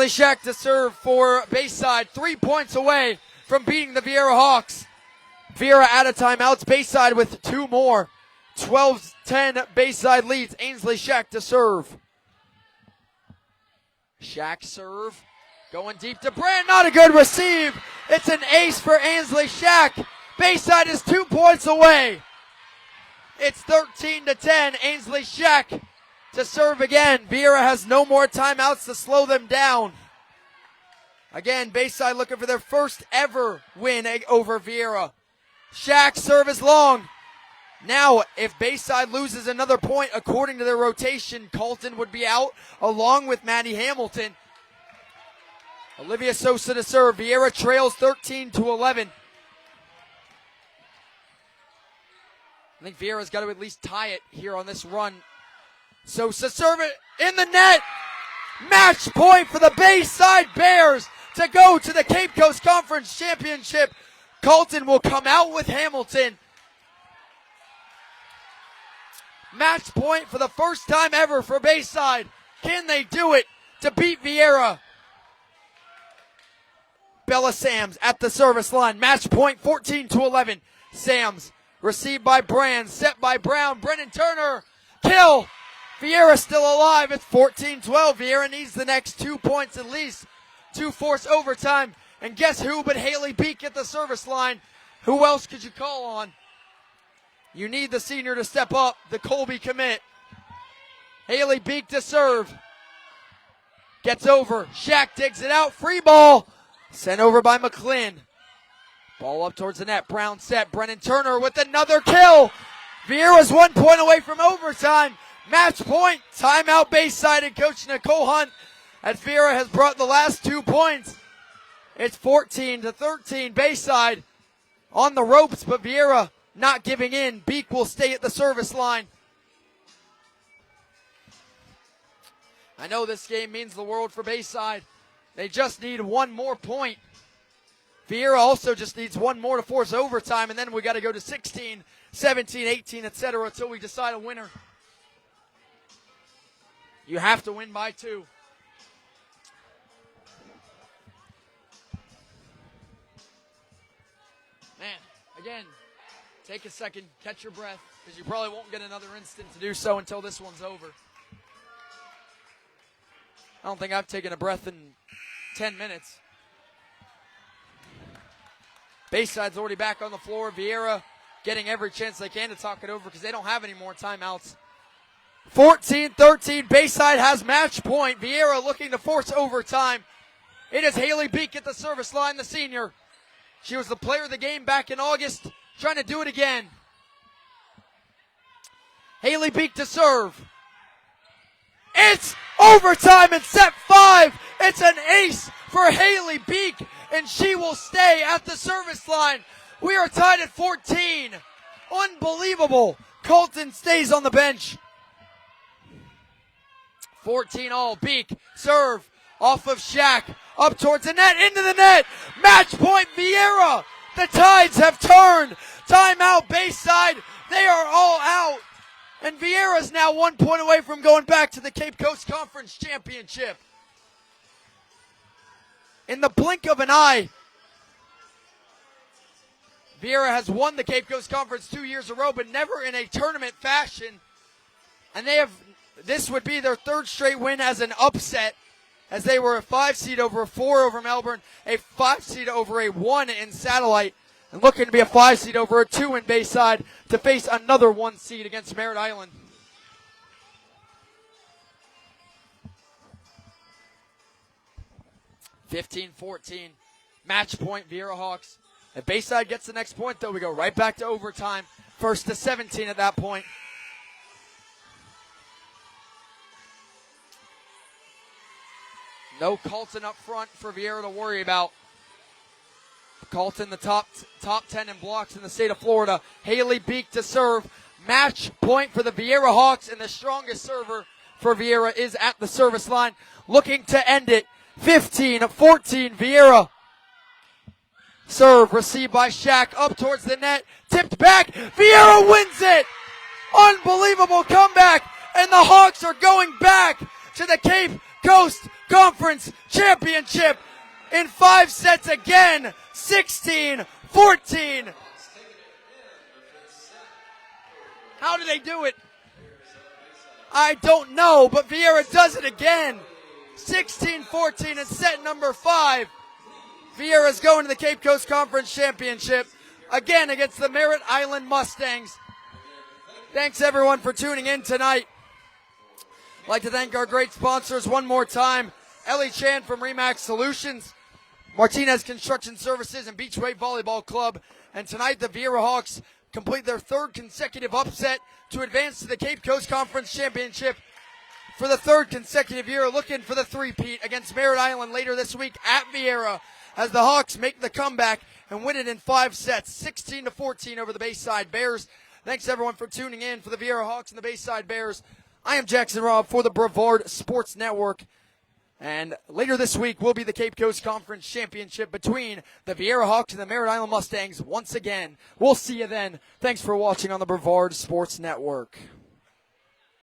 Shack to serve for Bayside, 3 points away from beating the Viera Hawks. Viera out of timeouts, Bayside with 2 more. 12-10 Bayside leads. Ainsley Shack to serve. Shack serve, going deep to Brand, not a good receive. It's an ace for Ainsley Shack. Bayside is 2 points away. It's 13-10, Ainsley Shack to serve again. Viera has no more timeouts to slow them down. Again, Bayside looking for their first ever win over Viera. Shack serve is long. Now, if Bayside loses another point, according to their rotation, Colton would be out along with Maddie Hamilton. Olivia Sosa to serve. Viera trails 13-11. I think Viera's got to at least tie it here on this run. Sosa serve it in the net. Match point for the Bayside Bears to go to the Cape Coast Conference Championship. Colton will come out with Hamilton. Match point for the first time ever for Bayside. Can they do it to beat Viera? Bella Sams at the service line. Match point 14-11. Sams received by Brand, set by Brown. Brennan Turner, kill. Viera still alive. It's 14-12. Viera needs the next 2 points at least to force overtime. And guess who but Haley Beek at the service line? Who else could you call on? You need the senior to step up, the Colby commit. Haley Beek to serve. Gets over. Shack digs it out. Free ball. Sent over by McClin. Ball up towards the net. Brown set. Brennan Turner with another kill. Viera's 1 point away from overtime. Match point. Timeout Bayside and Coach Nicole Hunt as Viera has brought the last 2 points. It's 14-13. Bayside on the ropes, but Viera not giving in. Beek will stay at the service line. I know this game means the world for Bayside. They just need 1 more point. Viera also just needs 1 more to force overtime, and then we got to go to 16, 17, 18, etc. until we decide a winner. You have to win by 2. Man, again, take a second, catch your breath, because you probably won't get another instant to do so until this one's over. I don't think I've taken a breath in 10 minutes. Bayside's already back on the floor. Viera getting every chance they can to talk it over because they don't have any more timeouts. 14-13, Bayside has match point. Viera looking to force overtime. It is Haley Beek at the service line, the senior. She was the player of the game back in August, trying to do it again. Haley Beek to serve. It's overtime in set 5. It's an ace for Haley Beek, and she will stay at the service line. We are tied at 14. Unbelievable. Colton stays on the bench. 14 all. Beek, serve, off of Shack, up towards the net, into the net. Match point, Viera. The tides have turned. Timeout, Bayside. They are all out. And Viera's now 1 point away from going back to the Cape Coast Conference Championship. In the blink of an eye, Viera has won the Cape Coast Conference 2 years in a row, but never in a tournament fashion. And this would be their 3rd straight win as an upset, as they were a 5 seed over a 4 over Melbourne, a 5 seed over a 1 in Satellite, and looking to be a 5 seed over a 2 in Bayside to face another 1 seed against Merritt Island. (15-14) match point, Viera Hawks. If Bayside gets the next point, though, we go right back to overtime. 1-17 at that point. No Colton up front for Viera to worry about. Colton, the top 10 in blocks in the state of Florida. Haley Beek to serve. Match point for the Viera Hawks, and the strongest server for Viera is at the service line, looking to end it. 15-14, Viera. Serve received by Shack, up towards the net, tipped back. Viera wins it. Unbelievable comeback, and the Hawks are going back to the Cape Coast Conference Championship in 5 sets again, 16-14. How do they do it? I don't know, but Viera does it again. 16-14 in set number 5. Viera's going to the Cape Coast Conference Championship again against the Merritt Island Mustangs. Thanks everyone for tuning in tonight. I'd like to thank our great sponsors one more time. Ellie Chan from Remax Solutions, Martinez Construction Services, and Beachway Volleyball Club. And tonight the Viera Hawks complete their 3rd consecutive upset to advance to the Cape Coast Conference Championship for the 3rd consecutive year, looking for the three-peat against Merritt Island later this week at Viera, as the Hawks make the comeback and win it in 5 sets, 16-14 over the Bayside Bears. Thanks everyone for tuning in for the Viera Hawks and the Bayside Bears. I am Jackson Robb for the Brevard Sports Network. And later this week will be the Cape Coast Conference Championship between the Viera Hawks and the Merritt Island Mustangs once again. We'll see you then. Thanks for watching on the Brevard Sports Network.